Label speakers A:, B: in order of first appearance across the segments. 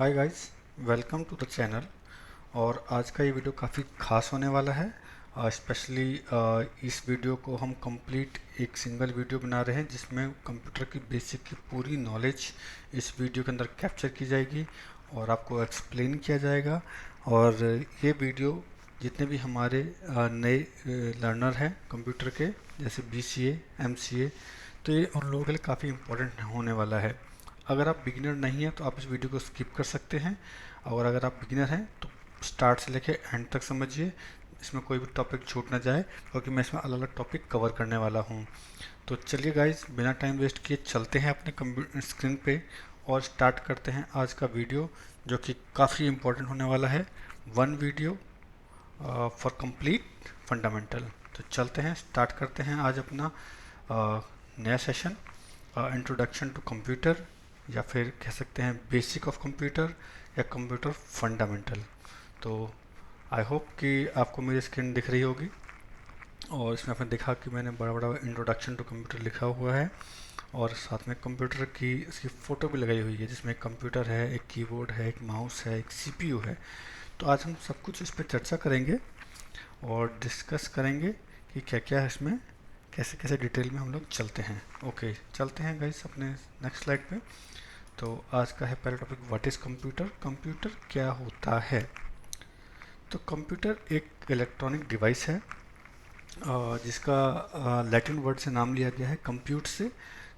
A: Hi guys, welcome to the channel. और आज का ये वीडियो काफ़ी खास होने वाला है। स्पेशली इस वीडियो को हम कंप्लीट एक सिंगल वीडियो बना रहे हैं जिसमें कंप्यूटर की बेसिक की पूरी नॉलेज इस वीडियो के अंदर कैप्चर की जाएगी और आपको एक्सप्लेन किया जाएगा। और ये वीडियो जितने भी हमारे नए लर्नर हैं कंप्यूटर के, जैसे BCA, MCA, तो ये उन लोगों के लिए काफ़ी इम्पोर्टेंट होने वाला है। अगर आप बिगिनर नहीं हैं तो आप इस वीडियो को स्किप कर सकते हैं, और अगर आप बिगिनर हैं तो स्टार्ट से लेकर एंड तक समझिए, इसमें कोई भी टॉपिक छूट ना जाए, क्योंकि मैं इसमें अलग अलग टॉपिक कवर करने वाला हूँ। तो चलिए गाइज, बिना टाइम वेस्ट किए चलते हैं अपने कंप्यूटर स्क्रीन पे और स्टार्ट करते हैं आज का वीडियो, जो कि काफ़ी इम्पोर्टेंट होने वाला है। One video for complete fundamental. तो चलते हैं, स्टार्ट करते हैं आज अपना नया सेशन, इंट्रोडक्शन टू कंप्यूटर, या फिर कह सकते हैं बेसिक ऑफ कंप्यूटर या कंप्यूटर फंडामेंटल। तो आई होप कि आपको मेरी स्क्रीन दिख रही होगी, और इसमें आपने देखा कि मैंने बड़ा बड़ा इंट्रोडक्शन टू कंप्यूटर लिखा हुआ है, और साथ में कंप्यूटर की इसकी फ़ोटो भी लगाई हुई है जिसमें एक कंप्यूटर है, एक कीबोर्ड है, एक माउस है, एक CPU है। तो आज हम सब कुछ इस पर चर्चा करेंगे और डिस्कस करेंगे कि क्या क्या है इसमें, कैसे कैसे डिटेल में हम लोग चलते हैं। ओके, चलते हैं गाइस अपने नेक्स्ट स्लाइड पे। तो आज का है पहला topic, what is computer. Computer क्या होता है? तो कंप्यूटर एक इलेक्ट्रॉनिक डिवाइस है जिसका लैटिन वर्ड से नाम लिया गया है, कंप्यूट से।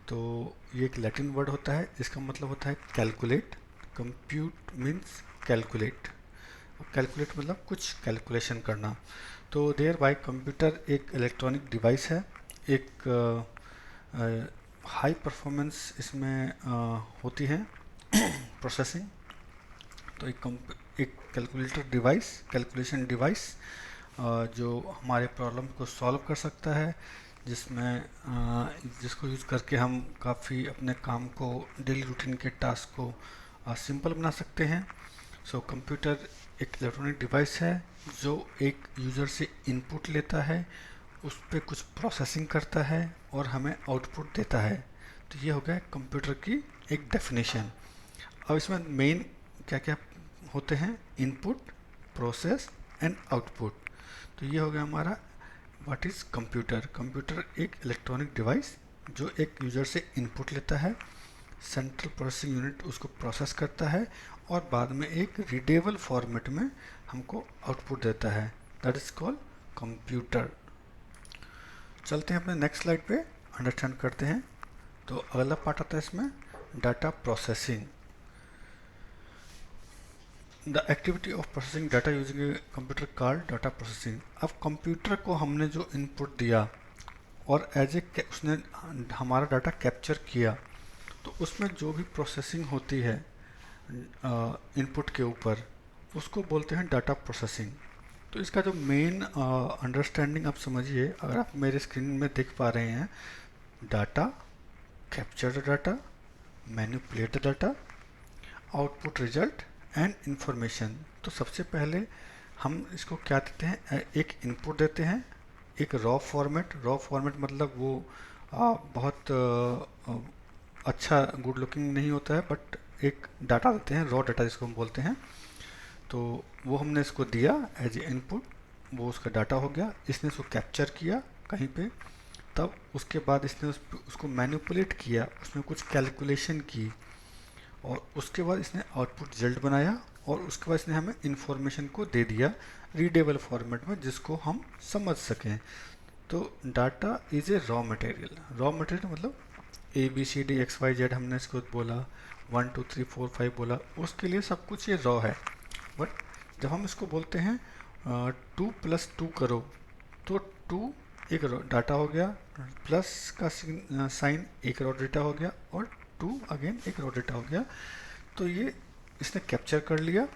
A: तो ये एक लैटिन वर्ड होता है जिसका मतलब होता है calculate. Compute means calculate. Calculate मतलब कुछ कैलकुलेशन करना। तो देयर बाय कंप्यूटर एक इलेक्ट्रॉनिक डिवाइस है, एक हाई परफॉर्मेंस इसमें होती है प्रोसेसिंग। तो एक कैलकुलेटर डिवाइस, कैलकुलेशन डिवाइस जो हमारे प्रॉब्लम को सॉल्व कर सकता है, जिसमें जिसको यूज़ करके हम काफ़ी अपने काम को, डेली रूटीन के टास्क को सिंपल बना सकते हैं। सो कंप्यूटर एक इलेक्ट्रॉनिक डिवाइस है जो एक यूज़र से इनपुट लेता है, उस पर कुछ प्रोसेसिंग करता है और हमें आउटपुट देता है। तो ये हो गया कंप्यूटर की एक डेफिनेशन। अब इसमें मेन क्या क्या होते हैं, इनपुट, प्रोसेस एंड आउटपुट। तो ये हो गया हमारा व्हाट इज़ कंप्यूटर। कंप्यूटर एक इलेक्ट्रॉनिक डिवाइस जो एक यूज़र से इनपुट लेता है, सेंट्रल प्रोसेसिंग यूनिट उसको प्रोसेस करता है और बाद में एक रीडेबल फॉर्मेट में हमको आउटपुट देता है। That is called computer. चलते हैं अपने नेक्स्ट स्लाइड पे, अंडरस्टैंड करते हैं। तो अगला पार्ट आता है इसमें, data processing. The activity of processing data using a computer called data processing. अब कंप्यूटर को हमने जो इनपुट दिया और एज ए उसने हमारा डाटा कैप्चर किया, तो उसमें जो भी प्रोसेसिंग होती है इनपुट के ऊपर, उसको बोलते हैं डाटा प्रोसेसिंग। तो इसका जो मेन अंडरस्टैंडिंग आप समझिए, अगर आप मेरे स्क्रीन में देख पा रहे हैं, data, capture the data, manipulate the data, output result and information. तो सबसे पहले हम इसको क्या देते हैं, एक इनपुट देते हैं, एक रॉ फॉर्मेट। रॉ फॉर्मेट मतलब वो बहुत अच्छा, गुड लुकिंग नहीं होता है, बट एक डाटा देते हैं, रॉ डाटा जिसको हम बोलते हैं। तो वो हमने इसको दिया एज ए इनपुट, वो उसका डाटा हो गया। इसने उसको कैप्चर किया कहीं पे, तब उसके बाद इसने उसको मैनिपुलेट किया, उसमें कुछ कैलकुलेशन की, और उसके बाद इसने आउटपुट रिजल्ट बनाया, और उसके बाद इसने हमें इंफॉर्मेशन को दे दिया रीडेबल फॉर्मेट में जिसको हम समझ सकें। तो data is a raw material. Raw material मतलब ABCD XYZ हमने इसको बोला, 1 2 3 4 5 बोला, उसके लिए सब कुछ ये रॉ है। बट जब हम इसको बोलते हैं 2+2 करो, तो 2 एक डाटा हो गया, प्लस का साइन एक रॉ डेटा हो गया, और 2 अगेन एक रॉ डेटा हो गया। तो ये इसने कैप्चर कर लिया।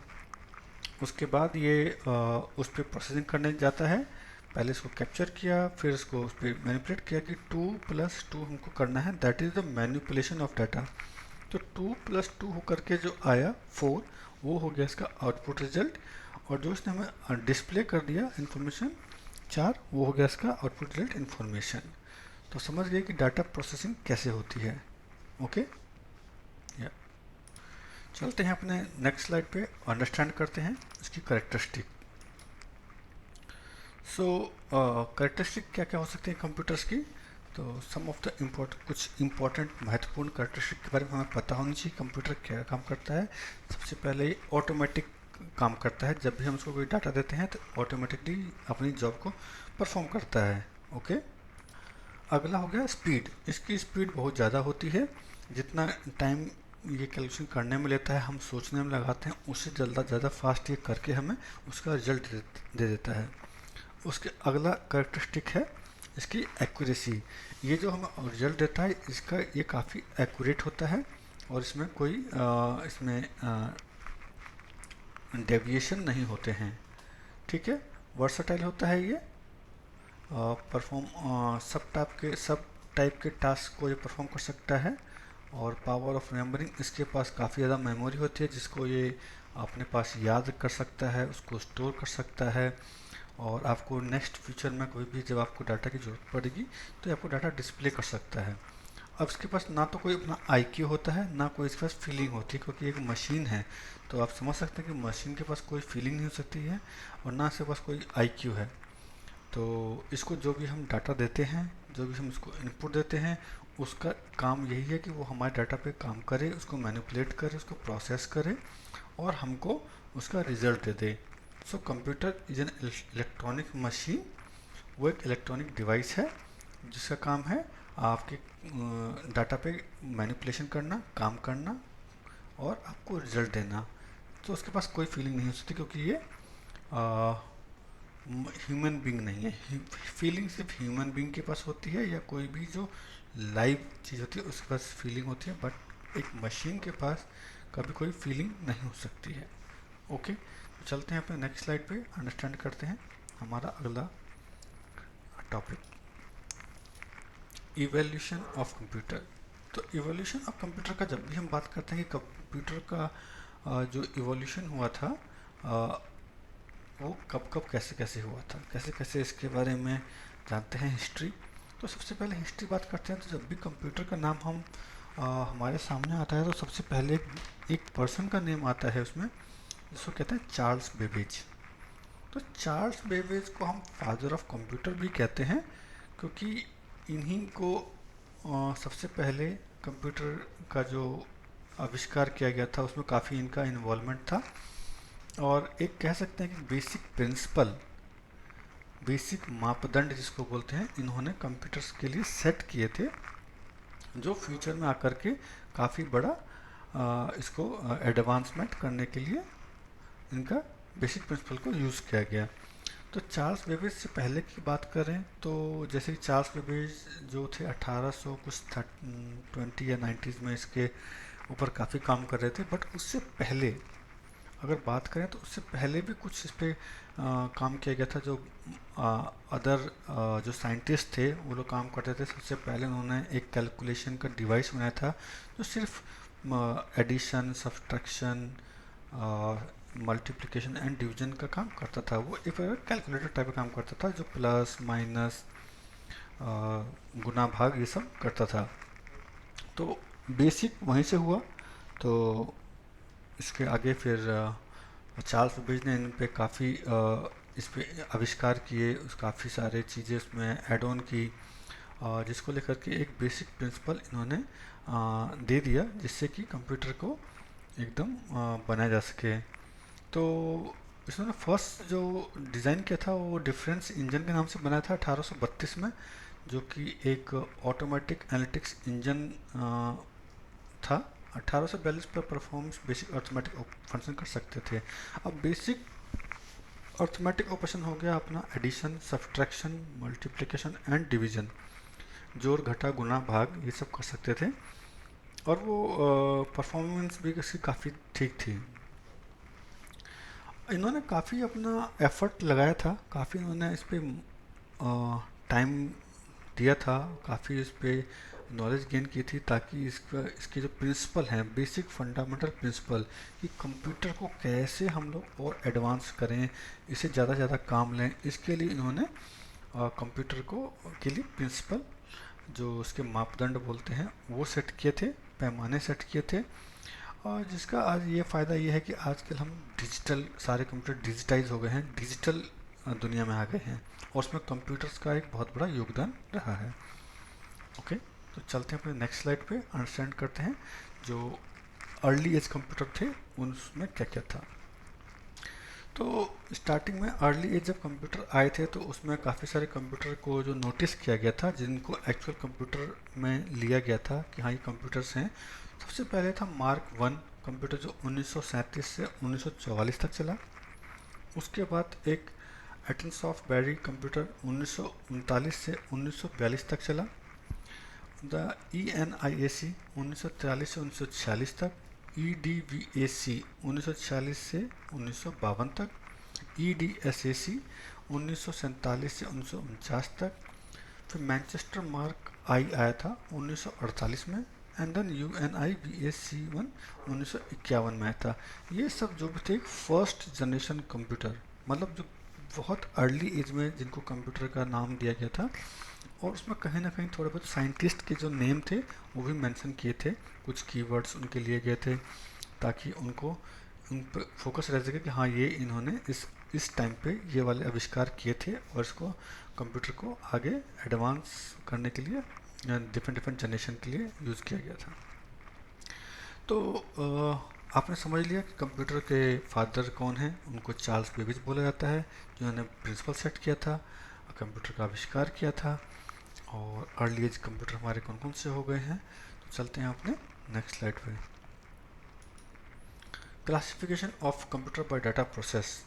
A: उसके बाद ये उस पर प्रोसेसिंग करने जाता है। पहले इसको कैप्चर किया, फिर इसको उस पर मैनिपुलेट किया कि 2+2 हमको करना है, that is the manipulation of data. तो 2+2 होकर के जो आया 4, वो हो गया इसका आउटपुट रिजल्ट। और जो इसने हमें डिस्प्ले कर दिया इन्फॉर्मेशन 4, वो हो गया इसका आउटपुट रिजल्ट इन्फॉर्मेशन। तो समझ गए कि डाटा प्रोसेसिंग कैसे होती है। ओके, या चलते हैं अपने नेक्स्ट स्लाइड पे, अंडरस्टैंड करते हैं इसकी करेक्टरिस्टिक। सो करेक्टरिस्टिक क्या क्या हो सकते हैं कंप्यूटर्स की। तो सम ऑफ द कुछ इंपॉर्टेंट महत्वपूर्ण करेक्टरिस्टिक के बारे में हमें पता होनी चाहिए। कंप्यूटर क्या काम करता है। सबसे पहले ऑटोमेटिक काम करता है। जब भी हम उसको कोई डाटा देते हैं तो ऑटोमेटिकली अपनी जॉब को परफॉर्म करता है। ओके। अगला हो गया स्पीड। इसकी स्पीड बहुत ज़्यादा होती है। जितना टाइम ये कैलकुलेशन करने में लेता है, हम सोचने में लगाते हैं, उससे ज़्यादा फास्ट ये करके हमें उसका रिजल्ट दे देता है। उसके अगला करेक्टरिस्टिक है इसकी एक्यूरेसी। ये जो हमें रिजल्ट देता है इसका ये काफ़ी एक्यूरेट होता है और इसमें कोई इसमें डेविएशन नहीं होते हैं। ठीक है। वर्सटाइल होता है ये। परफॉर्म सब टाइप के टास्क को ये परफॉर्म कर सकता है। और पावर ऑफ रिमेम्बरिंग, इसके पास काफ़ी ज़्यादा मेमोरी होती है जिसको ये अपने पास याद कर सकता है, उसको स्टोर कर सकता है। और आपको नेक्स्ट फ्यूचर में कोई भी जब आपको डाटा की ज़रूरत पड़ेगी तो ये आपको डाटा डिस्प्ले कर सकता है। अब इसके पास ना तो कोई अपना आईक्यू होता है, ना कोई इसके पास फीलिंग होती है, क्योंकि एक मशीन है। तो आप समझ सकते हैं कि मशीन के पास कोई फीलिंग नहीं हो सकती है और ना इसके पास कोई आईक्यू है। तो इसको जो भी हम डाटा देते हैं, जो भी हम इसको इनपुट देते हैं, उसका काम यही है कि वो हमारे डाटा पे काम करे, उसको मैनिपुलेट करे, उसको प्रोसेस करे और हमको उसका result they they. So computer is an electronic machine. वो एक इलेक्ट्रॉनिक डिवाइस है जिसका काम है आपके डाटा पे मैनिपुलेशन करना, काम करना और आपको रिजल्ट देना। तो उसके पास कोई फीलिंग नहीं हो सकती, क्योंकि ये ह्यूमन बींग नहीं है। फीलिंग सिर्फ ह्यूमन बींग के पास होती है, या कोई भी जो लाइव चीज़ होती है उसके पास फीलिंग होती है, बट एक मशीन के पास कभी कोई फीलिंग नहीं हो सकती है। ओके। तो चलते हैं अपने नेक्स्ट स्लाइड पे, अंडरस्टैंड करते हैं हमारा अगला टॉपिक, इवोल्यूशन ऑफ कंप्यूटर। तो इवोल्यूशन ऑफ कंप्यूटर का जब भी हम बात करते हैं कि कंप्यूटर का जो इवोल्यूशन हुआ था, वो कब कब कैसे कैसे हुआ था, कैसे कैसे इसके बारे में जानते हैं हिस्ट्री। तो सबसे पहले हिस्ट्री बात करते हैं। तो जब भी कंप्यूटर का नाम हमारे सामने आता है तो सबसे पहले एक पर्सन का नेम आता है उसमें, जिसको कहते हैं चार्ल्स बेबेज। तो चार्ल्स बेबेज को हम फादर ऑफ कंप्यूटर भी कहते हैं, क्योंकि इन्हीं को सबसे पहले कंप्यूटर का जो आविष्कार किया गया था उसमें काफ़ी इनका इन्वॉल्वमेंट था। और एक कह सकते हैं कि बेसिक प्रिंसिपल, बेसिक मापदंड जिसको बोलते हैं, इन्होंने कंप्यूटर्स के लिए सेट किए थे, जो फ्यूचर में आकर के काफ़ी बड़ा इसको एडवांसमेंट करने के लिए इनका बेसिक प्रिंसिपल को यूज़ किया गया। तो चार्ल्स बेबेज से पहले की बात करें तो जैसे कि चार्ल्स बेबेज जो थे 1800 कुछ 20 या 90s में इसके ऊपर काफ़ी काम कर रहे थे। बट उससे पहले अगर बात करें तो उससे पहले भी कुछ इस पर काम किया गया था। जो अदर जो साइंटिस्ट थे वो लोग काम करते थे। सबसे पहले उन्होंने एक कैलकुलेशन का डिवाइस बनाया था जो सिर्फ addition, subtraction, multiplication and division का काम करता था। वो एक कैलकुलेटर टाइप का काम करता था, जो प्लस माइनस गुना भाग ये सब करता था। तो बेसिक वहीं से हुआ। तो इसके आगे फिर चार्ल्स बेबेज ने इन पे काफ़ी इस पे आविष्कार किए, उस काफ़ी सारे चीज़ें उसमें ऐड ऑन की, जिसको लेकर के एक बेसिक प्रिंसिपल इन्होंने दे दिया, जिससे कि कंप्यूटर को एकदम बनाया जा सके। तो इसने फर्स्ट जो डिज़ाइन किया था वो डिफरेंस इंजन के नाम से बनाया था 1832 में, जो कि एक ऑटोमेटिक एनालिटिक्स इंजन था। 1842 पर परफॉर्मेंस बेसिक अर्थमेटिक फंक्शन कर सकते थे। अब बेसिक अर्थमेटिक ऑपरेशन हो गया अपना addition, subtraction, multiplication and division, जोड़ घटा गुना भाग ये सब कर सकते थे। और वो परफॉर्मेंस भी इसकी काफ़ी ठीक थी। इन्होंने काफ़ी अपना एफर्ट लगाया था, काफ़ी इन्होंने इस पर टाइम दिया था, काफ़ी इस पर नॉलेज गेन की थी, ताकि इसके जो प्रिंसिपल हैं, बेसिक फंडामेंटल प्रिंसिपल, कि कंप्यूटर को कैसे हम लोग और एडवांस करें, इसे ज़्यादा से ज़्यादा काम लें, इसके लिए इन्होंने कंप्यूटर को के लिए प्रिंसिपल जो उसके मापदंड बोलते हैं वो सेट किए थे, पैमाने सेट किए थे। और जिसका आज ये फ़ायदा ये है कि आजकल हम डिजिटल, सारे कंप्यूटर डिजिटाइज हो गए हैं, डिजिटल दुनिया में आ गए हैं, और उसमें कंप्यूटर्स का एक बहुत बड़ा योगदान रहा है। ओके, तो चलते हैं अपने नेक्स्ट स्लाइड पे, अंडरस्टैंड करते हैं जो अर्ली एज कंप्यूटर थे उनमें क्या क्या था। तो स्टार्टिंग में अर्ली एज जब कंप्यूटर आए थे तो उसमें काफ़ी सारे कंप्यूटर को जो नोटिस किया गया था, जिनको एक्चुअल कंप्यूटर में लिया गया था कि हाँ ये कंप्यूटर्स हैं। सबसे पहले था मार्क वन कंप्यूटर जो 1937 से 1944 तक चला। उसके बाद एक एटनसॉफ्ट बैरी कंप्यूटर 1939 से 1942 तक चला। द ENIAC 1943 से 1946 तक, EDVAC 1946 से 1952 तक, EDSAC 1947 से 1949 तक, फिर मैनचेस्टर मार्क आई आया था 1948 में, एंड देन UNIVAC1 1951 में आया था। ये सब जो भी थे फर्स्ट जनरेशन कंप्यूटर, मतलब जो बहुत अर्ली एज में जिनको कंप्यूटर का नाम दिया गया था, और उसमें कहीं ना कहीं थोड़े बहुत साइंटिस्ट के जो नेम थे वो भी मेंशन किए थे, कुछ कीवर्ड्स उनके लिए गए थे ताकि उनको उन पर फोकस रह सके कि हाँ ये इन्होंने इस टाइम पे ये वाले आविष्कार किए थे, और इसको कंप्यूटर को आगे एडवांस करने के लिए डिफरेंट डिफरेंट जनरेशन के लिए यूज़ किया गया था। तो आपने समझ लिया कि कंप्यूटर के फादर कौन हैं, उनको चार्ल्स बेबेज बोला जाता है, जिन्होंने प्रिंसिपल सेट किया था, कंप्यूटर का आविष्कार किया था। और अर्ली एज कंप्यूटर हमारे कौन कौन से हो गए हैं, तो चलते हैं अपने नेक्स्ट स्लाइड पे। Classification of computer by data process.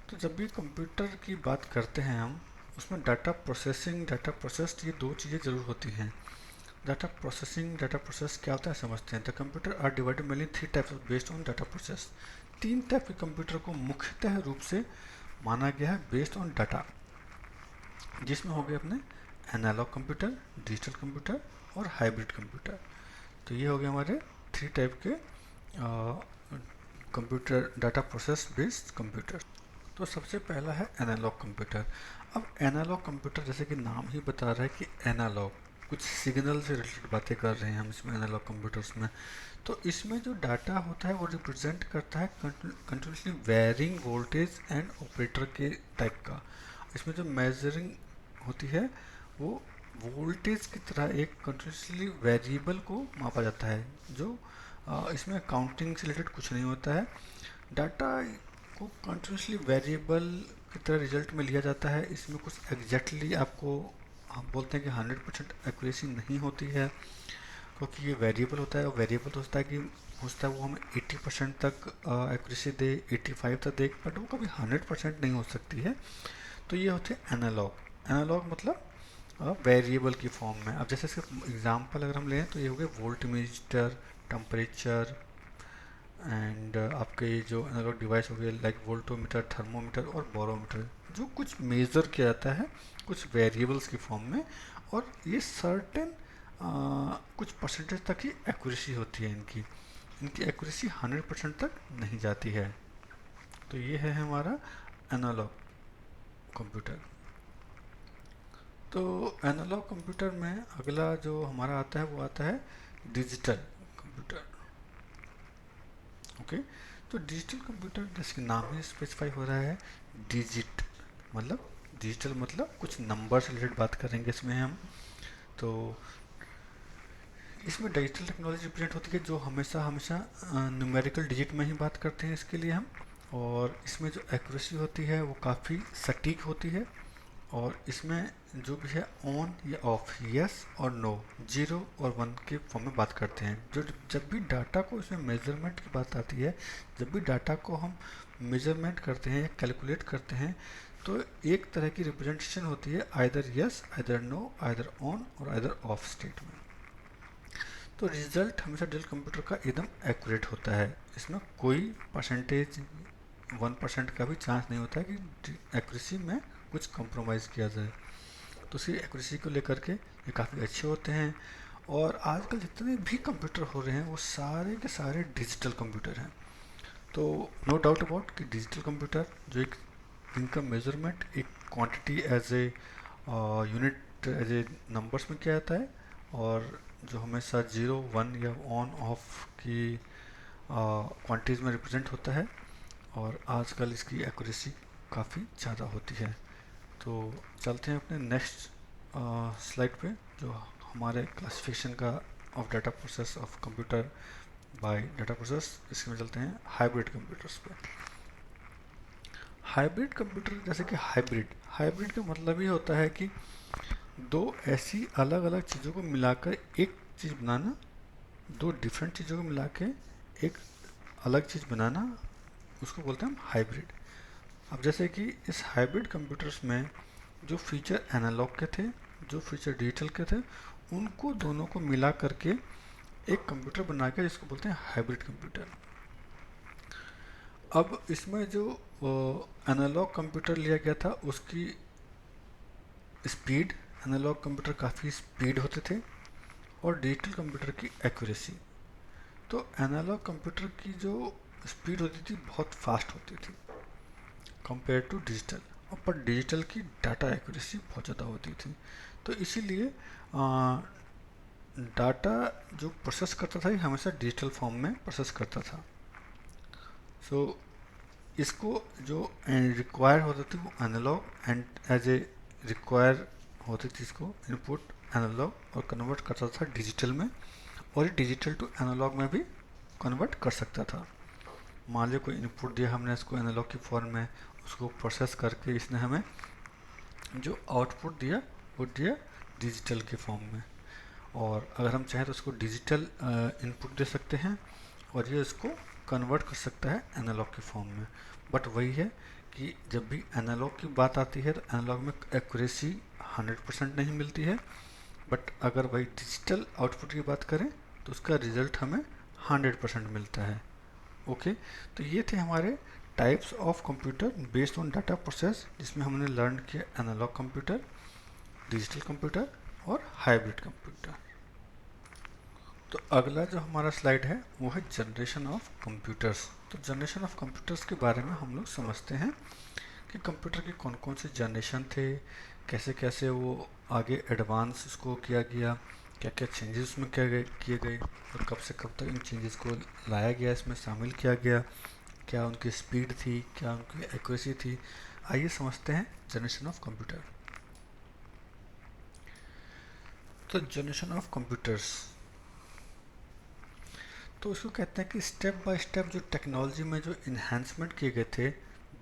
A: तो जब भी कंप्यूटर की बात करते हैं हम, उसमें डाटा प्रोसेसिंग, डाटा प्रोसेस, ये दो चीज़ें ज़रूर होती हैं। डाटा प्रोसेसिंग, डाटा प्रोसेस क्या होता है समझते हैं। The computer are divided mainly three types based on data process. तीन टाइप के कंप्यूटर को मुख्यतः रूप से माना गया है बेस्ड ऑन डाटा, जिसमें हो गए अपने एनालॉग कंप्यूटर, डिजिटल कंप्यूटर और हाइब्रिड कंप्यूटर। तो ये हो गए हमारे थ्री टाइप के computer, data process based computer. तो सबसे पहला है एनालॉग कंप्यूटर। अब एनालॉग कंप्यूटर जैसे कि नाम ही बता रहा है कि एनालॉग, कुछ सिग्नल से रिलेटेड बातें कर रहे हैं हम इसमें एनालॉग कंप्यूटर्स में। तो इसमें जो डाटा होता है वो रिप्रेजेंट करता है continuously varying voltage and operator के टाइप का। इसमें जो मेजरिंग होती है वो वोल्टेज की तरह एक कंटिन्यूसली वेरिएबल को मापा जाता है, जो इसमें काउंटिंग से रिलेटेड कुछ नहीं होता है। डाटा को कंटिन्यूसली वेरिएबल की तरह रिजल्ट में लिया जाता है। इसमें कुछ एग्जैक्टली आपको हम बोलते हैं कि 100% एक्यूरेसी नहीं होती है, क्योंकि ये वेरिएबल होता है, और वेरिएबल होता है कि होता है वो हमें 80% तक एक्यूरेसी दे, 85 तक दे, बट वो कभी 100% नहीं हो सकती है। तो ये होते हैं एनालॉग। एनालॉग मतलब वेरिएबल की फॉर्म में। अब जैसे इसका एग्जांपल अगर हम लें तो ये हो गए वोल्टमीटर, टेम्परेचर, एंड आपके जो एनालॉग डिवाइस हो गए लाइक वोल्टोमीटर, थर्मोमीटर और बोरोमीटर, जो कुछ मेज़र किया जाता है कुछ वेरिएबल्स की फॉर्म में, और ये सर्टेन कुछ परसेंटेज तक ही एक्यूरेसी होती है इनकी। इनकी एक्यूरेसी 100% तक नहीं जाती है। तो ये है हमारा एनालॉग कंप्यूटर। तो एनालॉग कंप्यूटर में अगला जो हमारा आता है वो आता है डिजिटल कंप्यूटर। ओके, तो डिजिटल कंप्यूटर जैसे नाम ही स्पेसिफाई हो रहा है, डिजिट मतलब, डिजिटल मतलब कुछ नंबर से रिलेटेड बात करेंगे इसमें हम। तो इसमें डिजिटल टेक्नोलॉजी रिप्रेजेंट होती है जो हमेशा हमेशा न्यूमेरिकल डिजिट में ही बात करते हैं इसके लिए हम। और इसमें जो एक्यूरेसी होती है वो काफ़ी सटीक होती है, और इसमें जो भी है ऑन या ऑफ, यस और नो, जीरो और वन के फॉर्म में बात करते हैं। जो जब भी डाटा को इसमें मेजरमेंट की बात आती है, जब भी डाटा को हम मेजरमेंट करते हैं या कैलकुलेट करते हैं, तो एक तरह की रिप्रेजेंटेशन होती है either yes, either no, either on और आइदर ऑफ स्टेट में। तो रिजल्ट हमेशा डिजिटल कंप्यूटर का एकदम एक्यूरेट होता है। इसमें कोई परसेंटेज 1% का भी चांस नहीं होता है कि एक्यूरेसी में कुछ कंप्रोमाइज़ किया जाए। तो इसी एक्यूरेसी को लेकर के ये काफ़ी अच्छे होते हैं। और आजकल जितने भी कंप्यूटर हो रहे हैं वो सारे के सारे डिजिटल कंप्यूटर हैं। तो नो डाउट अबाउट कि डिजिटल कंप्यूटर जो एक इनका मेजरमेंट एक quantity as a unit, as a numbers में किया जाता है, और जो हमेशा जीरो वन या ऑन ऑफ की क्वांटिटीज़ में रिप्रेजेंट होता है और आजकल इसकी एक्यूरेसी काफ़ी ज़्यादा होती है। तो चलते हैं अपने नेक्स्ट स्लाइड पे, जो हमारे क्लासिफिकेशन का of data process of computer by data process, इसमें चलते हैं हाइब्रिड कंप्यूटर्स पे। हाइब्रिड कंप्यूटर, जैसे कि हाइब्रिड का मतलब ये होता है कि दो ऐसी अलग अलग चीज़ों को मिलाकर एक चीज़ बनाना, दो डिफरेंट चीज़ों को मिला के एक अलग चीज़ बनाना, उसको बोलते हैं हम हाइब्रिड। अब जैसे कि इस हाइब्रिड कंप्यूटर्स में जो फीचर एनालॉग के थे, जो फीचर डिजिटल के थे, उनको दोनों को मिला करके एक कंप्यूटर बना के जिसको बोलते हैं हाइब्रिड कंप्यूटर। अब इसमें जो एनालॉग कंप्यूटर लिया गया था उसकी स्पीड, एनालॉग कंप्यूटर काफ़ी स्पीड होते थे, और डिजिटल कंप्यूटर की एक्यूरेसी। तो एनालॉग कंप्यूटर की जो स्पीड होती थी बहुत फास्ट होती थी कंपेयर टू डिजिटल, और पर डिजिटल की डाटा एक्यूरेसी बहुत ज़्यादा होती थी। तो इसीलिए डाटा जो प्रोसेस करता था ये हमेशा डिजिटल फॉर्म में प्रोसेस करता था। सो इसको जो रिक्वायर होती थी वो analogue and as a require होती थी, इसको इनपुट एनालॉग और कन्वर्ट करता था डिजिटल में, और ये डिजिटल टू एनालॉग में भी कन्वर्ट कर सकता था। मान लीजिए कोई इनपुट दिया हमने इसको एनालॉग की फॉर्म में, उसको प्रोसेस करके इसने हमें जो आउटपुट दिया वो दिया डिजिटल के फॉर्म में, और अगर हम चाहें तो उसको डिजिटल इनपुट दे सकते हैं और ये इसको कन्वर्ट कर सकता है एनालॉग के फॉर्म में। बट वही है कि जब भी एनालॉग की बात आती है तो एनालॉग में एक्यूरेसी 100% नहीं मिलती है, बट अगर वही डिजिटल आउटपुट की बात करें तो उसका रिजल्ट हमें 100% मिलता है। ओके, तो ये थे हमारे types of computer based on data process, जिसमें हमने लर्न किया एनालॉग कंप्यूटर, डिजिटल कंप्यूटर और हाइब्रिड कंप्यूटर। तो अगला जो हमारा स्लाइड है वो है जनरेशन ऑफ कंप्यूटर्स। तो जनरेशन ऑफ कंप्यूटर्स के बारे में हम लोग समझते हैं कि कंप्यूटर के कौन कौन से जनरेशन थे, कैसे कैसे वो आगे एडवांस उसको किया गया, क्या क्या चेंजेस उसमें किए गए और कब से कब तक इन चेंजेस को लाया गया, इसमें शामिल किया गया, क्या उनकी स्पीड थी, क्या उनकी एक्यूरेसी थी। आइए समझते हैं जनरेशन ऑफ कंप्यूटर। तो जनरेशन ऑफ कंप्यूटर्स तो उसको कहते हैं कि स्टेप बाय स्टेप जो टेक्नोलॉजी में जो इन्हांसमेंट किए गए थे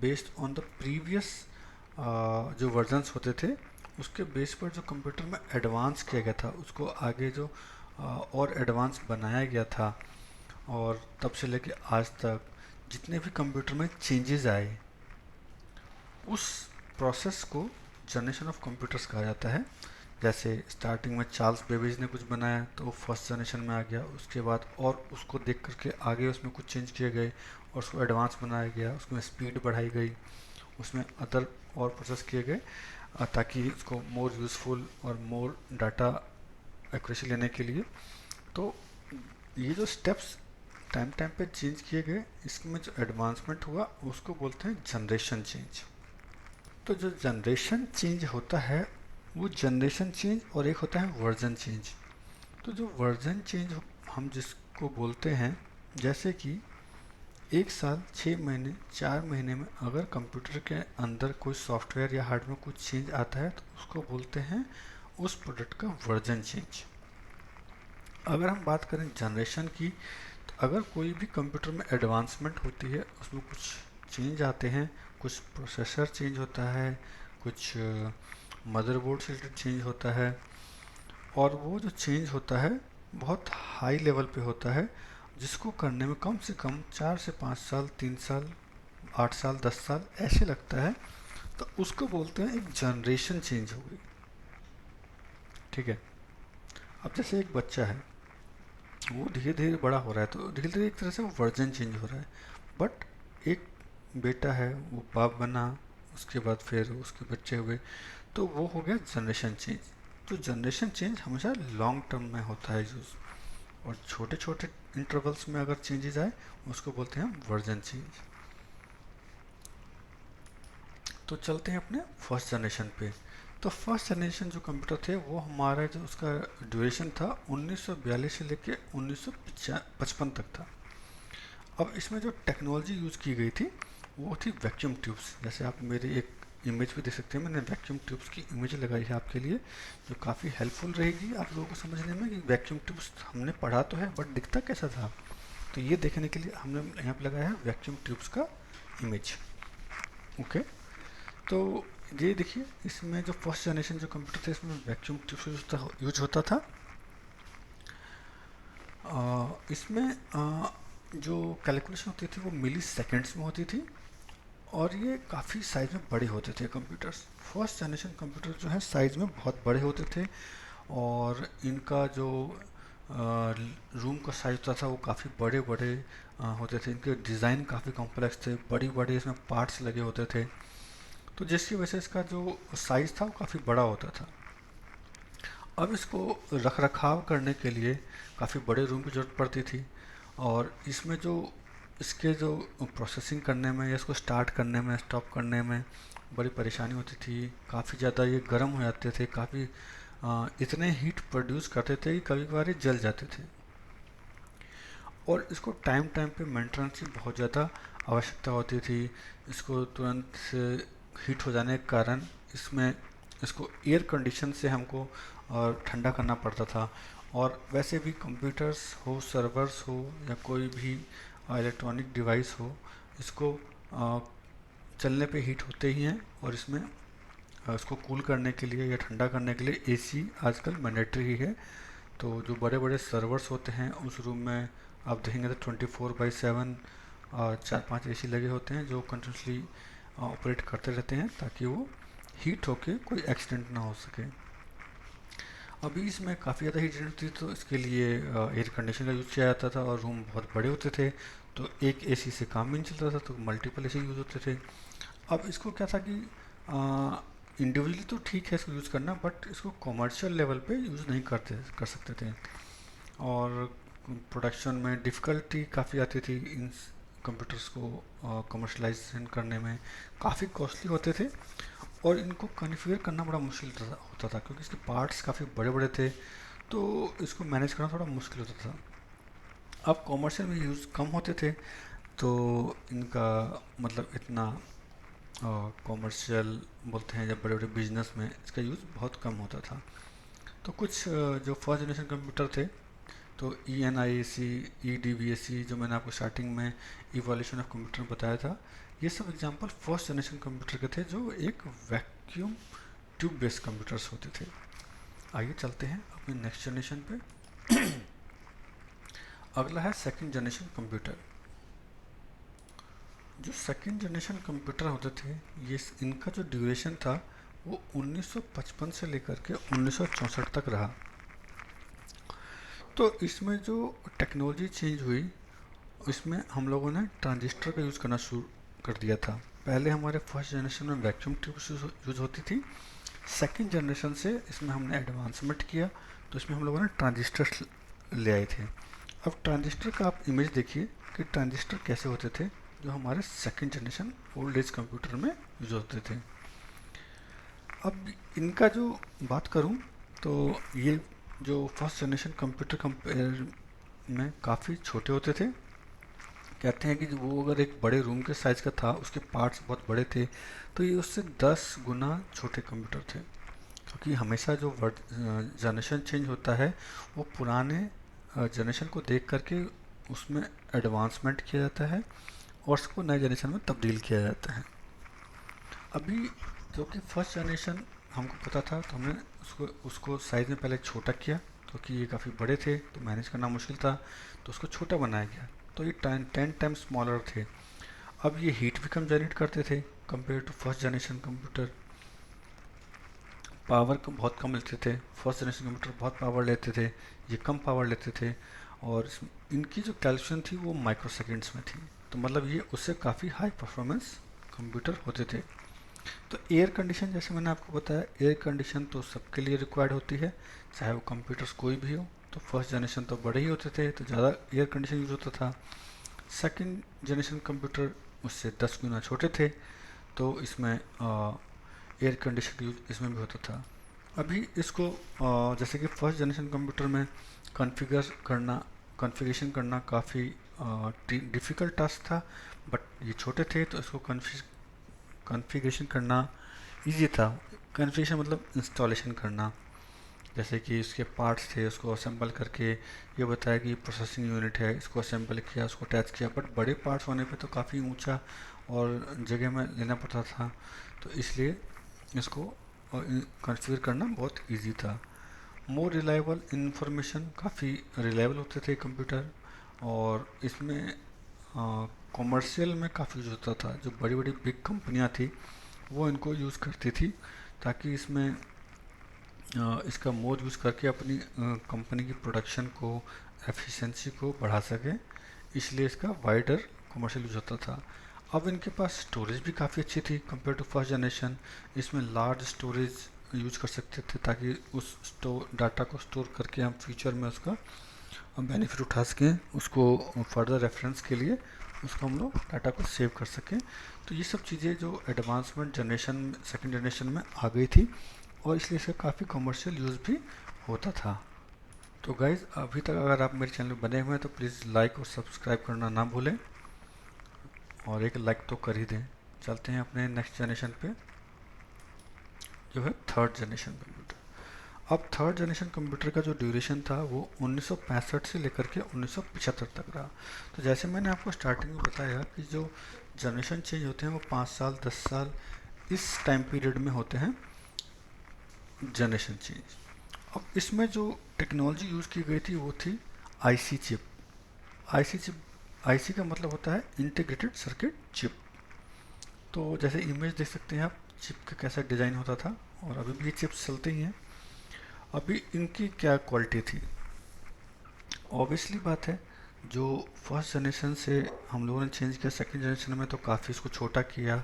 A: बेस्ड ऑन द प्रीवियस जो वर्जन्स होते थे, उसके बेस पर जो कंप्यूटर में एडवांस किया गया था उसको आगे जो और एडवांस बनाया गया था, और तब से लेके आज तक जितने भी कंप्यूटर में चेंजेस आए उस प्रोसेस को जनरेशन ऑफ कंप्यूटर्स कहा जाता है। जैसे स्टार्टिंग में चार्ल्स बेबेज ने कुछ बनाया तो वो फर्स्ट जनरेशन में आ गया, उसके बाद और उसको देख करके आगे उसमें कुछ चेंज किए गए और उसको एडवांस बनाया गया, उसमें स्पीड बढ़ाई गई, उसमें अदर और प्रोसेस किए गए ताकि उसको मोर यूज़फुल और मोर डाटा एक्यूरेसी लेने के लिए। तो ये जो स्टेप्स टाइम टाइम पे चेंज किए गए, इसमें जो एडवांसमेंट हुआ उसको बोलते हैं जनरेशन चेंज। तो जो जनरेशन चेंज होता है वो जनरेशन चेंज और एक होता है वर्जन चेंज। तो जो वर्जन चेंज हम जिसको बोलते हैं, जैसे कि 1 साल 6 महीने 4 महीने में अगर कंप्यूटर के अंदर कोई सॉफ्टवेयर या हार्डवेयर में कुछ चेंज आता है तो उसको बोलते हैं उस प्रोडक्ट का वर्जन चेंज। अगर हम बात करें जनरेशन की, तो अगर कोई भी कंप्यूटर में एडवांसमेंट होती है, उसमें कुछ चेंज आते हैं, कुछ प्रोसेसर चेंज होता है, कुछ मदरबोर्ड से रिलेटेड चेंज होता है, और वो जो चेंज होता है बहुत हाई लेवल पे होता है, जिसको करने में कम से कम 4 से 5 साल, 3 साल, 8 साल, 10 साल ऐसे लगता है, तो उसको बोलते हैं एक जनरेशन चेंज हो गई। ठीक है, अब जैसे एक बच्चा है वो धीरे धीरे बड़ा हो रहा है तो धीरे धीरे एक तरह से वो वर्जन चेंज हो रहा है। बट एक बेटा है वो बाप बना, उसके बाद फिर उसके बच्चे हुए, तो वो हो गया जनरेशन चेंज। तो जनरेशन चेंज हमेशा लॉन्ग टर्म में होता है यूज़, और छोटे छोटे इंटरवल्स में अगर चेंजेस आए उसको बोलते हैं वर्जन चेंज। तो चलते हैं अपने फर्स्ट जनरेशन पे। तो फर्स्ट जनरेशन जो कंप्यूटर थे वो हमारा जो उसका ड्यूरेशन था 1942 से लेके 1955 तक था। अब इसमें जो टेक्नोलॉजी यूज़ की गई थी वो थी वैक्यूम ट्यूब्स। जैसे आप मेरी एक इमेज भी देख सकते हैं, मैंने वैक्यूम ट्यूब्स की इमेज लगाई है आपके लिए, जो काफ़ी हेल्पफुल रहेगी आप लोगों को समझने में कि वैक्यूम ट्यूब्स हमने पढ़ा तो है बट दिखता कैसा था। तो ये देखने के लिए हमने यहाँ पे लगाया है वैक्यूम ट्यूब्स का इमेज। ओके, तो ये देखिए इसमें जो फर्स्ट जनरेशन जो कंप्यूटर थे इसमें वैक्यूम ट्यूब्स यूज होता था। इसमें जो कैलकुलेशन होती थी वो मिली सेकेंड्स में होती थी और ये काफ़ी साइज़ में बड़े होते थे कंप्यूटर्स। फर्स्ट जनरेशन कंप्यूटर जो है साइज़ में बहुत बड़े होते थे और इनका जो रूम का साइज होता था वो काफ़ी बड़े बड़े होते थे। इनके डिज़ाइन काफ़ी कॉम्प्लेक्स थे, बड़ी बड़े इसमें पार्ट्स लगे होते थे, तो जिसकी वजह से इसका जो साइज़ था वो काफ़ी बड़ा होता था। अब इसको रख रखाव करने के लिए काफ़ी बड़े रूम की ज़रूरत पड़ती थी और इसमें जो इसके जो प्रोसेसिंग करने में या इसको स्टार्ट करने में स्टॉप करने में बड़ी परेशानी होती थी। काफ़ी ज़्यादा ये गर्म हो जाते थे, काफ़ी इतने हीट प्रोड्यूस करते थे कि कभी कभार ये जल जाते थे और इसको टाइम टाइम पे मेंटेनेंस की बहुत ज़्यादा आवश्यकता होती थी। इसको तुरंत से हीट हो जाने के कारण इसमें इसको एयर कंडीशन से हमको और ठंडा करना पड़ता था। और वैसे भी कंप्यूटर्स हो, सर्वर्स हो या कोई भी इलेक्ट्रॉनिक डिवाइस हो, इसको चलने पे हीट होते ही हैं और इसमें इसको कूल करने के लिए या ठंडा करने के लिए एसी आजकल मैंडेटरी ही है। तो जो बड़े बड़े सर्वर्स होते हैं उस रूम में आप देखेंगे तो 24/7 चार पांच एसी लगे होते हैं जो कंटिन्यूसली ऑपरेट करते रहते हैं ताकि वो हीट होके कोई एक्सीडेंट ना हो सके। अभी इसमें काफ़ी ज़्यादा हीट होती थी तो इसके लिए एयर कंडीशनर का यूज़ किया जाता था और रूम बहुत बड़े होते थे तो एक एसी से काम भी नहीं चलता था, तो मल्टीपल एसी यूज़ होते थे। अब इसको क्या था कि इंडिविजुअली तो ठीक है इसको यूज़ करना, बट इसको कमर्शियल लेवल पे यूज़ नहीं कर सकते थे और प्रोडक्शन में डिफ़िकल्टी काफ़ी आती थी। इन कंप्यूटर्स को कमर्शलाइजेशन करने में काफ़ी कॉस्टली होते थे और इनको कॉन्फ़िगर करना बड़ा मुश्किल होता था क्योंकि इसके पार्ट्स काफ़ी बड़े बड़े थे, तो इसको मैनेज करना थोड़ा मुश्किल होता था। अब कॉमर्शियल में यूज़ कम होते थे तो इनका मतलब इतना कॉमर्शियल बोलते हैं जब बड़े बड़े बिजनेस में इसका यूज़ बहुत कम होता था। तो कुछ जो फर्स्ट जनरेशन कंप्यूटर थे तो ENIAC, EDVAC जो मैंने आपको स्टार्टिंग में इवोल्यूशन ऑफ कंप्यूटर बताया था, ये सब एग्जांपल फर्स्ट जनरेशन कंप्यूटर के थे जो एक वैक्यूम ट्यूब बेस्ड कंप्यूटर्स होते थे। आइए चलते हैं अपने नेक्स्ट जनरेशन पे। अगला है सेकंड जनरेशन कंप्यूटर। जो सेकंड जनरेशन कंप्यूटर होते थे ये इनका जो ड्यूरेशन था वो 1955 से लेकर के 1964 तक रहा। तो इसमें जो टेक्नोलॉजी चेंज हुई इसमें हम लोगों ने ट्रांजिस्टर का यूज़ करना शुरू कर दिया था। पहले हमारे फर्स्ट जनरेशन में वैक्यूम ट्यूब्स यूज़ होती थी, सेकंड जनरेशन से इसमें हमने एडवांसमेंट किया तो इसमें हम लोगों ने ट्रांजिस्टर ले आए थे। अब ट्रांजिस्टर का आप इमेज देखिए कि ट्रांजिस्टर कैसे होते थे जो हमारे second generation old age computer में यूज होते थे। अब इनका जो बात करूं तो ये जो फर्स्ट जनरेशन कंप्यूटर कंपेयर में काफ़ी छोटे होते थे। कहते हैं कि वो अगर एक बड़े रूम के साइज़ का था, उसके पार्ट्स बहुत बड़े थे, तो ये उससे 10 गुना छोटे कंप्यूटर थे क्योंकि हमेशा जो जनरेशन चेंज होता है वो पुराने जनरेशन को देख करके उसमें एडवांसमेंट किया जाता है और उसको नए जनरेशन में तब्दील किया जाता है। अभी जो कि फर्स्ट जनरेशन हमको पता था तो हमने उसको उसको साइज़ में पहले छोटा किया क्योंकि ये काफ़ी बड़े थे तो मैनेज करना मुश्किल था, तो उसको छोटा बनाया गया तो ये 10 टाइम्स स्मॉलर थे। अब ये हीट भी कम जनरेट करते थे compare to first generation computer. Power को बहुत कम लेते थे, फर्स्ट जनरेशन कंप्यूटर बहुत पावर लेते थे, ये कम पावर लेते थे और इनकी जो कैलकुलेशन थी वो माइक्रो सेकेंड्स में थी। तो मतलब ये उससे काफ़ी हाई परफॉर्मेंस कंप्यूटर होते थे। तो एयर कंडीशन जैसे मैंने आपको बताया, एयर कंडीशन तो सबके लिए रिक्वायर्ड होती है चाहे वो कंप्यूटर्स कोई भी हो। तो फर्स्ट जनरेशन तो बड़े ही होते थे तो ज़्यादा एयर कंडीशन यूज़ होता था। सेकंड जनरेशन कंप्यूटर उससे 10 गुना छोटे थे तो इसमें एयर कंडीशन यूज इसमें भी होता था। अभी इसको जैसे कि फर्स्ट जनरेशन कंप्यूटर में कॉन्फ़िगरेशन करना काफ़ी डिफ़िकल्ट टास्क था, बट ये छोटे थे तो इसको कॉन्फ़िगरेशन करना इजी था। कॉन्फ़िगरेशन मतलब इंस्टॉलेशन करना, जैसे कि इसके पार्ट्स थे उसको असेंबल करके ये बताया कि प्रोसेसिंग यूनिट है, इसको असेंबल किया, उसको अटैच किया। बट बड़े पार्ट्स होने पे तो काफ़ी ऊंचा और जगह में लेना पड़ता था, तो इसलिए इसको कॉन्फ़िगर करना बहुत इजी था। मोर रिलायबल इंफॉर्मेशन, काफ़ी रिलायबल होते थे कंप्यूटर, और इसमें कॉमर्शियल में काफ़ी यूज होता था। जो बड़ी बड़ी बिग कंपनियां थी वो इनको यूज़ करती थी, ताकि इसमें इसका मोर यूज़ करके अपनी कंपनी की प्रोडक्शन को, एफिशिएंसी को बढ़ा सके, इसलिए इसका वाइडर कमर्शियल यूज होता था। अब इनके पास स्टोरेज भी काफ़ी अच्छी थी कंपेयर टू फर्स्ट जनरेशन। इसमें लार्ज स्टोरेज यूज कर सकते थे, ताकि उस डाटा को स्टोर करके हम फ्यूचर में उसका बेनिफिट उठा सकें, उसको फर्दर रेफरेंस के लिए उसको हम लोग डाटा को सेव कर सकें। तो ये सब चीज़ें जो एडवांसमेंट जनरेशन सेकेंड जनरेशन में आ गई थी, और इसलिए इसका काफ़ी कमर्शियल यूज़ भी होता था। तो गाइज़, अभी तक अगर आप मेरे चैनल बने हुए हैं तो प्लीज़ लाइक और सब्सक्राइब करना ना भूलें, और एक लाइक तो कर ही दें। चलते हैं अपने नेक्स्ट जनरेशन पे, जो है थर्ड जनरेशन कंप्यूटर। अब थर्ड जनरेशन कंप्यूटर का जो ड्यूरेशन था वो 1965 से लेकर के 1975 तक रहा। तो जैसे मैंने आपको स्टार्टिंग में बताया कि जो जनरेशन चेंज होते हैं वो 5 साल 10 साल इस टाइम पीरियड में होते हैं जनरेशन चेंज। अब इसमें जो टेक्नोलॉजी यूज़ की गई थी वो थी IC chip. IC chip, IC का मतलब होता है इंटीग्रेटेड सर्किट चिप। तो जैसे इमेज देख सकते हैं आप चिप का कैसा डिज़ाइन होता था, और अभी भी ये चिप्स चलते ही हैं। अभी इनकी क्या क्वालिटी थी, ऑब्वियसली बात है, जो फर्स्ट जनरेशन से हम लोगों ने चेंज किया सेकंड जनरेशन में तो काफ़ी इसको छोटा किया।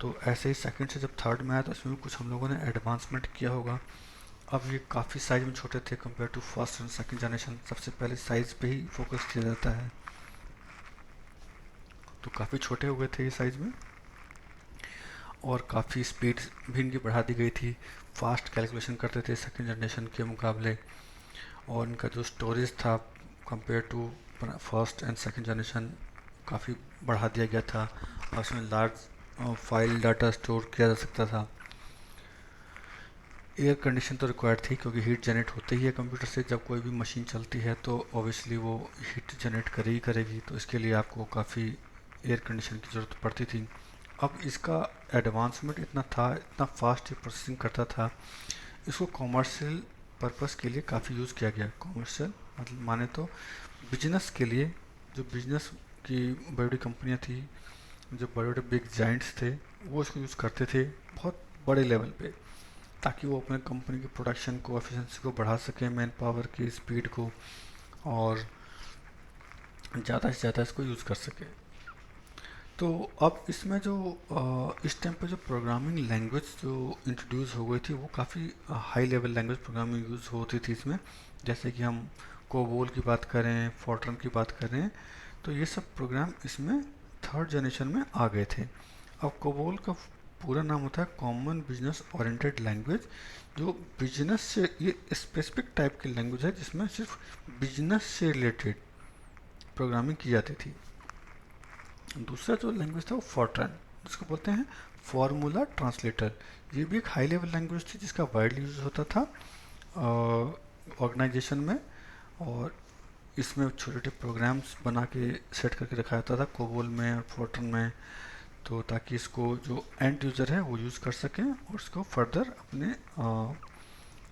A: तो ऐसे ही सेकंड से जब थर्ड में आया तो इसमें भी कुछ हम लोगों ने एडवांसमेंट किया होगा। अब ये काफ़ी साइज में छोटे थे compare to first and second generation. सबसे पहले साइज पे ही फोकस किया जाता है, तो काफ़ी छोटे हो गए थे ये साइज में, और काफ़ी स्पीड भी इनकी बढ़ा दी गई थी। फास्ट कैलकुलेशन करते थे सेकंड जनरेशन के मुकाबले, और इनका जो स्टोरेज था compare to first and second generation काफ़ी बढ़ा दिया गया था, और उसमें लार्ज फाइल डाटा स्टोर किया जा सकता था। एयर कंडीशन तो रिक्वायर्ड थी, क्योंकि हीट जनरेट होते ही है कंप्यूटर से। जब कोई भी मशीन चलती है तो ऑब्वियसली वो हीट जनरेट करेगी करेगी, तो इसके लिए आपको काफ़ी एयर कंडीशन की ज़रूरत पड़ती थी। अब इसका एडवांसमेंट इतना था, इतना फास्ट प्रोसेसिंग करता था, इसको कॉमर्शियल पर्पस के लिए काफ़ी यूज़ किया गया। कॉमर्शियल मतलब माने तो बिजनेस के लिए, जो बिजनेस की बड़ी बड़ी कंपनियाँ थी, जो बड़े बड़े बिग जाइंट्स थे, वो इसको यूज़ करते थे बहुत बड़े लेवल पे, ताकि वो अपने कंपनी की प्रोडक्शन को, एफिशिएंसी को बढ़ा सकें, मैन पावर की स्पीड को, और ज़्यादा से ज़्यादा इसको यूज़ कर सकें। तो अब इसमें जो इस टाइम पे जो प्रोग्रामिंग लैंग्वेज जो इंट्रोड्यूस हो गई थी वो काफ़ी high level language programming use होती थी इसमें। जैसे कि हम कोबोल की बात करें, फोर्ट्रन की बात करें, तो ये सब प्रोग्राम इसमें थर्ड जनरेशन में आ गए थे। अब कोबोल का पूरा नाम होता है कॉमन बिजनेस ओरिएंटेड लैंग्वेज। जो बिजनेस से, ये स्पेसिफिक टाइप की लैंग्वेज है जिसमें सिर्फ बिजनेस से रिलेटेड प्रोग्रामिंग की जाती थी। दूसरा जो लैंग्वेज था वो फोर्ट्रन, जिसको बोलते हैं फार्मूला ट्रांसलेटर। ये भी एक हाई लेवल लैंग्वेज थी जिसका वाइडली यूज होता था ऑर्गेनाइजेशन में, और इसमें छोटे छोटे प्रोग्राम्स बना के सेट करके रखा जाता था कोबोल में और फोर्ट्रन में, तो ताकि इसको जो एंड यूज़र है वो यूज़ कर सकें, और इसको फर्दर अपने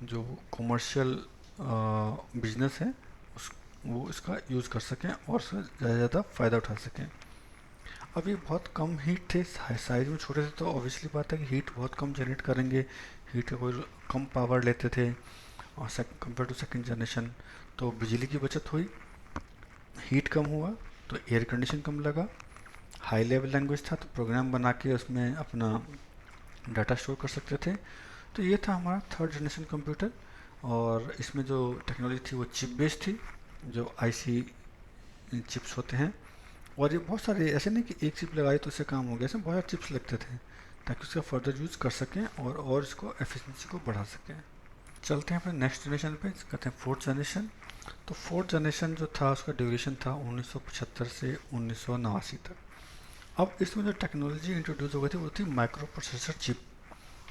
A: जो कमर्शियल बिजनेस है उस वो इसका यूज़ कर सकें, और उससे ज़्यादा से ज़्यादा फ़ायदा उठा सकें। अब ये बहुत कम हीट थे, साइज में छोटे थे, तो ऑब्वियसली बात है कि हीट बहुत कम जनरेट करेंगे। हीट का कोई कम पावर लेते थे, और कंपेयर टू सेकंड जनरेशन, तो बिजली की बचत हुई, हीट कम हुआ, तो एयर कंडीशन कम लगा। हाई लेवल लैंग्वेज था तो प्रोग्राम बना के उसमें अपना डाटा स्टोर कर सकते थे। तो ये था हमारा थर्ड जनरेशन कंप्यूटर, और इसमें जो टेक्नोलॉजी थी वो चिप बेस्ड थी, जो आईसी चिप्स होते हैं। और ये बहुत सारे, ऐसे नहीं कि एक चिप लगाई तो उससे काम हो गया, ऐसे बहुत सारे चिप्स लगते थे ताकि उसका फर्दर यूज़ कर सकें, और इसको एफिशिएंसी को बढ़ा सकें। चलते हैं अपने नेक्स्ट जनरेशन पे, कहते हैं फोर्थ जनरेशन। तो फोर्थ जनरेशन जो था उसका ड्यूरेशन था 1975 से 1989 तक। अब इसमें जो टेक्नोलॉजी इंट्रोड्यूस हो गई थी वो थी माइक्रो प्रोसेसर चिप,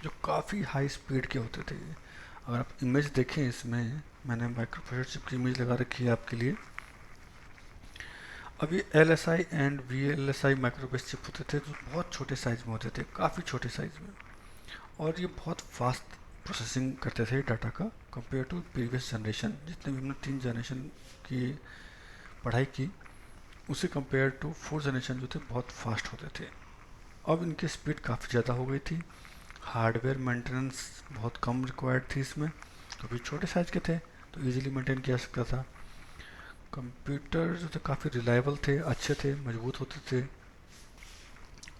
A: जो काफ़ी हाई स्पीड के होते थे। अगर आप इमेज देखें इसमें, मैंने माइक्रो प्रोसेसर चिप की इमेज लगा रखी है आपके लिए। अब ये L S I and V L S I micro base chip होते थे जो बहुत छोटे साइज में होते थे, काफ़ी छोटे साइज में, और ये बहुत फास्ट प्रोसेसिंग करते थे डाटा का कंपेयर टू प्रीवियस जनरेशन। जितने भी हमने 3 जनरेशन की पढ़ाई की उसे कंपेयर टू 4 जनरेशन जो थे बहुत फास्ट होते थे। अब इनकी स्पीड काफ़ी ज़्यादा हो गई थी, हार्डवेयर मेंटेनेंस बहुत कम रिक्वायर्ड थी इसमें, क्योंकि छोटे साइज के थे तो इजीली मेंटेन किया सकता था। कंप्यूटर जो थे काफ़ी रिलायबल थे, अच्छे थे, मजबूत होते थे,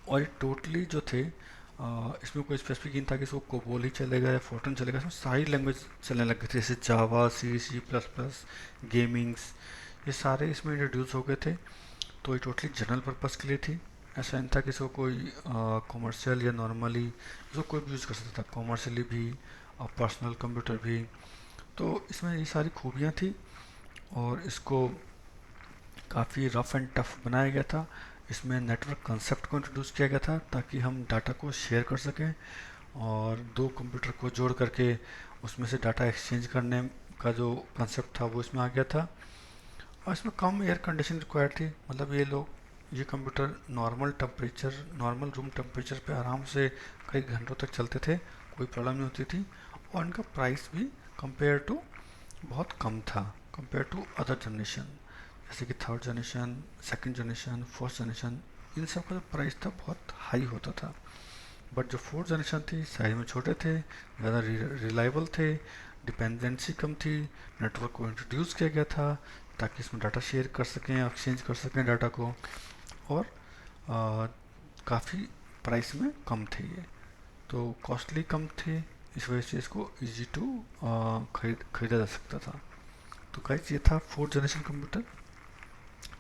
A: और ये टोटली जो थे इसमें कोई स्पेसिफिक नहीं था कि इसको कोबोल ही चलेगा या फोर्टन चलेगा। इसमें सारी लैंग्वेज चलने लग गई थी, जैसे जावा, सी, सी प्लस प्लस, गेमिंग्स, ये सारे इसमें इंट्रोड्यूस हो गए थे। तो ये टोटली जनरल पर्पज़ के लिए थी। ऐसा नहीं था कि इसको कोई कॉमर्शियल या नॉर्मली इसको कोई भी यूज़ कर सकता था, कॉमर्शियली भी और पर्सनल कंप्यूटर भी। तो इसमें ये सारी खूबियाँ थी, और इसको काफ़ी रफ एंड टफ बनाया गया था। इसमें नेटवर्क कंसेप्ट को इंट्रोड्यूस किया गया था ताकि हम डाटा को शेयर कर सकें, और दो कंप्यूटर को जोड़ करके उसमें से डाटा एक्सचेंज करने का जो कंसेप्ट था वो इसमें आ गया था। और इसमें कम एयर कंडीशन रिक्वायर्ड थी, मतलब ये कंप्यूटर नॉर्मल रूम टेम्परेचर पे आराम से कई घंटों तक चलते थे, कोई प्रॉब्लम नहीं होती थी। और इनका प्राइस भी कंपेयर टू बहुत कम था, कंपेयर टू अदर जनरेशन, जैसे कि third generation, second generation, fourth generation, इन सब का जो प्राइस था बहुत हाई होता था। बट जो फोर्थ जनरेशन थी साइज में छोटे थे, ज़्यादा रिलायबल थे, डिपेंडेंसी कम थी, नेटवर्क को इंट्रोड्यूस किया गया था ताकि इसमें डाटा शेयर कर सकें, एक्सचेंज कर सकें डाटा को, और काफ़ी प्राइस में कम थे ये, तो कॉस्टली कम थे, इस वजह से इसको इजी टू खरीदा जा सकता था। तो गाइस ये था फोर्थ जनरेशन कंप्यूटर।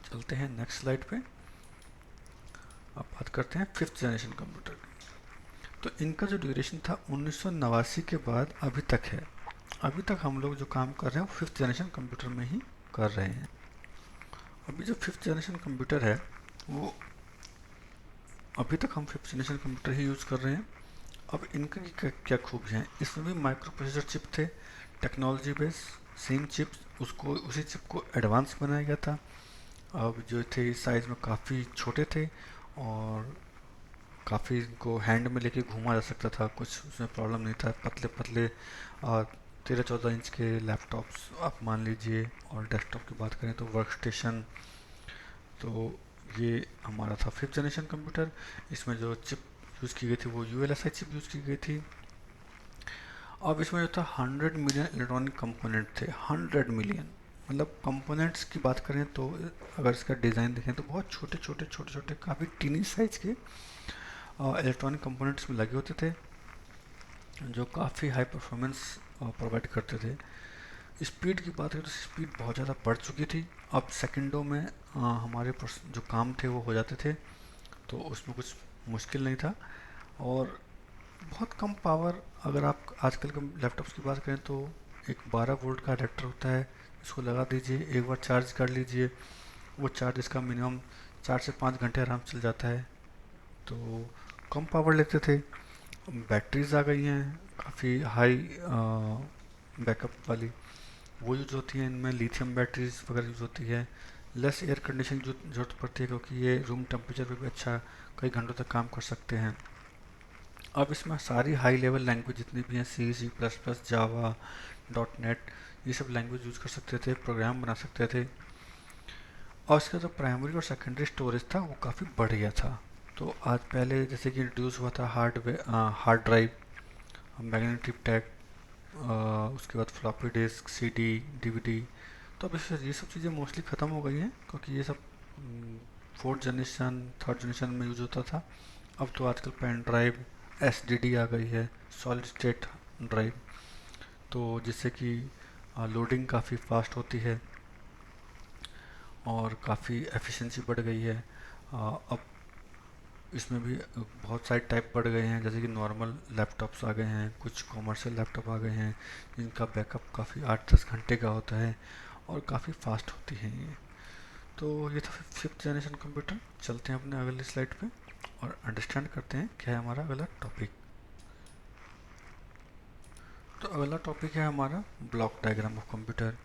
A: चलते हैं नेक्स्ट स्लाइड पे। अब बात करते हैं फिफ्थ जनरेशन कंप्यूटर की। तो इनका जो ड्यूरेशन था 1989 के बाद अभी तक है। अभी तक हम लोग जो काम कर रहे हैं वो फिफ्थ जनरेशन कंप्यूटर में ही कर रहे हैं। अभी जो फिफ्थ जनरेशन कंप्यूटर है वो अभी तक हम फिफ्थ जनरेशन कंप्यूटर ही यूज़ कर रहे हैं। अब इनका क्या खूबियाँ हैं, इसमें भी माइक्रो प्रोसेसर चिप थे, टेक्नोलॉजी बेस, सेम चिप उसको उसी चिप को एडवांस बनाया गया था। अब जो थे साइज़ में काफ़ी छोटे थे, और काफ़ी इनको हैंड में लेके घूमा जा सकता था, कुछ उसमें प्रॉब्लम नहीं था। पतले पतले 13-14 इंच के लैपटॉप्स आप मान लीजिए, और डेस्कटॉप की बात करें तो वर्क स्टेशन। तो ये हमारा था फिफ्थ जनरेशन कंप्यूटर। इसमें जो चिप यूज़ की गई थी वो ULSI चिप यूज़ की गई थी। अब इसमें जो था 100 मिलियन इलेक्ट्रॉनिक कंपोनेंट थे, 100 मिलियन, मतलब कंपोनेंट्स की बात करें तो अगर इसका डिज़ाइन देखें तो बहुत छोटे छोटे काफ़ी टीनी साइज के इलेक्ट्रॉनिक कंपोनेंट्स में लगे होते थे, जो काफ़ी हाई परफॉर्मेंस प्रोवाइड करते थे। स्पीड की बात करें तो स्पीड बहुत ज़्यादा बढ़ चुकी थी। अब सेकंडों में हमारे जो काम थे वो हो जाते थे, तो उसमें कुछ मुश्किल नहीं था। और बहुत कम पावर, अगर आप आजकल के लैपटॉप्स की बात करें तो एक 12 वोल्ट का अडेप्टर होता है, इसको लगा दीजिए, एक बार चार्ज कर लीजिए, वो चार्ज इसका मिनिमम 4 से 5 घंटे आराम से चल जाता है। तो कम पावर लेते थे। बैटरीज आ गई हैं काफ़ी हाई बैकअप वाली, वो यूज़ होती हैं इनमें, लिथियम बैटरीज वगैरह यूज़ होती है। लेस एयर कंडीशन की जरूरत पड़ती है, क्योंकि ये रूम टेम्परेचर पे भी अच्छा कई घंटों तक काम कर सकते हैं। अब इसमें सारी हाई लेवल लैंग्वेज जितनी भी हैं, C++, जावा, .NET, ये सब लैंग्वेज यूज़ कर सकते थे, प्रोग्राम बना सकते थे। और इसका जो प्राइमरी और सेकेंडरी स्टोरेज था वो काफ़ी बढ़ गया था। तो आज पहले जैसे कि इंट्रोड्यूस हुआ था हार्ड ड्राइव, मैग्नेटिक टैग, उसके बाद फ्लॉपी डिस्क, CD, DVD। तो अब ये सब चीज़ें मोस्टली ख़त्म हो गई हैं, क्योंकि ये सब फोर्थ जनरेशन थर्ड जनरेशन में यूज़ होता था। अब तो आजकल पेन ड्राइव, SSD आ गई है, सॉलिड स्टेट ड्राइव, तो जिससे कि लोडिंग काफ़ी फास्ट होती है और काफ़ी एफिशिएंसी बढ़ गई है। अब इसमें भी बहुत सारे टाइप बढ़ गए हैं, जैसे कि नॉर्मल लैपटॉप्स आ गए हैं, कुछ कॉमर्शियल लैपटॉप आ गए हैं जिनका बैकअप काफ़ी 8-10 घंटे का होता है और काफ़ी फास्ट होती हैं ये। तो ये था 5th जनरेशन कंप्यूटर। चलते हैं अपने अगली स्लाइड पे और अंडरस्टैंड करते हैं क्या है हमारा अगला टॉपिक। तो अगला टॉपिक है हमारा ब्लॉक डायग्राम ऑफ कंप्यूटर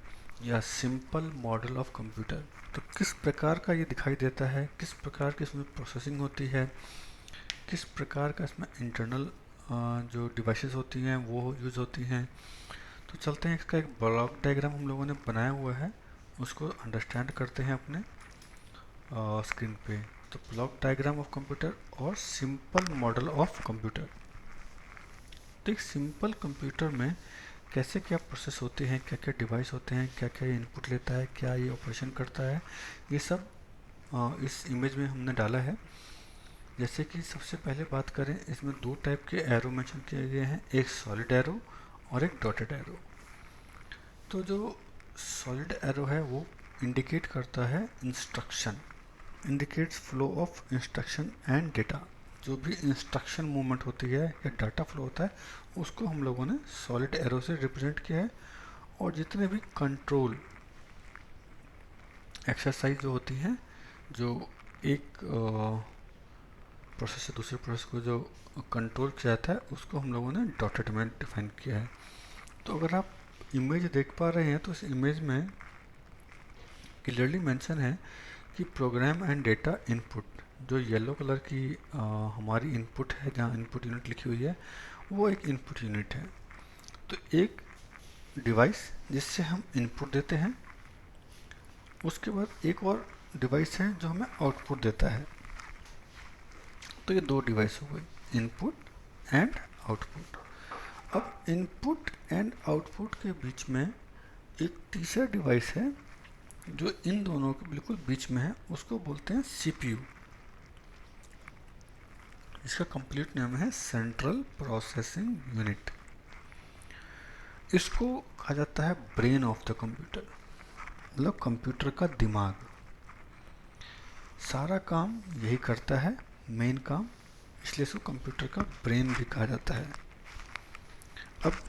A: या सिंपल मॉडल ऑफ कंप्यूटर। तो किस प्रकार का ये दिखाई देता है, किस प्रकार की इसमें प्रोसेसिंग होती है, किस प्रकार का इसमें इंटरनल जो डिवाइसेस होती हैं वो यूज़ होती हैं। तो चलते हैं, इसका एक ब्लॉक डायग्राम हम लोगों ने बनाया हुआ है, उसको अंडरस्टैंड करते हैं अपने स्क्रीन पे। तो ब्लॉक डायग्राम ऑफ कंप्यूटर और सिंपल मॉडल ऑफ कंप्यूटर। तो एक सिंपल कंप्यूटर में कैसे क्या प्रोसेस होते हैं, क्या क्या डिवाइस होते हैं, क्या क्या इनपुट लेता है, क्या ये ऑपरेशन करता है, ये सब इस इमेज में हमने डाला है। जैसे कि सबसे पहले बात करें, इसमें दो टाइप के एरो मेंशन किए गए हैं, एक सॉलिड एरो और एक डॉटेड एरो। तो जो सॉलिड एरो है वो इंडिकेट करता है instruction, indicates flow of instruction and data. जो भी इंस्ट्रक्शन मूवमेंट होती है या डाटा फ्लो होता है उसको हम लोगों ने सॉलिड एरो से रिप्रेजेंट किया है। और जितने भी कंट्रोल एक्सरसाइज जो होती हैं, जो एक प्रोसेस से दूसरे प्रोसेस को जो कंट्रोल किया जाता है उसको हम लोगों ने डॉटेड में डिफाइन किया है। तो अगर आप इमेज देख पा रहे हैं तो इस इमेज में क्लियरली मेंशन है कि प्रोग्राम एंड डेटा इनपुट, जो येलो कलर की हमारी इनपुट है, जहाँ इनपुट यूनिट लिखी हुई है वो एक इनपुट यूनिट है। तो एक डिवाइस जिससे हम इनपुट देते हैं, उसके बाद एक और डिवाइस है जो हमें आउटपुट देता है। तो ये दो डिवाइस हो गई, इनपुट एंड आउटपुट। अब इनपुट एंड आउटपुट के बीच में एक तीसरा डिवाइस है जो इन दोनों के बिल्कुल बीच में है, उसको बोलते हैं सीपीयू। इसका कंप्लीट नाम है सेंट्रल प्रोसेसिंग यूनिट। इसको कहा जाता है ब्रेन ऑफ द कंप्यूटर, मतलब कंप्यूटर का दिमाग। सारा काम यही करता है, मेन काम, इसलिए इसको कंप्यूटर का ब्रेन भी कहा जाता है। अब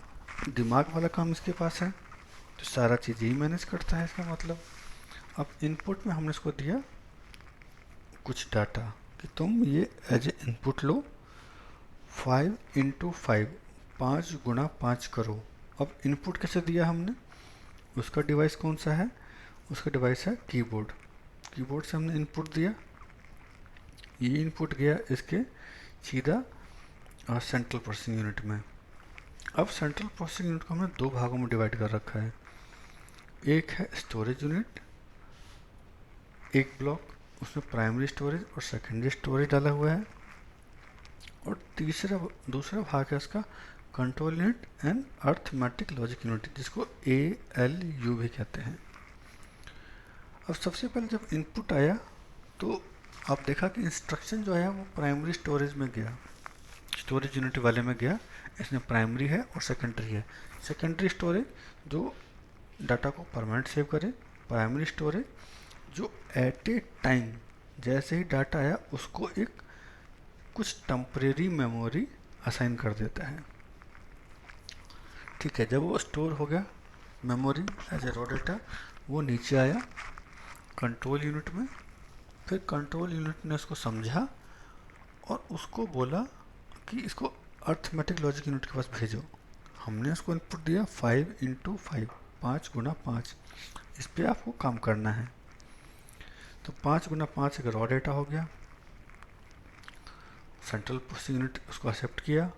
A: दिमाग वाला काम इसके पास है तो सारा चीज़ यही मैनेज करता है, इसका मतलब। अब इनपुट में हमने इसको दिया कुछ डाटा कि तुम ये एज ए इनपुट लो, 5 × 5, 5 × 5 करो। अब इनपुट कैसे दिया हमने, उसका डिवाइस कौन सा है, उसका डिवाइस है कीबोर्ड। कीबोर्ड से हमने इनपुट दिया, ये इनपुट गया इसके सीधा सेंट्रल प्रोसेसिंग यूनिट में। अब सेंट्रल प्रोसेसिंग यूनिट को हमने दो भागों में डिवाइड कर रखा है। एक है स्टोरेज यूनिट, एक ब्लॉक, उसमें प्राइमरी स्टोरेज और सेकेंडरी स्टोरेज डाला हुआ है। और दूसरा भाग है इसका control unit and arithmetic logic unit, जिसको ALU भी कहते हैं। अब सबसे पहले जब इनपुट आया तो आप देखा कि इंस्ट्रक्शन जो है वो प्राइमरी स्टोरेज में गया, स्टोरेज यूनिट वाले में गया। इसमें प्राइमरी है और सेकेंडरी है। सेकेंडरी स्टोरेज जो डाटा को परमानेंट सेव करे, प्राइमरी स्टोरेज जो एट ए टाइम जैसे ही डाटा आया उसको एक कुछ टेम्परेरी मेमोरी असाइन कर देता है। ठीक है, जब वो स्टोर हो गया memory as a raw data, वो नीचे आया कंट्रोल यूनिट में। फिर कंट्रोल यूनिट ने उसको समझा और उसको बोला कि इसको अर्थमेटिक लॉजिक यूनिट के पास भेजो। हमने उसको इनपुट दिया 5 × 5, 5 × 5। इस पर आपको काम करना है। तो 5 × 5 एक रॉ डेटा हो गया। सेंट्रल प्रोसेसिंग यूनिट उसको एक्सेप्ट किया,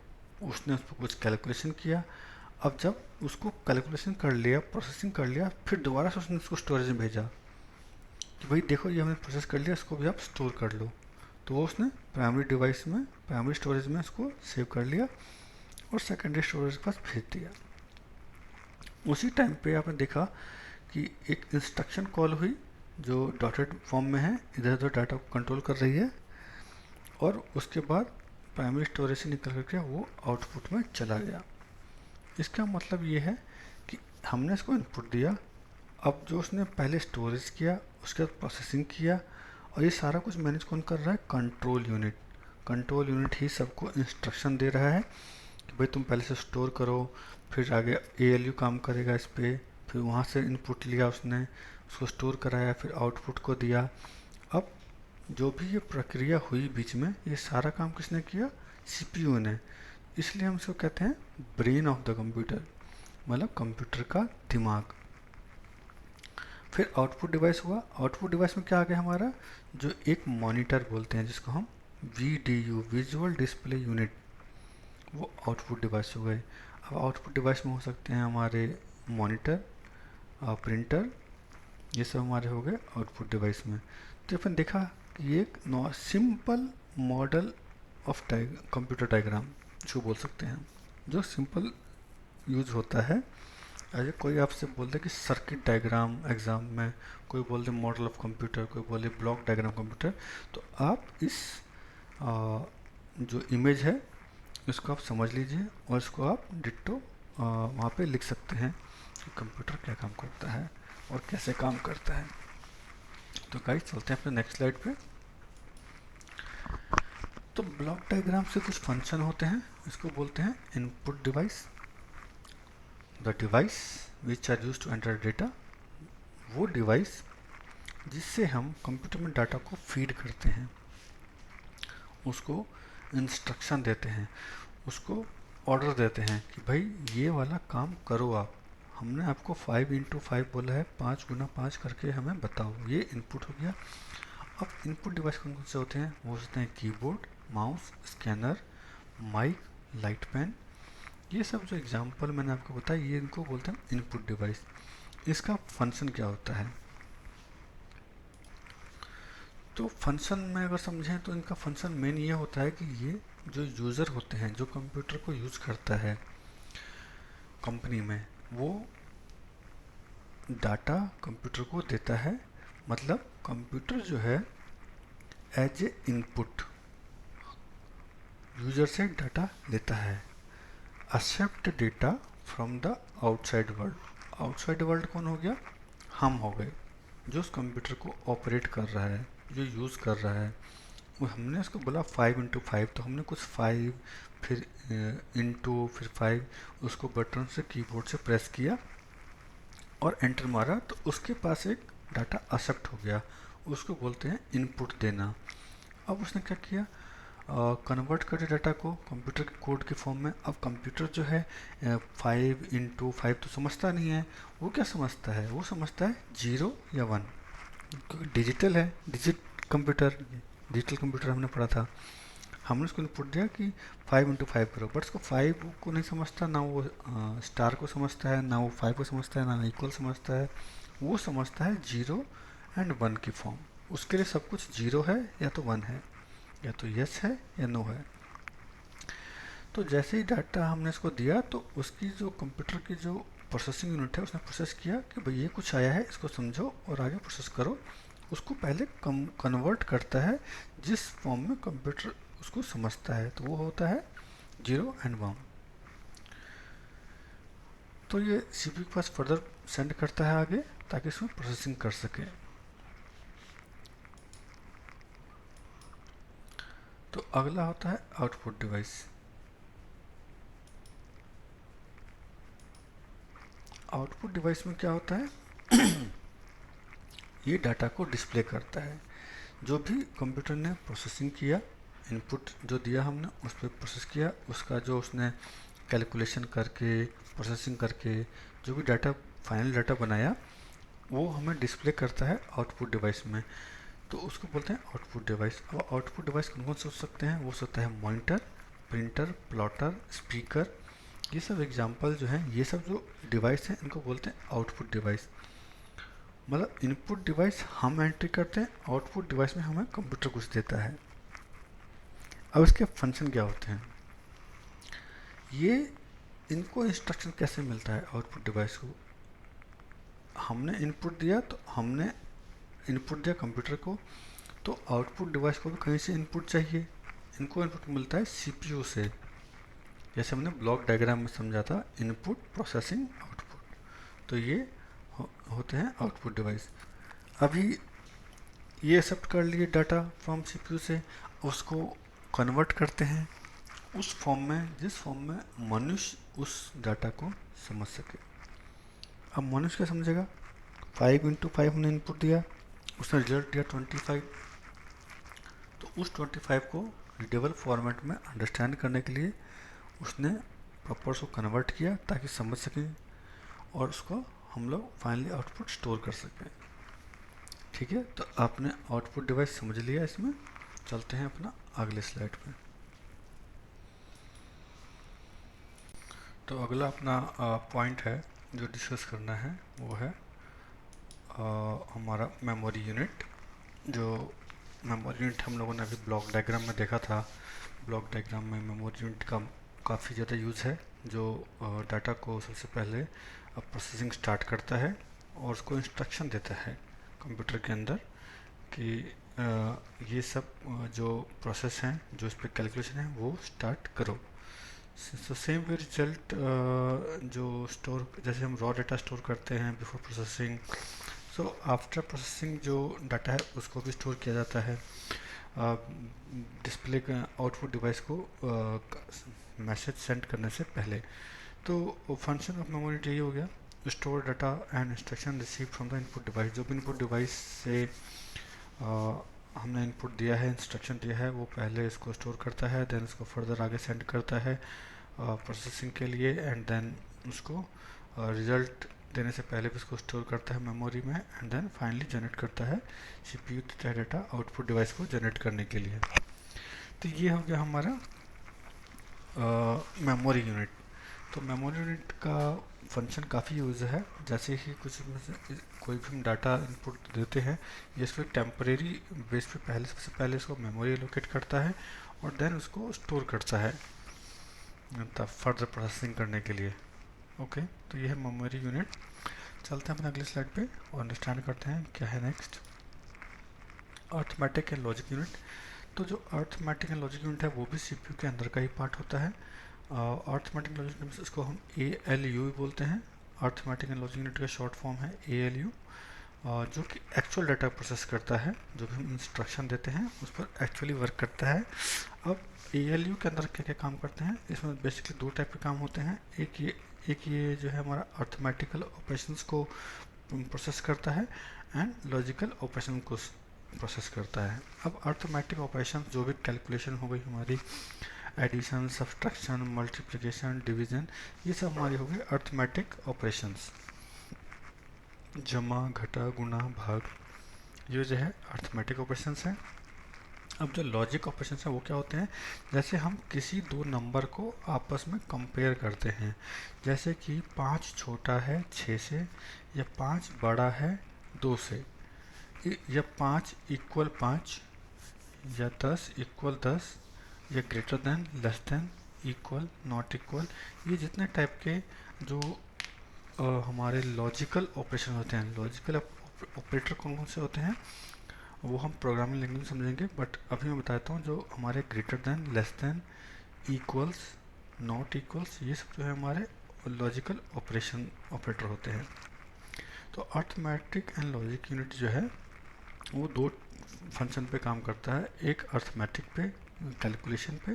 A: उसने उस पर कुछ कैलकुलेशन किया। अब जब उसको कैलकुलेशन कर लिया, प्रोसेसिंग कर लिया, फिर दोबारा से उसने उसको स्टोरेज में भेजा कि भाई देखो ये हमने प्रोसेस कर लिया, इसको भी आप स्टोर कर लो। तो वो उसने प्राइमरी डिवाइस में, प्राइमरी स्टोरेज में इसको सेव कर लिया और सेकेंडरी स्टोरेज के पास भेज दिया। उसी टाइम पे आपने देखा कि एक इंस्ट्रक्शन कॉल हुई जो डॉटेड फॉर्म में है, इधर उधर डाटा को कंट्रोल कर रही है। और उसके बाद प्राइमरी स्टोरेज से निकल करके वो आउटपुट में चला गया। इसका मतलब ये है कि हमने इसको इनपुट दिया, अब जो उसने पहले स्टोरेज किया, उसके बाद प्रोसेसिंग किया, और ये सारा कुछ मैनेज कौन कर रहा है, कंट्रोल यूनिट। कंट्रोल यूनिट ही सबको इंस्ट्रक्शन दे रहा है कि भाई तुम पहले से स्टोर करो, फिर आगे ALU काम करेगा इस पर, फिर वहाँ से इनपुट लिया उसने, उसको स्टोर कराया, फिर आउटपुट को दिया। अब जो भी ये प्रक्रिया हुई बीच में, ये सारा काम किसने किया? CPU ने। इसलिए हम इसको कहते हैं ब्रेन ऑफ द कंप्यूटर, मतलब कंप्यूटर का दिमाग। फिर आउटपुट डिवाइस हुआ। आउटपुट डिवाइस में क्या आ गया हमारा? जो एक मॉनिटर बोलते हैं, जिसको हम VDU, विजुअल डिस्प्ले यूनिट, वो आउटपुट डिवाइस हो गए। अब आउटपुट डिवाइस में हो सकते हैं हमारे मॉनिटर, प्रिंटर, ये सब हमारे हो गए आउटपुट डिवाइस में। तो अपन देखा कि ये एक simple model of computer diagram जो बोल सकते हैं, जो सिंपल यूज होता है। अगर कोई आपसे बोल दे कि सर्किट डायग्राम एग्जाम में, कोई बोल दे मॉडल ऑफ कंप्यूटर, कोई बोले ब्लॉक डायग्राम कंप्यूटर, तो आप इस जो इमेज है इसको आप समझ लीजिए और इसको आप डिट्टो वहाँ पे लिख सकते हैं कि कंप्यूटर क्या काम करता है और कैसे काम करता है। तो गाइस चलते हैं अपने नेक्स्ट स्लाइड पे। तो ब्लॉक डायग्राम से कुछ फंक्शन होते हैं, इसको बोलते हैं input device, the device which are use to enter data, वो डिवाइस जिससे हम कंप्यूटर में डाटा को फीड करते हैं, उसको इंस्ट्रक्शन देते हैं, उसको ऑर्डर देते हैं कि भाई ये वाला काम करो आप। हमने आपको 5x5 बोला है, 5 गुना 5 करके हमें बताओ, ये इनपुट हो गया। अब इनपुट डिवाइस कौन कौन से होते हैं? वो होते हैं keyboard, mouse, scanner, mic, light pen. ये सब जो एग्जांपल मैंने आपको बताया, ये इनको बोलते हैं इनपुट डिवाइस। इसका फंक्शन क्या होता है? तो फंक्शन में अगर समझें तो इनका फंक्शन मेन ये होता है कि ये जो यूज़र होते हैं, जो कंप्यूटर को यूज़ करता है कंपनी में, वो डाटा कंप्यूटर को देता है। मतलब कंप्यूटर जो है एज ए इनपुट यूज़र से डाटा लेता है, accept data from the outside world. Outside world कौन हो गया? हम हो गए, जो उस कंप्यूटर को ऑपरेट कर रहा है, जो यूज़ कर रहा है। वो हमने उसको बोला 5x5, तो हमने कुछ 5 फिर इंटू फिर 5 उसको बटन से कीबोर्ड से प्रेस किया और एंटर मारा, तो उसके पास एक डाटा एक्सेप्ट हो गया, उसको बोलते हैं इनपुट देना। अब उसने क्या किया? कन्वर्ट कर दिया डाटा को कंप्यूटर के कोड के फॉर्म में। अब कंप्यूटर जो है 5x5 तो समझता नहीं है, वो क्या समझता है? वो समझता है 0 या 1, क्योंकि डिजिटल है, डिजिटल कंप्यूटर हमने पढ़ा था। हमने उसको इनपुट दिया कि 5x5 करो, बट उसको 5 को नहीं समझता, ना वो स्टार को समझता है, ना वो 5 को समझता है, ना इक्वल समझता है। वो समझता है 0 एंड 1 की फॉर्म। उसके लिए सब कुछ 0 है या तो 1 है, या तो यस है या नो है। तो जैसे ही डाटा हमने इसको दिया, तो उसकी जो कंप्यूटर की जो प्रोसेसिंग यूनिट है, उसने प्रोसेस किया कि भाई ये कुछ आया है, इसको समझो और आगे प्रोसेस करो। उसको पहले कन्वर्ट करता है जिस फॉर्म में कंप्यूटर उसको समझता है, तो वो होता है 0 एंड 1। तो ये CPU के पास फर्दर सेंड करता है आगे, ताकि इसमें प्रोसेसिंग कर सके। तो अगला होता है आउटपुट डिवाइस। आउटपुट डिवाइस में क्या होता है? ये डाटा को डिस्प्ले करता है, जो भी कंप्यूटर ने प्रोसेसिंग किया, इनपुट जो दिया हमने उस पर प्रोसेस किया, उसका जो उसने कैलकुलेशन करके प्रोसेसिंग करके जो भी डाटा फाइनल डाटा बनाया, वो हमें डिस्प्ले करता है आउटपुट डिवाइस में। तो उसको बोलते हैं आउटपुट डिवाइस। अब आउटपुट डिवाइस कौन कौन से हो सकते हैं? वो सकता है मॉनिटर, प्रिंटर, प्लॉटर, स्पीकर। ये सब एग्जांपल जो हैं, ये सब जो डिवाइस हैं, इनको बोलते हैं आउटपुट डिवाइस। मतलब इनपुट डिवाइस हम एंट्री करते हैं, आउटपुट डिवाइस में हमें कंप्यूटर कुछ देता है। अब इसके फंक्शन क्या होते हैं? ये इनको इंस्ट्रक्शन कैसे मिलता है आउटपुट डिवाइस को? हमने इनपुट दिया, तो हमने इनपुट दिया कंप्यूटर को, तो आउटपुट डिवाइस को भी कहीं से इनपुट चाहिए। इनको इनपुट मिलता है CPU से, जैसे हमने ब्लॉक डायग्राम में समझा था, इनपुट, प्रोसेसिंग, आउटपुट। तो ये होते हैं आउटपुट डिवाइस। अभी ये एक्सेप्ट कर लिए डाटा फ्रॉम CPU से, उसको कन्वर्ट करते हैं उस फॉर्म में जिस फॉर्म में मनुष्य उस डाटा को समझ सके। अब मनुष्य क्या समझेगा? 5 × 5 हमने इनपुट दिया, उसने रिजल्ट दिया 25। तो उस 25 को रीडेबल फॉर्मेट में अंडरस्टैंड करने के लिए उसने प्रॉपर उसको कन्वर्ट किया ताकि समझ सकें और उसको हम लोग फाइनली आउटपुट स्टोर कर सकें। ठीक है, तो आपने आउटपुट डिवाइस समझ लिया। इसमें चलते हैं अपना अगले स्लाइड पे। तो अगला अपना पॉइंट है जो डिस्कस करना है वो है हमारा मेमोरी यूनिट। जो मेमोरी यूनिट हम लोगों ने अभी ब्लॉक डायग्राम में देखा था। ब्लॉक डायग्राम में मेमोरी यूनिट का काफ़ी ज़्यादा यूज़ है, जो डाटा को सबसे पहले प्रोसेसिंग स्टार्ट करता है और उसको इंस्ट्रक्शन देता है कंप्यूटर के अंदर कि ये सब जो प्रोसेस हैं, जो इस पर कैलकुलेशन है, वो स्टार्ट करो। सो सेम वे रिजल्ट जो स्टोर, जैसे हम रॉ डाटा स्टोर करते हैं before processing, so after processing जो डाटा है उसको भी स्टोर किया जाता है डिस्प्ले आउटपुट डिवाइस को मैसेज सेंड करने से पहले। तो फंक्शन ऑफ मेमोरी यही हो गया, store data and instruction receive from the input device. जो भी इनपुट डिवाइस से हमने इनपुट दिया है, इंस्ट्रक्शन दिया है, वो पहले इसको स्टोर करता है, देन उसको फर्दर आगे सेंड करता है प्रोसेसिंग के लिए, एंड देन उसको रिजल्ट देने से पहले भी इसको स्टोर करता है मेमोरी में, एंड देन फाइनली जनरेट करता है सीपीयू डाटा आउटपुट डिवाइस को जनरेट करने के लिए। तो ये हो गया हमारा मेमोरी यूनिट। तो मेमोरी यूनिट का फंक्शन काफ़ी यूज़ है। जैसे ही कुछ कोई भी हम डाटा इनपुट देते हैं, ये इसको टेम्परेरी बेस पे पहले सबसे पहले इसको मेमोरी एलोकेट करता है और देन उसको स्टोर करता है तब फर्दर प्रोसेसिंग करने के लिए। ओके, तो ये है मेमोरी यूनिट। चलते हैं अपने अगले स्लाइड पे और अंडरस्टैंड करते हैं क्या है next. Arithmetic and logic unit. तो जो अर्थमेटिक एंड लॉजिक यूनिट है वो भी सीपीयू के अंदर का ही पार्ट होता है। अर्थमेटिक लॉजिक यूनिट इसको हम ALU बोलते हैं। अर्थमेटिक एंड लॉजिक यूनिट का शॉर्ट फॉर्म है ALU, जो कि एक्चुअल डाटा प्रोसेस करता है। जो भी हम इंस्ट्रक्शन देते हैं उस पर एक्चुअली वर्क करता है। अब ALU के अंदर क्या क्या काम करते हैं, इसमें बेसिकली दो टाइप के काम होते हैं। एक ये जो है हमारा अर्थमेटिकल ऑपरेशंस को प्रोसेस करता है एंड लॉजिकल ऑपरेशन को प्रोसेस करता है। अब अर्थमेटिक ऑपरेशन जो भी कैलकुलेशन हो गई हमारी, एडिशन, सब्सट्रैक्शन, मल्टीप्लिकेशन, डिवीजन, ये सब हमारी हो गई अर्थमेटिक ऑपरेशंस। जमा, घटा, गुणा, भाग, ये जो है अर्थमेटिक ऑपरेशंस हैं। अब जो लॉजिक ऑपरेशंस हैं वो क्या होते हैं, जैसे हम किसी दो नंबर को आपस में कंपेयर करते हैं, जैसे कि 5 छोटा है 6 से, या 5 बड़ा है 2 से, या 5 इक्वल 5, या 10 इक्वल 10, या greater than, less than, equal, not equal. ये जितने टाइप के जो हमारे लॉजिकल ऑपरेशन होते हैं, लॉजिकल ऑपरेटर कौन कौन से होते हैं वो हम प्रोग्रामिंग लैंग्वेज समझेंगे, बट अभी मैं बताता हूँ। जो हमारे greater than, less than, equals, not equals, ये सब जो है हमारे लॉजिकल ऑपरेशन ऑपरेटर होते हैं। तो अर्थमेटिक एंड लॉजिक यूनिट जो है वो दो फंक्शन पे काम करता है। एक अर्थमेटिक पे, कैलकुलेशन पे,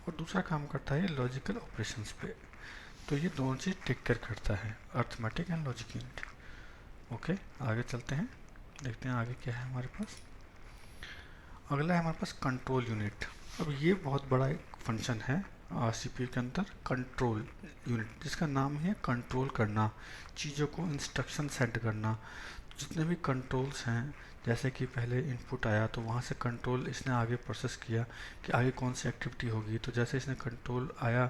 A: और दूसरा काम करता है लॉजिकल ऑपरेशंस पे। तो ये दोनों चीज़ टेक केयर करता है arithmetic and logic unit. Okay, आगे चलते हैं, देखते हैं आगे क्या है हमारे पास। अगला है हमारे पास कंट्रोल यूनिट। अब ये बहुत बड़ा एक फंक्शन है सीपीयू के अंदर, कंट्रोल यूनिट, जिसका नाम है कंट्रोल करना, चीज़ों को इंस्ट्रक्शन सेंड करना। जितने भी कंट्रोल्स हैं, जैसे कि पहले इनपुट आया तो वहाँ से कंट्रोल इसने आगे प्रोसेस किया कि आगे कौन सी एक्टिविटी होगी। तो जैसे इसने कंट्रोल आया,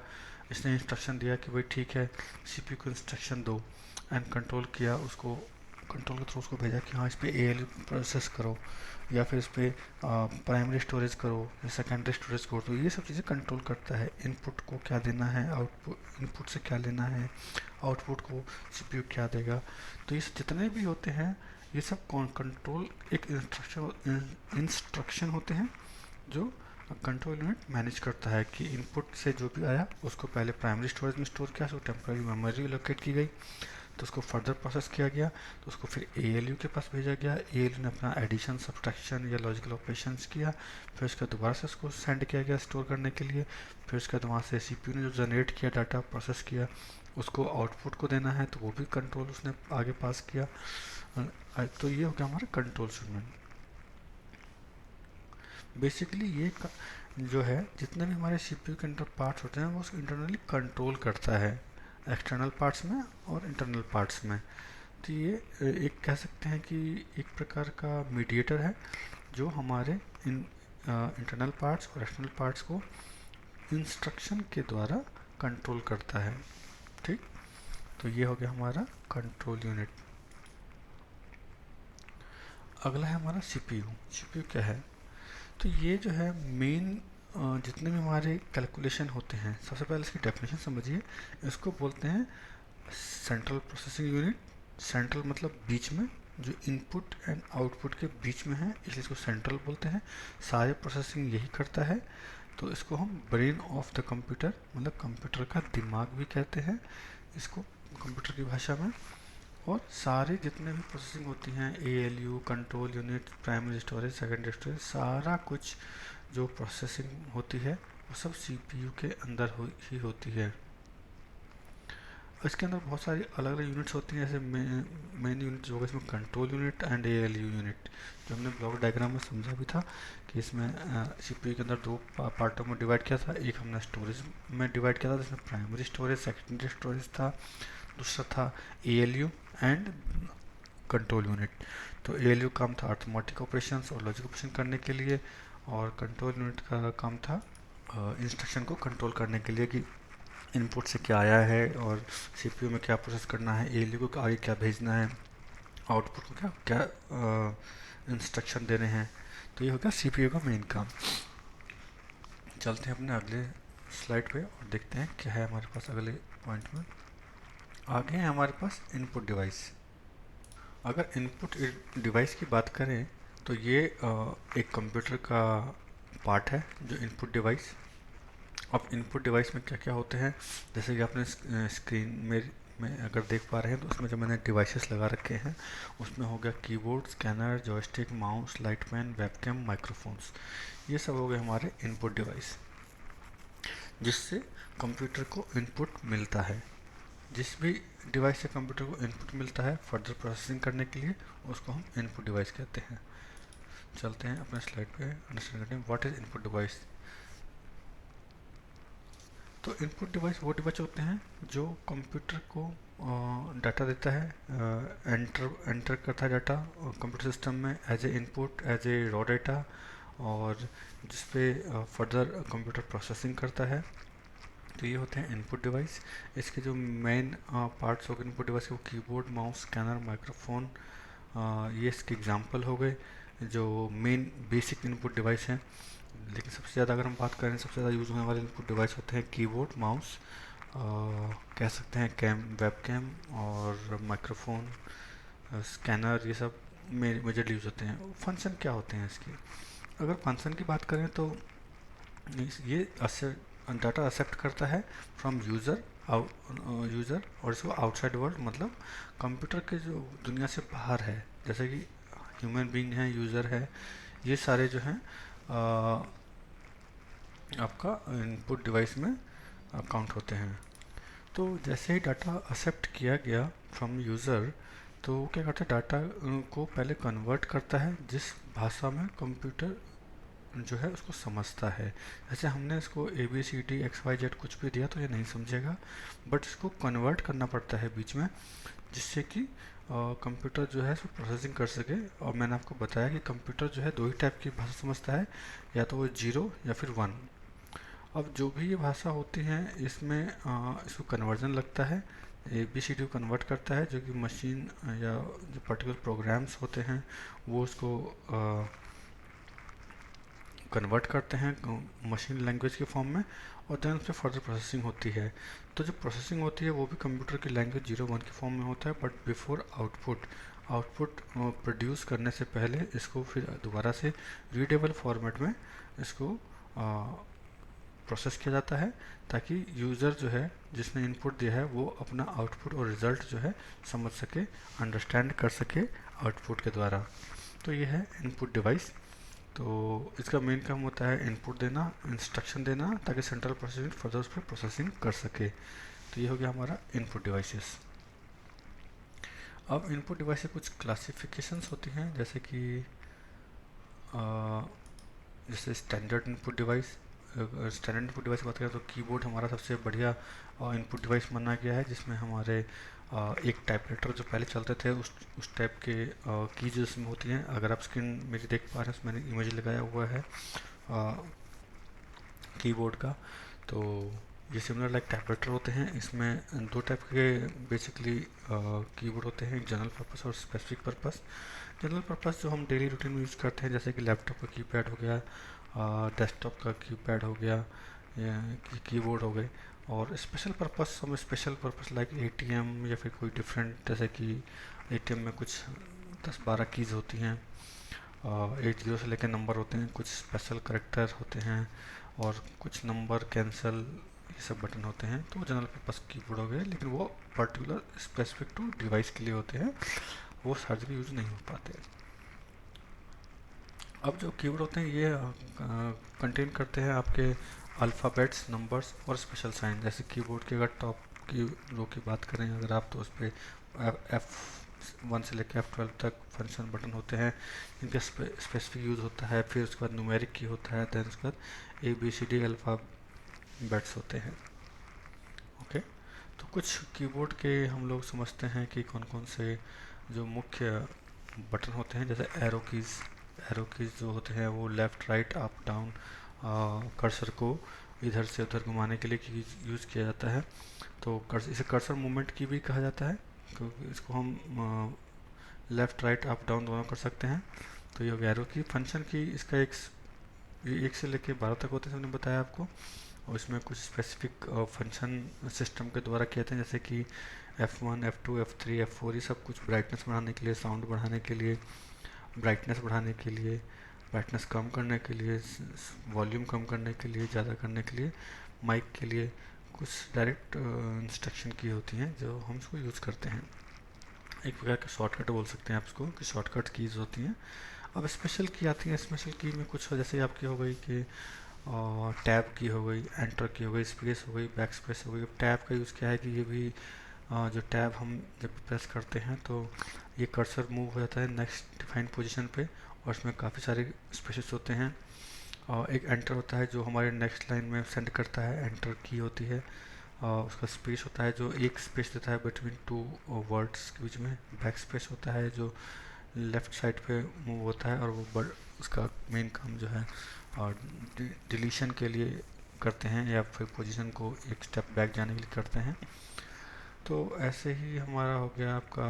A: इसने इंस्ट्रक्शन दिया कि भाई ठीक है सीपीयू को इंस्ट्रक्शन दो, एंड कंट्रोल किया, उसको कंट्रोल के थ्रू उसको भेजा कि हाँ इस पर ALU प्रोसेस करो, या फिर इस पर प्राइमरी स्टोरेज करो, या सेकेंडरी स्टोरेज करो। तो ये सब चीज़ें कंट्रोल करता है। इनपुट को क्या देना है, आउटपुट, इनपुट से क्या लेना है, आउटपुट को सीपीयू क्या देगा। तो ये जितने भी होते हैं ये सब कंट्रोल एक इंस्ट्रक्शन होते हैं जो कंट्रोल यूनिट मैनेज करता है कि इनपुट से जो भी आया उसको पहले प्राइमरी स्टोरेज में स्टोर किया, उसको टेम्पररी मेमोरी लोकेट की गई। तो उसको फर्दर प्रोसेस किया गया, तो उसको फिर ALU के पास भेजा गया। ALU ने अपना एडिशन, सब्ट्रैक्शन या लॉजिकल ऑपरेशंस किया, फिर उसके दोबारा से उसको सेंड किया गया स्टोर करने के लिए। फिर उसके बाद वहाँ से CPU ने जो जनरेट किया डाटा, प्रोसेस किया, उसको आउटपुट को देना है, तो वो भी कंट्रोल उसने आगे पास किया। तो ये हो गया हमारा कंट्रोल स्टेटमेंट। बेसिकली ये जो है जितने भी हमारे CPU के अंदर पार्ट्स होते हैं वो उसको इंटरनली कंट्रोल करता है, एक्सटर्नल पार्ट्स में और इंटरनल पार्ट्स में। तो ये एक कह सकते हैं कि एक प्रकार का मीडिएटर है जो हमारे इंटरनल पार्ट्स और एक्सटर्नल पार्ट्स को इंस्ट्रक्शन के द्वारा कंट्रोल करता है। ठीक, तो ये हो गया हमारा कंट्रोल यूनिट। अगला है हमारा CPU। CPU क्या है? तो ये जो है मेन जितने भी हमारे कैलकुलेशन होते हैं, सबसे पहले इसकी डेफिनेशन समझिए। इसको बोलते हैं सेंट्रल प्रोसेसिंग यूनिट। सेंट्रल मतलब बीच में, जो इनपुट एंड आउटपुट के बीच में है, इसलिए इसको सेंट्रल बोलते हैं। सारे प्रोसेसिंग यही करता है, तो इसको हम ब्रेन ऑफ द कंप्यूटर मतलब कंप्यूटर का दिमाग भी कहते हैं इसको कंप्यूटर की भाषा में। और सारे जितने भी प्रोसेसिंग होती हैं, ALU, control unit, primary storage, secondary storage, सारा कुछ जो प्रोसेसिंग होती है वो सब CPU के अंदर ही होती है। इसके अंदर बहुत सारी अलग अलग यूनिट्स होती हैं, जैसे मेन यूनिट जो होगा इसमें control unit and ALU unit, जो हमने ब्लॉक डायग्राम में समझा भी था कि इसमें CPU के अंदर दो पार्टों में डिवाइड किया था। एक हमने स्टोरेज में डिवाइड किया था जिसमें प्राइमरी स्टोरेज, सेकेंडरी स्टोरेज था। दूसरा था ALU एंड कंट्रोल यूनिट। तो ALU काम था अर्थमेटिक ऑपरेशंस और लॉजिक ऑपरेशन करने के लिए, और कंट्रोल यूनिट का काम था इंस्ट्रक्शन को कंट्रोल करने के लिए कि इनपुट से क्या आया है और CPU में क्या प्रोसेस करना है, ALU को आगे क्या भेजना है, आउटपुट को क्या क्या इंस्ट्रक्शन देने हैं। तो ये हो गया CPU का मेन काम। चलते हैं अपने अगले स्लाइड पे और देखते हैं क्या है हमारे पास अगले पॉइंट में। आगे है हमारे पास इनपुट डिवाइस। अगर इनपुट डिवाइस की बात करें तो ये एक कंप्यूटर का पार्ट है जो इनपुट डिवाइस। अब इनपुट डिवाइस में क्या क्या होते हैं, जैसे कि आपने स्क्रीन में अगर देख पा रहे हैं, तो उसमें जो मैंने डिवाइसेस लगा रखे हैं उसमें हो गया keyboard, scanner, joystick, mouse, light pen, webcam, microphones. ये सब हो गए हमारे इनपुट डिवाइस जिससे कंप्यूटर को इनपुट मिलता है। जिस भी डिवाइस से कंप्यूटर को इनपुट मिलता है फर्दर प्रोसेसिंग करने के लिए, उसको हम इनपुट डिवाइस कहते हैं। चलते हैं अपने स्लाइड पे अंडरस्टैंड करते हैं व्हाट इज इनपुट डिवाइस। तो इनपुट डिवाइस वो डिवाइस होते हैं जो कंप्यूटर को डाटा देता है, एंटर करता है डाटा कंप्यूटर सिस्टम में as a input, as a raw data, और जिस पे फर्दर कंप्यूटर प्रोसेसिंग करता है। तो ये होते हैं इनपुट डिवाइस। इसके जो मेन पार्ट्स हो गए इनपुट डिवाइस के, वो कीबोर्ड, माउस, स्कैनर, माइक्रोफोन, ये इसके एग्जांपल हो गए जो मेन बेसिक इनपुट डिवाइस हैं। लेकिन सबसे ज़्यादा अगर हम बात करें, सबसे ज़्यादा यूज़ होने वाले इनपुट डिवाइस होते हैं कीबोर्ड, माउस, कह सकते हैं वेबकैम और माइक्रोफोन, स्कैनर, ये सब मेजरली यूज़ होते हैं। फंक्शन क्या होते हैं इसके? अगर फंक्शन की बात करें तो ये डाटा एक्सेप्ट करता है फ्रॉम यूज़र और इसको आउटसाइड वर्ल्ड मतलब कंप्यूटर के जो दुनिया से बाहर है, जैसे कि ह्यूमन बीइंग है, यूज़र है, ये सारे जो हैं आपका इनपुट डिवाइस में काउंट होते हैं। तो जैसे ही डाटा एक्सेप्ट किया गया फ्रॉम यूज़र, तो वो क्या करता है, डाटा को पहले कन्वर्ट करता है जिस भाषा में कंप्यूटर जो है उसको समझता है। जैसे हमने इसको ABCD XYZ कुछ भी दिया तो ये नहीं समझेगा, बट इसको कन्वर्ट करना पड़ता है बीच में, जिससे कि कंप्यूटर जो है इसको प्रोसेसिंग कर सके। और मैंने आपको बताया कि कंप्यूटर जो है दो ही टाइप की भाषा समझता है, या तो वो 0 या फिर 1। अब जो भी ये भाषा होती हैं इसमें इसको कन्वर्जन लगता है, ABCD को कन्वर्ट करता है, जो कि मशीन या जो पर्टिकुलर प्रोग्राम्स होते हैं वो उसको कन्वर्ट करते हैं मशीन लैंग्वेज के फॉर्म में, और देन उसमें फर्दर प्रोसेसिंग होती है। तो जो प्रोसेसिंग होती है वो भी कंप्यूटर की लैंग्वेज 0-1 के फॉर्म में होता है, बट बिफोर आउटपुट प्रोड्यूस करने से पहले इसको फिर दोबारा से रीडेबल फॉर्मेट में इसको प्रोसेस किया जाता है ताकि यूज़र जो है जिसने इनपुट दिया है वो अपना आउटपुट और रिज़ल्ट जो है समझ सके, अंडरस्टैंड कर सके आउटपुट के द्वारा। तो ये है इनपुट डिवाइस। तो इसका मेन काम होता है इनपुट देना, इंस्ट्रक्शन देना, ताकि सेंट्रल प्रोसेसिंग फर्दर उस पर प्रोसेसिंग कर सके। तो ये हो गया हमारा इनपुट डिवाइसेस। अब इनपुट डिवाइस से कुछ क्लासिफिकेशंस होती हैं, जैसे कि जैसे standard input device. Standard input device की बात करें तो कीबोर्ड हमारा सबसे बढ़िया इनपुट डिवाइस माना गया है, जिसमें हमारे एक टाइपराइटर जो पहले चलते थे उस टाइप के कीज इसमें होती हैं। अगर आप स्क्रीन मेरी देख पा रहे हैं, उसमें मैंने इमेज लगाया हुआ है कीबोर्ड का। तो ये सिमिलर लाइक टाइपराइटर होते हैं। इसमें दो टाइप के बेसिकली कीबोर्ड होते हैं, जनरल पर्पस और स्पेसिफिक पर्पस। जनरल पर्पस जो हम डेली रूटीन में यूज़ करते हैं, जैसे कि लैपटॉप का कीपैड हो गया, डेस्कटॉप का कीपैड हो गया, या कीबोर्ड हो गए। और स्पेशल पर्पस, हम स्पेशल पर्पस लाइक एटीएम या फिर कोई डिफरेंट, जैसे कि एटीएम में कुछ 10-12 कीज़ होती हैं, 8 0 से लेकर नंबर होते हैं, कुछ स्पेशल करेक्टर होते हैं और कुछ नंबर कैंसिल, ये सब बटन होते हैं। तो जनरल पर्पस कीबोर्ड हो गए, लेकिन वो पर्टिकुलर स्पेसिफिक टू डिवाइस के लिए होते हैं, वो हर जगह यूज़ नहीं हो पाते। अब जो कीवर्ड होते हैं ये कंटेन करते हैं आपके अल्फ़ाबेट्स, नंबर्स और स्पेशल साइन। जैसे कीबोर्ड के अगर टॉप की रो की बात करें अगर आप, तो उस पर F1 से लेकर F12 तक फंक्शन बटन होते हैं जिनका स्पेसिफिक यूज़ होता है। फिर उसके बाद न्यूमेरिक की होता है, दैन उसके बाद ABCD अल्फ़ाबेट्स होते हैं। ओके, तो कुछ कीबोर्ड के हम लोग समझते हैं कि कौन कौन से जो मुख्य बटन होते हैं। जैसे एरो कीज जो होते हैं वो left, right, up, down, cursor को इधर से उधर घुमाने के लिए यूज़ किया जाता है। तो इसे कर्सर मूवमेंट की भी कहा जाता है, क्योंकि इसको हम लेफ़्ट, राइट, अप, डाउन दोनों कर सकते हैं। तो ये हो गया एरो की। फंक्शन की इसका एक से लेके 12 तक होते हैं, हमने बताया आपको। और इसमें कुछ स्पेसिफिक फंक्शन सिस्टम के द्वारा किए जाते हैं, जैसे कि F1, F2, F3, F4, ये सब कुछ ब्राइटनेस बढ़ाने के लिए, साउंड बढ़ाने के लिए, ब्राइटनेस बढ़ाने के लिए, ब्राइटनेस कम करने के लिए, वॉल्यूम कम करने के लिए, ज़्यादा करने के लिए, माइक के लिए कुछ डायरेक्ट इंस्ट्रक्शन की होती हैं जो हम इसको यूज़ करते हैं। एक प्रकार का शॉर्टकट बोल सकते हैं आप इसको, कि शॉर्टकट कीज़ होती हैं। अब स्पेशल की आती हैं। स्पेशल की में कुछ जैसे आपकी हो गई कि टैब की हो गई, एंटर की हो गई, स्पेस हो गई, बैक स्पेस हो गई। टैब का यूज़ क्या है कि ये भी जो टैब हम जब प्रेस करते हैं तो ये कर्सर मूव हो जाता है नेक्स्ट डिफाइंड पोजीशन पे, और इसमें काफ़ी सारे स्पेसेस होते हैं। और एक एंटर होता है जो हमारे नेक्स्ट लाइन में सेंड करता है, एंटर की होती है। उसका स्पेस होता है जो एक स्पेस देता है बिटवीन टू वर्ड्स के बीच में। बैक स्पेस होता है जो लेफ़्ट साइड पे मूव होता है, और वो उसका मेन काम जो है और डिलीशन के लिए करते हैं, या फिर पोजीशन को एक स्टेप बैक जाने के लिए करते हैं। तो ऐसे ही हमारा हो गया आपका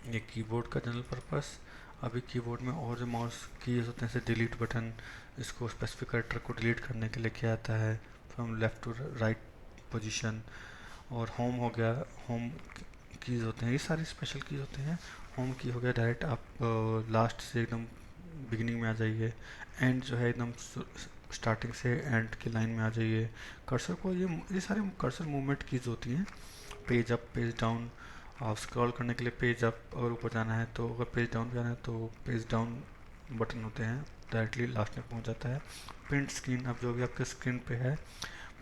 A: ये कीबोर्ड का जनरल पर्पस। अभी कीबोर्ड में और जो माउस कीज होते हैं, जैसे डिलीट बटन, इसको स्पेसिफिक कैरेक्टर को डिलीट करने के लिए किया जाता है, from left to right position. और होम हो गया, होम कीज़ होते हैं, ये सारे स्पेशल कीज़ होते हैं। होम की हो गया डायरेक्ट आप लास्ट से एकदम बिगिनिंग में आ जाइए, एंड जो है एकदम स्टार्टिंग से एंड की लाइन में आ जाइए। कर्सर को ये सारे कर्सर मूवमेंट कीज़ होती हैं। पेज अप, पेज डाउन, और स्क्रॉल करने के लिए पेज अप अगर ऊपर जाना है, तो अगर पेज डाउन जाना है तो पेज डाउन बटन होते हैं, डायरेक्टली लास्ट में पहुंच जाता है। प्रिंट स्क्रीन, अब जो भी आपके स्क्रीन पे है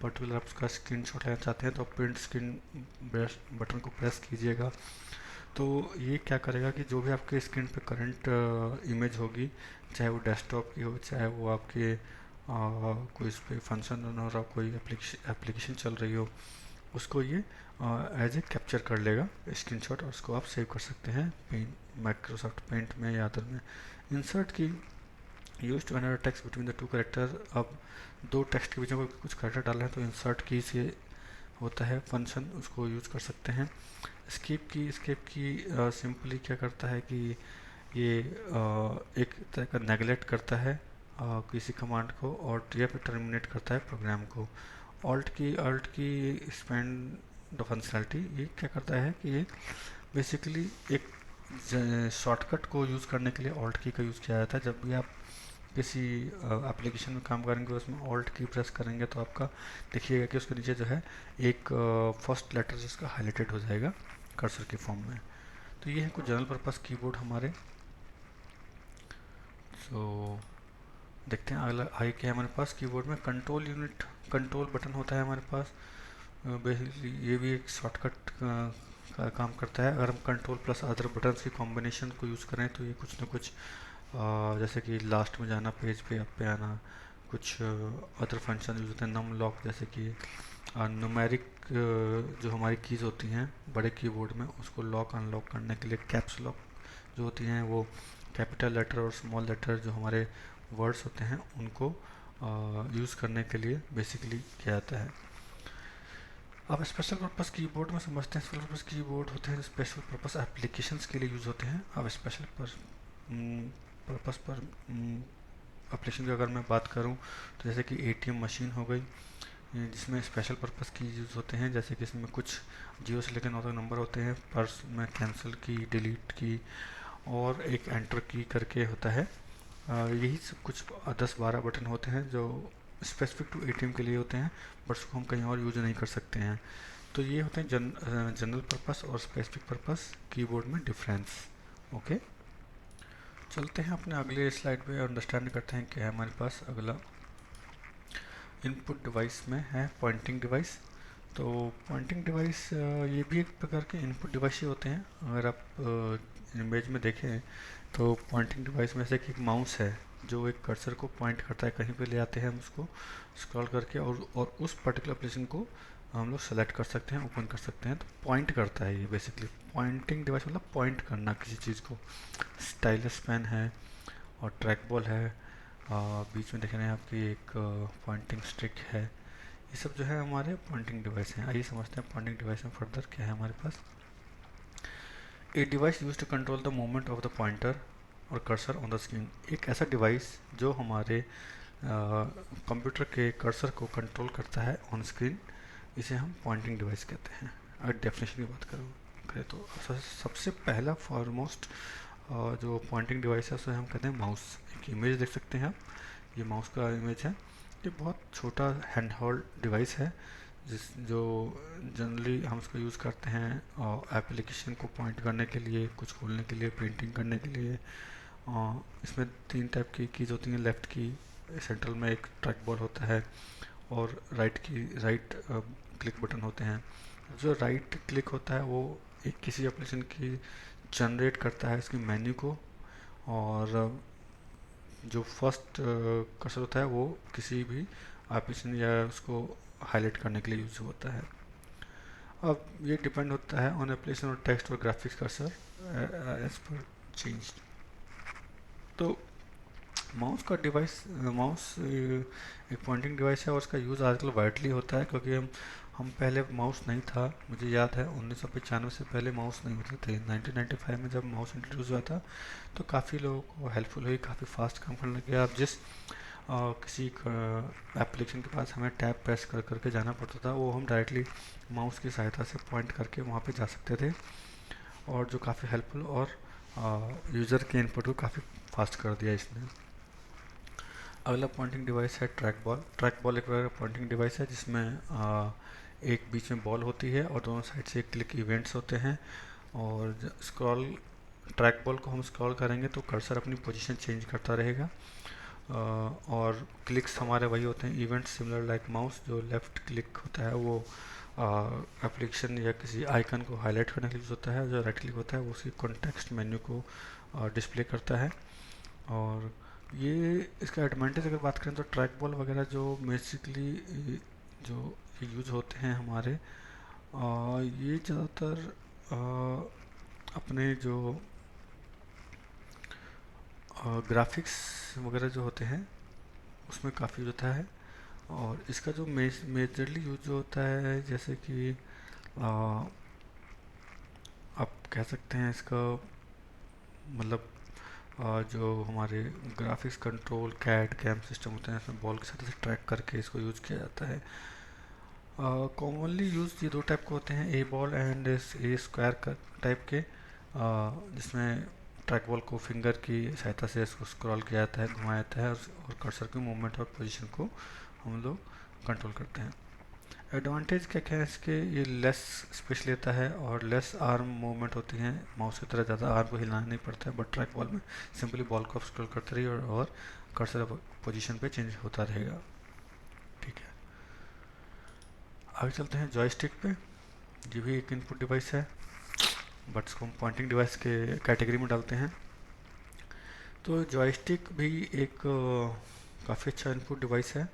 A: पर्टिकुलर आप उसका स्क्रीन शॉट लेना चाहते हैं तो प्रिंट स्क्रीन बटन को प्रेस कीजिएगा। तो ये क्या करेगा कि जो भी आपके स्क्रीन पे करंट इमेज होगी, चाहे वो डेस्कटॉप की हो, चाहे वो आपके कोई इस पर फंक्शन रन हो रहा, कोई एप्लीकेशन चल रही हो, उसको ये एज ए कैप्चर कर लेगा स्क्रीनशॉट, और उसको आप सेव कर सकते हैं माइक्रोसॉफ्ट पेंट में या अदर में। Insert key use to enter text between the two character. अब दो टेक्स्ट के बीच में कुछ कैरेक्टर डाल रहे हैं तो इंसर्ट की से होता है फंक्शन, उसको यूज़ कर सकते हैं। स्केप की सिंपली क्या करता है कि ये एक तरह का नेगलेक्ट करता है किसी कमांड को, और या फिर टर्मिनेट करता है प्रोग्राम को। अल्ट की स्पेंड द फंक्शनलिटी, ये क्या करता है कि ये बेसिकली एक शॉर्टकट को यूज़ करने के लिए ऑल्ट की का यूज़ किया जाता है। जब भी आप किसी एप्लीकेशन में काम करेंगे उसमें ऑल्ट की प्रेस करेंगे तो आपका देखिएगा कि उसके नीचे जो है एक फर्स्ट लेटर जिसका हाईलाइटेड हो जाएगा कर्सर के फॉर्म में। तो ये है कुछ जनरल पर्पस कीबोर्ड हमारे। सो देखते हैं अगला आगे क्या है हमारे पास कीबोर्ड में। कंट्रोल यूनिट, कंट्रोल बटन होता है हमारे पास। बेसिकली ये भी एक शॉर्टकट का काम करता है। अगर हम कंट्रोल प्लस अदर बटन्स की कॉम्बिनेशन को यूज़ करें तो ये कुछ ना कुछ जैसे कि लास्ट में जाना, पेज पे अप पे आना, कुछ अदर फंक्शन यूज होते हैं। नम लॉक जैसे कि न्यूमेरिक जो हमारी कीज़ होती हैं बड़े कीबोर्ड में उसको लॉक अनलॉक करने के लिए। कैप्स लॉक जो होती हैं वो कैपिटल लेटर और स्मॉल लेटर जो हमारे वर्ड्स होते हैं उनको यूज़ करने के लिए बेसिकली किया जाता है। अब स्पेशल पर्पस कीबोर्ड में समझते हैं। स्पेशल पर्पस कीबोर्ड होते हैं स्पेशल पर्पस एप्लीकेशंस के लिए यूज़ होते हैं। अब स्पेशल पर्पस पर एप्लीकेशन की अगर मैं बात करूं तो जैसे कि एटीएम मशीन हो गई जिसमें स्पेशल पर्पस की यूज़ होते हैं। जैसे कि इसमें कुछ 0 से लेकर 9 तक नंबर होते हैं। पर्स में कैंसिल की, डिलीट की और एक एंटर की करके होता है। यही सब कुछ 10-12 बटन होते हैं जो स्पेसिफिक टू एटीएम के लिए होते हैं, बट उसको हम कहीं और यूज नहीं कर सकते हैं। तो ये होते हैं जनरल पर्पस और स्पेसिफिक पर्पस कीबोर्ड में डिफरेंस। ओके, चलते हैं अपने अगले स्लाइड पे और अंडरस्टैंड करते हैं क्या है हमारे पास। अगला इनपुट डिवाइस में है पॉइंटिंग डिवाइस। तो पॉइंटिंग डिवाइस ये भी एक प्रकार के इनपुट डिवाइस ही होते हैं। अगर आप इमेज में देखें तो पॉइंटिंग डिवाइस में से एक माउस है जो एक कर्सर को पॉइंट करता है। कहीं पे ले आते हैं हम उसको स्क्रॉल करके और उस पर्टिकुलर एप्लीकेशन को हम लोग सेलेक्ट कर सकते हैं, ओपन कर सकते हैं। तो पॉइंट करता है ये बेसिकली। पॉइंटिंग डिवाइस मतलब पॉइंट करना किसी चीज़ को। स्टाइलस पेन है और ट्रैक बॉल है, बीच में देख रहे हैं आपकी एक पॉइंटिंग स्टिक है। ये सब जो है हमारे पॉइंटिंग डिवाइस हैं। आइए समझते हैं पॉइंटिंग डिवाइस में फर्दर क्या है हमारे पास। A device use to control the movement of the pointer और कर्सर ऑन द स्क्रीन। एक ऐसा डिवाइस जो हमारे कंप्यूटर के कर्सर को कंट्रोल करता है ऑन स्क्रीन, इसे हम पॉइंटिंग डिवाइस कहते हैं। अगर डेफिनेशन की बात करें तो सबसे पहला फॉरमोस्ट जो पॉइंटिंग डिवाइस है उसे हम कहते हैं माउस। एक इमेज देख सकते हैं आप, ये माउस का इमेज है। ये बहुत छोटा हैंड होल्ड डिवाइस है जो जनरली हम उसको यूज़ करते हैं एप्लीकेशन को पॉइंट करने के लिए, कुछ खोलने के लिए, प्रिंटिंग करने के लिए। इसमें 3 टाइप की कीज होती हैं। लेफ़्ट की, सेंट्रल में एक ट्रैक बॉल होता है और राइट क्लिक बटन होते हैं। जो राइट क्लिक होता है वो एक किसी एप्लीकेशन की जनरेट करता है इसकी मेन्यू को, और जो फर्स्ट कर्सर होता है वो किसी भी एप्लीकेशन या उसको हाईलाइट करने के लिए यूज होता है। अब ये डिपेंड होता है ऑन एप्लीकेशन और टेक्स्ट और graphics cursor as per change. तो माउस का डिवाइस, माउस एक पॉइंटिंग डिवाइस है और उसका यूज़ आजकल वाइडली होता है क्योंकि हम पहले माउस नहीं था। मुझे याद है 1995 से पहले माउस नहीं होते थे। 1995 में जब माउस इंट्रोड्यूस हुआ था तो काफ़ी लोगों को हेल्पफुल हुई, काफ़ी फास्ट काम करने लगे। आप जिस किसी एप्लीकेशन के पास हमें टैब प्रेस कर करके जाना पड़ता था वो हम डायरेक्टली माउस की सहायता से पॉइंट करके वहाँ पे जा सकते थे, और जो काफ़ी हेल्पफुल और यूज़र के इनपुट को काफ़ी फास्ट कर दिया इसने। अगला पॉइंटिंग डिवाइस है ट्रैक बॉल। ट्रैक बॉल एक प्रकार का पॉइंटिंग डिवाइस है जिसमें एक बीच में बॉल होती है और दोनों साइड से क्लिक इवेंट्स होते हैं। और स्क्रॉल, ट्रैक बॉल को हम स्क्रॉल करेंगे तो कर्सर अपनी पोजीशन चेंज करता रहेगा। और क्लिक्स हमारे वही होते हैं इवेंट्स सिमिलर लाइक माउस। जो लेफ़्ट क्लिक होता है वो एप्लीकेशन या किसी आइकन को हाईलाइट करने के लिए यूज़ होता है। जो राइट क्लिक होता है वो उसकी कॉन्टेक्स्ट मेन्यू को डिस्प्ले करता है। और ये इसका एडवांटेज अगर बात करें तो ट्रैक बॉल वगैरह जो बेसिकली जो यूज होते हैं हमारे, ये ज़्यादातर अपने जो ग्राफिक्स वगैरह जो होते हैं उसमें काफ़ी यूज होता है। और इसका जो मेजरली यूज जो होता है जैसे कि आप कह सकते हैं इसका मतलब जो हमारे graphics control CAD CAM system होते हैं इसमें बॉल के साथ ट्रैक करके इसको यूज़ किया जाता है। कॉमनली यूज ये 2 टाइप के होते हैं, a ball and a square type के, जिसमें ट्रैक बॉल को फिंगर की सहायता से इसको स्क्रॉल किया जाता है, घुमाया जाता है, और कर्सर की मूवमेंट और पोजीशन को हम लोग कंट्रोल करते हैं। एडवांटेज क्या क्या है इसके, ये लेस स्पेस लेता है और लेस आर्म मूवमेंट होती है, माउस की तरह ज़्यादा आर्म को हिलाना नहीं पड़ता है, बट ट्रैक बॉल में सिंपली बॉल को स्क्रॉल करते रहिए और कर्सर पोजीशन पे चेंज होता रहेगा। ठीक है, आगे चलते हैं जॉयस्टिक पे। ये भी एक इनपुट डिवाइस है, बट इसको हम पॉइंटिंग डिवाइस के कैटेगरी में डालते हैं। तो जॉयस्टिक भी एक काफ़ी अच्छा इनपुट डिवाइस है।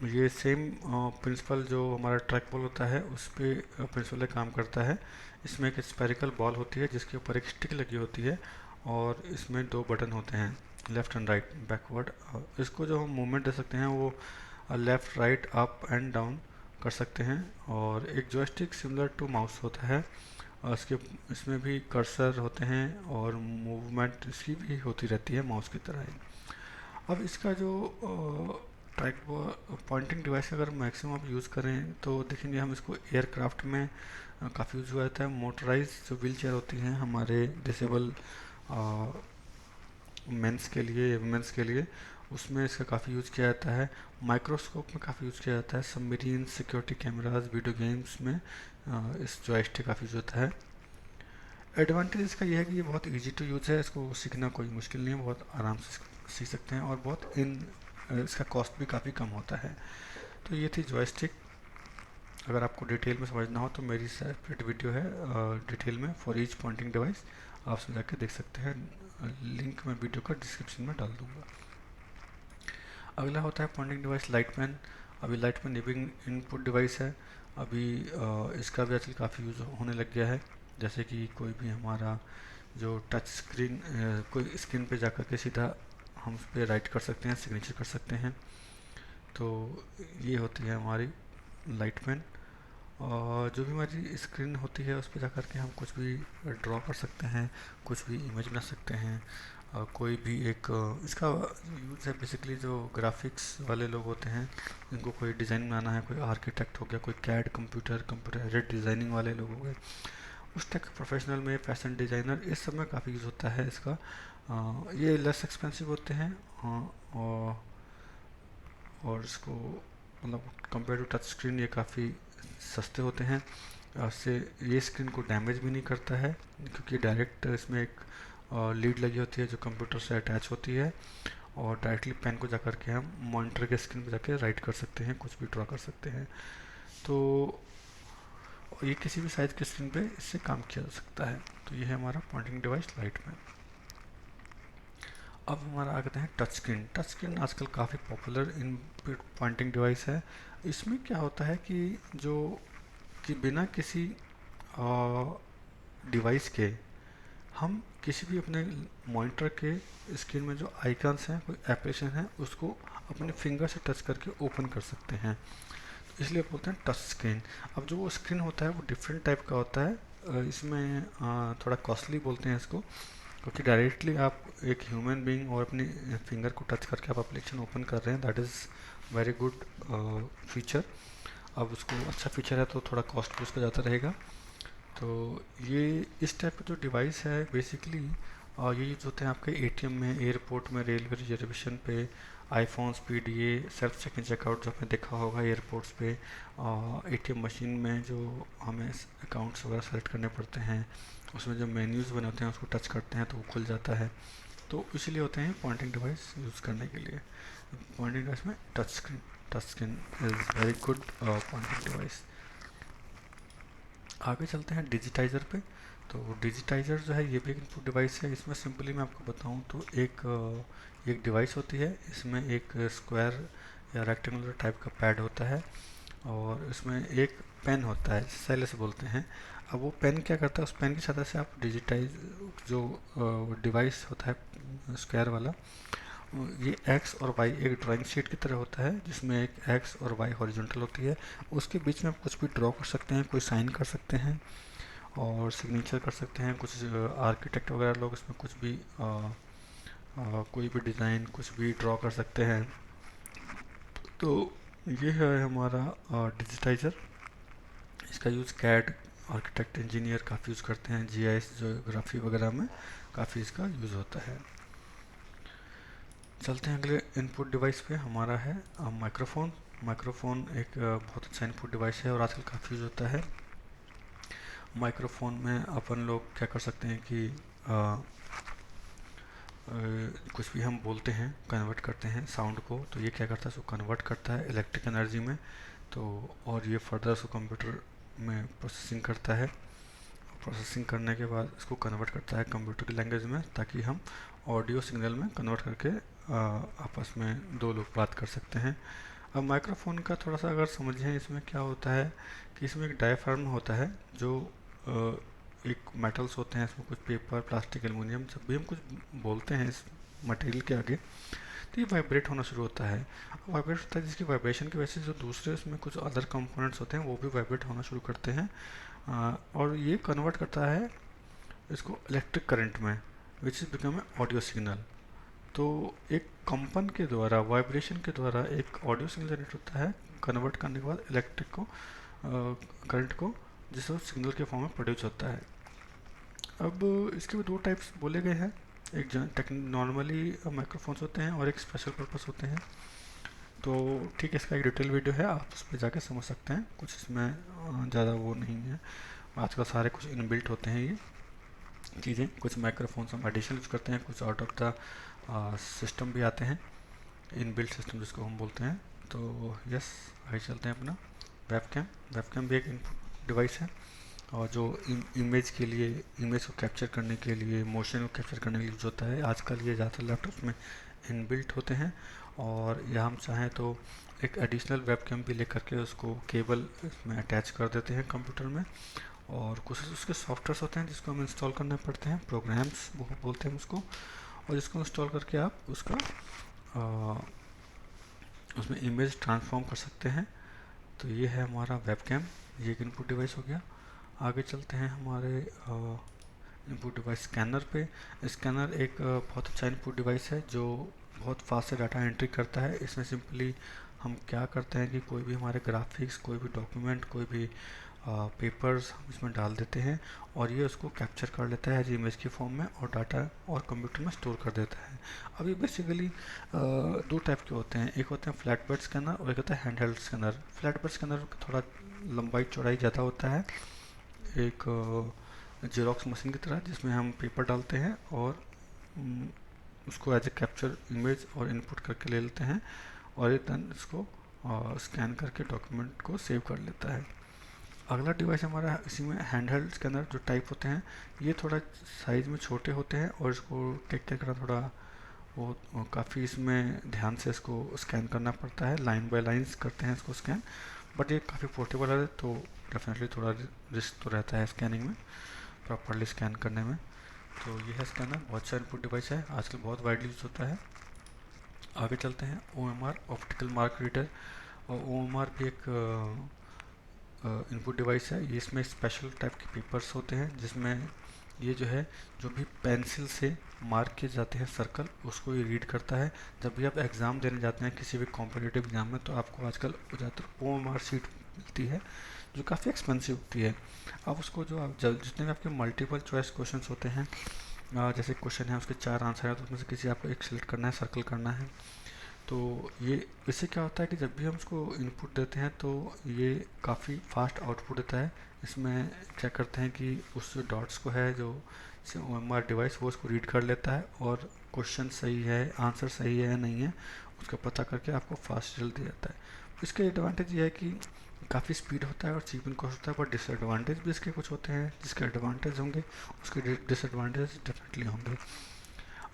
A: ये सेम प्रिंसिपल जो हमारा ट्रैक बॉल होता है उस पर प्रिंसिपल काम करता है। इसमें एक स्पेरिकल बॉल होती है जिसके ऊपर एक स्टिक लगी होती है, और इसमें दो बटन होते हैं, लेफ़्ट एंड राइट, बैकवर्ड। इसको जो हम मूवमेंट दे सकते हैं वो left right up and down कर सकते हैं। और एक जॉयस्टिक सिमिलर टू माउस होता है, और इसमें भी कर्सर होते हैं और मूवमेंट इसकी भी होती रहती है माउस की तरह ही। अब इसका जो ट्रैक पॉइंटिंग डिवाइस का अगर मैक्सिमम आप यूज़ करें तो देखेंगे हम इसको एयरक्राफ्ट में काफ़ी यूज़ हुआ जाता है। मोटराइज जो व्हील चेयर होती हैं हमारे डिसेबल मेंस के लिए, वुमेंस के लिए, उसमें इसका काफ़ी यूज़ किया जाता है। माइक्रोस्कोप में काफ़ी यूज़ किया जाता है। Submarine, security cameras, video games में इस जॉयस्टिक काफ़ी यूज़ होता है। एडवांटेज इसका यह है कि ये बहुत इजी टू यूज़ है, इसको सीखना कोई मुश्किल नहीं है, बहुत आराम से सीख सकते हैं, और बहुत इसका कॉस्ट भी काफ़ी कम होता है। तो ये थी जॉयस्टिक। अगर आपको डिटेल में समझना हो तो मेरी सेपरेट वीडियो है डिटेल में फॉर ईच पॉइंटिंग डिवाइस, आप उसमें जाकर देख सकते हैं। लिंक मैं वीडियो का डिस्क्रिप्शन में डाल दूँगा। अगला होता है पॉइंटिंग डिवाइस लाइटमैन। अभी लाइटमैन ये भी इनपुट डिवाइस है। अभी इसका भी आजकल काफ़ी यूज़ होने लग गया है। जैसे कि कोई भी हमारा जो टच स्क्रीन, कोई स्क्रीन पे जाकर के सीधा हम उस पर राइट कर सकते हैं, सिग्नेचर कर सकते हैं। तो ये होती है हमारी लाइटमैन। और जो भी हमारी स्क्रीन होती है उस पर जाकर के हम कुछ भी ड्रॉ कर सकते हैं, कुछ भी इमेज बना सकते हैं। कोई भी एक इसका यूज़ है बेसिकली जो ग्राफिक्स वाले लोग होते हैं, जिनको कोई डिज़ाइन बनाना है, कोई आर्किटेक्ट हो गया, कोई कैड कंप्यूटर एडेड डिज़ाइनिंग वाले लोग हो गए, उस टाइप के प्रोफेशनल में, फैशन डिज़ाइनर, इस सब में काफ़ी यूज़ होता है इसका। ये लेस एक्सपेंसिव होते हैं, और इसको मतलब कंपेयर टू टच स्क्रीन ये काफ़ी सस्ते होते हैं। इससे ये स्क्रीन को डैमेज भी नहीं करता है, क्योंकि डायरेक्ट इसमें एक लीड लगी होती है जो कंप्यूटर से अटैच होती है, और डायरेक्टली पेन को जाकर के हम मॉनिटर के स्क्रीन पर जाकर राइट कर सकते हैं, कुछ भी ड्रॉ कर सकते हैं। तो ये किसी भी साइज़ के स्क्रीन पे इससे काम किया जा सकता है। तो ये है हमारा पॉइंटिंग डिवाइस लाइटमैन। अब हमारा आगे हैं टच स्क्रीन। टच स्क्रीन आजकल काफ़ी पॉपुलर इन पॉइंटिंग डिवाइस है। इसमें क्या होता है कि बिना किसी डिवाइस के हम किसी भी अपने मॉनिटर के स्क्रीन में जो आइकन्स हैं, कोई एप्लीकेशन है, उसको अपने फिंगर से टच करके ओपन कर सकते हैं। तो इसलिए बोलते हैं टच स्क्रीन। अब जो वो स्क्रीन होता है वो डिफरेंट टाइप का होता है। इसमें थोड़ा कॉस्टली बोलते हैं इसको, क्योंकि डायरेक्टली आप एक ह्यूमन बीइंग और अपनी फिंगर को टच करके आप एप्लीकेशन ओपन कर रहे हैं, that is very good feature. अब उसको अच्छा फीचर है तो थोड़ा कॉस्ट भी उसका ज़्यादा रहेगा। तो ये इस टाइप का जो डिवाइस है बेसिकली ये यूज होते हैं आपके एटीएम में, एयरपोर्ट में, रेलवे रिजर्वेशन पे, iPhones, PDA, self check in checkout जो आपने देखा होगा एयरपोर्ट्स पे, एटीएम मशीन में जो हमें अकाउंट्स वगैरह सेलेक्ट करने पड़ते हैं, उसमें जो मेन्यूज़ बने होते हैं उसको टच करते हैं तो वो खुल जाता है। तो इसीलिए होते हैं पॉइंटिंग डिवाइस यूज़ करने के लिए। पॉइंटिंग डिवाइस में touch screen is very good pointing device. आगे चलते हैं डिजिटाइज़र पे। तो डिजिटाइज़र जो है ये भी एक इनपुट डिवाइस है। इसमें सिंपली मैं आपको बताऊं तो एक डिवाइस होती है, इसमें एक स्क्वायर या रेक्टेंगुलर टाइप का पैड होता है, और इसमें एक पेन होता है, स्टाइलस बोलते हैं। अब वो पेन क्या करता है, उस पेन की सहायता से आप डिजिटाइज जो डिवाइस होता है स्क्वायर वाला, ये एक्स और वाई एक ड्राइंग शीट की तरह होता है, जिसमें एक एक्स और वाई हॉरिजॉन्टल होती है। उसके बीच में आप कुछ भी ड्रॉ कर सकते हैं, कोई साइन कर सकते हैं और सिग्नेचर कर सकते हैं। कुछ आर्किटेक्ट वगैरह लोग इसमें कुछ भी कोई भी डिज़ाइन कुछ भी ड्रॉ कर सकते हैं। तो ये है हमारा डिजिटाइज़र। इसका यूज़ कैड आर्किटेक्ट इंजीनियर काफ़ी यूज़ करते हैं, जीआईएस ज्योग्राफी वगैरह में काफ़ी इसका यूज़ होता है। चलते हैं अगले इनपुट डिवाइस पे, हमारा है माइक्रोफोन। माइक्रोफोन एक बहुत अच्छा इनपुट डिवाइस है और आजकल काफ़ी यूज़ होता है। माइक्रोफोन में अपन लोग क्या कर सकते हैं कि कुछ भी हम बोलते हैं, कन्वर्ट करते हैं साउंड को, तो ये क्या करता है, उसको कन्वर्ट करता है इलेक्ट्रिक एनर्जी में। तो और ये फर्दर उसको कंप्यूटर में प्रोसेसिंग करता है। प्रोसेसिंग करने के बाद इसको कन्वर्ट करता है कंप्यूटर की लैंग्वेज में, ताकि हम ऑडियो सिग्नल में कन्वर्ट करके आपस में दो लोग बात कर सकते हैं। अब माइक्रोफोन का थोड़ा सा अगर समझें, इसमें क्या होता है कि इसमें एक डायफ्राम होता है जो एक मेटल्स होते हैं, इसमें कुछ पेपर, प्लास्टिक, एल्युमिनियम, जब भी हम कुछ बोलते हैं इस मटेरियल के आगे तो ये वाइब्रेट होना शुरू होता है। वाइब्रेट होता है जिसकी वाइब्रेशन की वजह से जो दूसरे उसमें कुछ अदर कंपोनेंट्स होते हैं वो भी वाइब्रेट होना शुरू करते हैं, और ये कन्वर्ट करता है इसको इलेक्ट्रिक करंट में, which is become a audio signal. तो एक कंपन के द्वारा, वाइब्रेशन के द्वारा एक ऑडियो सिग्नल जनरेट होता है, कन्वर्ट करने के बाद इलेक्ट्रिक को, करंट को, जिससे सिग्नल के फॉर्म में प्रोड्यूस होता है। अब इसके भी दो टाइप्स बोले गए हैं, एक नॉर्मली माइक्रोफोन्स होते हैं और एक स्पेशल पर्पस होते हैं। तो ठीक है, इसका एक डिटेल वीडियो है, आप उस पर जाके समझ सकते हैं, कुछ इसमें ज़्यादा वो नहीं है। आजकल सारे कुछ इनबिल्ट होते हैं ये चीज़ें, कुछ माइक्रोफोन्स हम एडिशनल यूज़ करते हैं, कुछ आउट ऑफ द सिस्टम भी आते हैं, इनबिल्ट सिस्टम जिसको हम बोलते हैं। तो यस, आगे चलते हैं अपना वेबकैम। वेबकैम भी एक इनपुट डिवाइस है, और जो इमेज के लिए, इमेज को कैप्चर करने के लिए, मोशन को कैप्चर करने के लिए यूज होता है। आजकल ये ज़्यादातर लैपटॉप में इनबिल्ट होते हैं, और या हम चाहें तो एक एडिशनल वेबकैम भी लेकर के उसको केबल इसमें अटैच कर देते हैं कंप्यूटर में। और कुछ उसके सॉफ्टवेयर्स होते हैं जिसको हम इंस्टॉल करने पड़ते हैं, प्रोग्राम्स वो बोलते हैं उसको, और जिसको इंस्टॉल करके आप उसका उसमें इमेज ट्रांसफॉर्म कर सकते हैं। तो ये है हमारा वेबकैम, ये एक इनपुट डिवाइस हो गया। आगे चलते हैं हमारे इनपुट डिवाइस स्कैनर पे। स्कैनर एक बहुत अच्छा इनपुट डिवाइस है जो बहुत फास्ट से डाटा एंट्री करता है। इसमें सिंपली हम क्या करते हैं कि कोई भी हमारे ग्राफिक्स, कोई भी डॉक्यूमेंट, कोई भी पेपर्स हम इसमें डाल देते हैं, और ये उसको कैप्चर कर लेता है एज इमेज की फॉर्म में, और डाटा और कंप्यूटर में स्टोर कर देता है। अब ये बेसिकली दो टाइप के होते हैं, एक होते हैं फ्लैट बेड स्कैनर और एक होता है handheld scanner. Flat bed scanner थोड़ा लंबाई चौड़ाई ज़्यादा होता है, एक जेरोक्स मशीन की तरह, जिसमें हम पेपर डालते हैं और उसको एज ए कैप्चर इमेज और इनपुट करके ले लेते हैं, और ये देन इसको स्कैन करके डॉक्यूमेंट को सेव कर लेता है। अगला डिवाइस हमारा इसी में हैंडहेल्ड स्कैनर जो टाइप होते हैं, ये थोड़ा साइज़ में छोटे होते हैं, और इसको टेक केयर करना थोड़ा वो काफ़ी इसमें ध्यान से इसको स्कैन करना पड़ता है, लाइन बाय लाइन्स करते हैं इसको स्कैन, बट ये काफ़ी पोर्टेबल है, तो डेफिनेटली थोड़ा रिस्क तो रहता है स्कैनिंग में, प्रॉपरली स्कैन करने में। तो ये है स्कैनर, बहुत अच्छा इनपुट डिवाइस है, आजकल बहुत वाइडली यूज होता है। आगे चलते हैं OMR, ऑप्टिकल मार्क रीडर। और OMR भी एक इनपुट डिवाइस है। ये इसमें स्पेशल टाइप के पेपर्स होते हैं, जिसमें ये जो है, जो भी पेंसिल से मार्क किए जाते हैं सर्कल, उसको ये रीड करता है। जब भी आप एग्ज़ाम देने जाते हैं किसी भी कॉम्पिटिटिव एग्जाम में, तो आपको आजकल ज़्यादातर OMR शीट मिलती है, जो काफ़ी एक्सपेंसिव होती है। अब उसको जो आप जितने भी आपके मल्टीपल चॉइस क्वेश्चंस होते हैं, जैसे क्वेश्चन है उसके 4 आंसर है, तो उसमें से किसी आपको एक सिलेक्ट करना है, सर्कल करना है। तो ये इससे क्या होता है कि जब भी हम उसको इनपुट देते हैं तो ये काफ़ी फास्ट आउटपुट देता है। इसमें क्या करते हैं कि उस डॉट्स को है जो OMR डिवाइस, वो उसको रीड कर लेता है, और क्वेश्चन सही है, आंसर सही है या नहीं है, उसका पता करके आपको फास्ट रिजल्ट दे जाता है। इसके एडवांटेज ये है कि काफ़ी स्पीड होता है और चीप इन कॉस्ट होता है, पर डिसएडवांटेज भी इसके कुछ होते हैं। जिसके एडवांटेज होंगे उसके डिसएडवांटेज डेफिनेटली होंगे।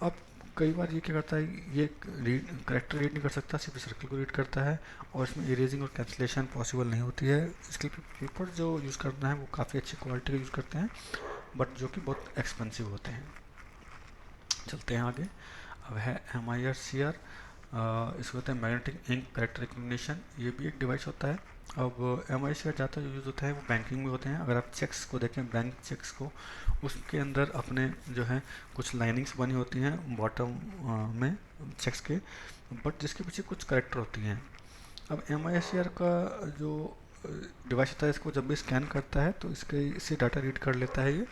A: अब कई बार ये क्या करता है, ये करेक्टर रीड नहीं कर सकता, सिर्फ सर्कल को रीड करता है, और इसमें इरेजिंग और कैंसिलेशन पॉसिबल नहीं होती है। इसके पेपर जो यूज़ करना है वो काफ़ी अच्छी क्वालिटी का यूज़ करते हैं, बट जो कि बहुत एक्सपेंसिव होते हैं। चलते हैं आगे। अब है MIRCR, इसको होता है मैग्नेटिक इंक करेक्टर रिकग्निशन। ये भी एक डिवाइस होता है। अब MIRCR ज़्यादा यूज़ होता है वो बैंकिंग में होते हैं। अगर आप चेक्स को देखें, बैंक चेक्स को, उसके अंदर अपने जो है कुछ लाइनिंग्स बनी होती हैं बॉटम में चेक्स के, बट जिसके पीछे कुछ करेक्टर होती हैं। अब MIRCR का जो डिवाइस होता है इसको जब भी स्कैन करता है तो इससे डाटा रीड कर लेता है ये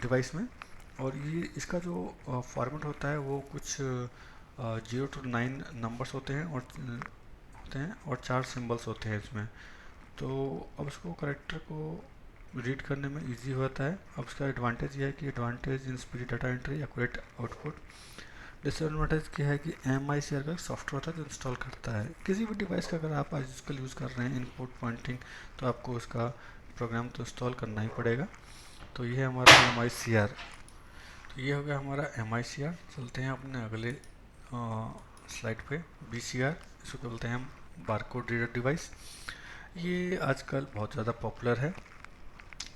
A: डिवाइस में। और ये इसका जो फॉर्मेट होता है वो कुछ 0 to 9 नंबर्स होते हैं और 4 सिंबल्स होते हैं इसमें। तो अब उसको करेक्टर को रीड करने में इजी होता है। अब उसका एडवांटेज ये है कि advantage in speed data entry, accurate output. Disadvantage क्या है कि MICR का एक सॉफ्टवेयर होता है जो इंस्टॉल करता है किसी भी डिवाइस का। अगर आप आजकल यूज़ कर रहे हैं इनपुट पॉइंटिंग, तो आपको उसका प्रोग्राम तो इंस्टॉल करना ही पड़ेगा। तो ये है हमारा MICR। तो ये हो गया हमारा MICR। चलते हैं अपने अगले स्लाइड पे। BCR, इसको बोलते हैं हम बारकोड रीडर डिवाइस। ये आजकल बहुत ज़्यादा पॉपुलर है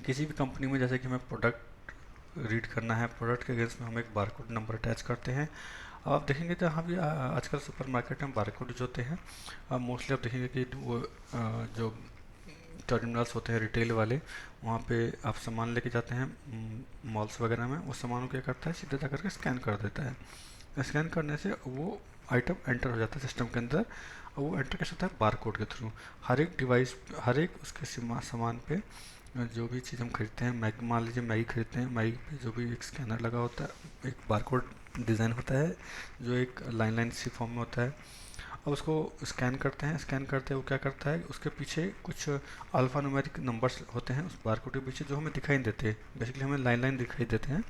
A: किसी भी कंपनी में। जैसे कि हमें प्रोडक्ट रीड करना है, प्रोडक्ट के अगेंस्ट में हम एक बारकोड नंबर अटैच करते हैं। अब आप देखेंगे तो हाँ भी आजकल सुपरमार्केट में बारकोड यूज होते हैं। अब मोस्टली आप देखेंगे कि वो जो टर्मिनल्स होते हैं रिटेल वाले, वहाँ पे आप सामान लेके जाते हैं मॉल्स वगैरह में, उस सामान को क्या करता है सीधा जा करके स्कैन कर देता है। स्कैन करने से वो आइटम एंटर हो जाता है सिस्टम के अंदर। और वो एंटर कैसे होता है? बारकोड के थ्रू। हर एक डिवाइस, हर एक उसके सामान पे जो भी चीज़ हम खरीदते हैं, मैगी मान लीजिए मैगी खरीदते हैं, मैगी पे जो भी एक स्कैनर लगा होता है, एक बारकोड डिज़ाइन होता है जो एक लाइन सी फॉर्म में होता है। अब उसको स्कैन करते हैं, स्कैन करते हैं वो क्या करता है, उसके पीछे कुछ अल्फ़ा न्यूमेरिक नंबर्स होते हैं उस बारकोड के पीछे जो हमें दिखाई नहीं देते। बेसिकली हमें लाइन दिखाई देते हैं।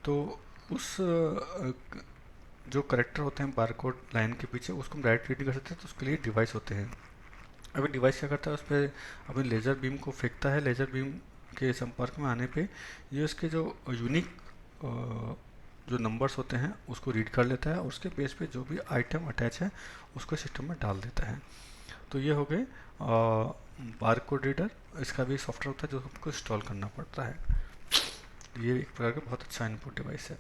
A: तो उस जो करेक्टर होते हैं बारकोड लाइन के पीछे, उसको हम डायरेक्ट रीडिंग कर सकते हैं। तो उसके लिए डिवाइस होते हैं। अभी डिवाइस क्या करता है, उस पर अपने लेज़र बीम को फेंकता है। लेज़र बीम के संपर्क में आने पे ये उसके जो यूनिक जो नंबर्स होते हैं उसको रीड कर लेता है और उसके बेस पे जो भी आइटम अटैच है उसको सिस्टम में डाल देता है। तो ये हो गए बारकोड रीडर। इसका भी सॉफ्टवेयर होता है जो हमको इंस्टॉल करना पड़ता है। ये एक प्रकार का बहुत अच्छा इनपुट डिवाइस है।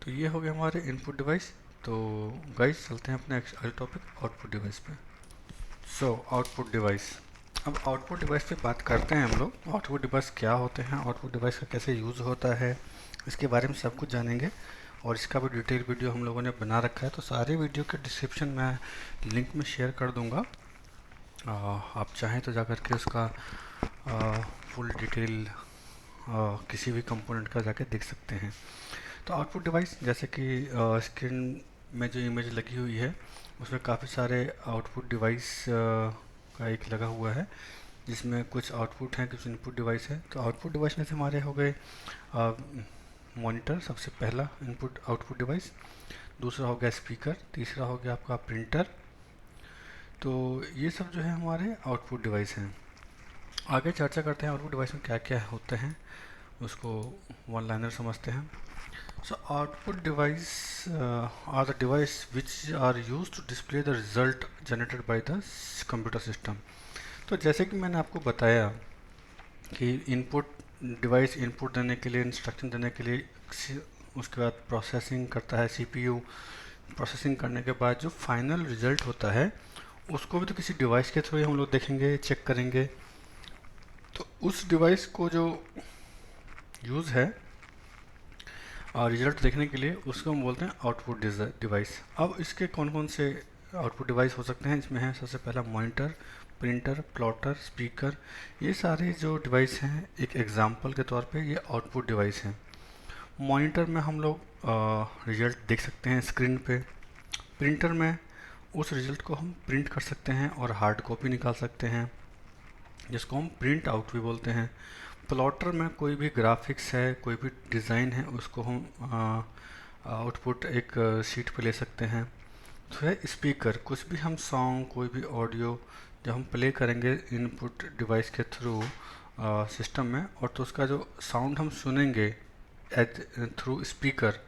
A: तो ये हो गए हमारे इनपुट डिवाइस। तो गाइस चलते हैं अपने अगले टॉपिक आउटपुट डिवाइस पे। So output device. अब आउटपुट डिवाइस पे बात करते हैं हम लोग। आउटपुट डिवाइस क्या होते हैं, आउटपुट डिवाइस का कैसे यूज़ होता है, इसके बारे में सब कुछ जानेंगे। और इसका भी डिटेल वीडियो हम लोगों ने बना रखा है, तो सारे वीडियो के डिस्क्रिप्शन में लिंक में शेयर कर दूंगा। आप चाहें तो जाकर के उसका फुल डिटेल किसी भी कंपोनेंट का जाके देख सकते हैं। तो आउटपुट डिवाइस, जैसे कि स्क्रीन में जो इमेज लगी हुई है उसमें काफ़ी सारे आउटपुट डिवाइस का एक लगा हुआ है, जिसमें कुछ आउटपुट हैं, कुछ इनपुट डिवाइस है। तो आउटपुट डिवाइस में से हमारे हो गए मॉनिटर, सबसे पहला इनपुट आउटपुट डिवाइस। दूसरा हो गया स्पीकर। तीसरा हो गया आपका प्रिंटर। तो ये सब जो है हमारे आउटपुट डिवाइस हैं। आगे चर्चा करते हैं आउटपुट डिवाइस में क्या क्या होते हैं, उसको वन लाइनर समझते हैं। So output device are the device which are used to display the result generated by the computer system। तो जैसे कि मैंने आपको बताया कि इनपुट डिवाइस इनपुट देने के लिए, इंस्ट्रक्शन देने के लिए, उसके बाद प्रोसेसिंग करता है CPU। प्रोसेसिंग करने के बाद जो फाइनल रिजल्ट होता है उसको भी तो किसी डिवाइस के थ्रू ही हम लोग देखेंगे, चेक करेंगे। तो उस डिवाइस को जो यूज़ है और रिजल्ट देखने के लिए, उसको हम बोलते हैं आउटपुट डिवाइस। अब इसके कौन कौन से आउटपुट डिवाइस हो सकते हैं, इसमें है सबसे पहला मॉनिटर, प्रिंटर, प्लॉटर, स्पीकर। ये सारे जो डिवाइस हैं एक एग्जांपल के तौर पे ये आउटपुट डिवाइस हैं। मॉनिटर में हम लोग रिजल्ट देख सकते हैं स्क्रीन पे। प्रिंटर में उस रिजल्ट को हम प्रिंट कर सकते हैं और हार्ड कॉपी निकाल सकते हैं, जिसको हम प्रिंट आउट भी बोलते हैं। प्लॉटर में कोई भी ग्राफिक्स है, कोई भी डिज़ाइन है, उसको हम आउटपुट एक शीट पे ले सकते हैं। तो है स्पीकर, कुछ भी हम सॉन्ग, कोई भी ऑडियो जब हम प्ले करेंगे इनपुट डिवाइस के थ्रू सिस्टम में, और तो उसका जो साउंड हम सुनेंगे एज थ्रू स्पीकर,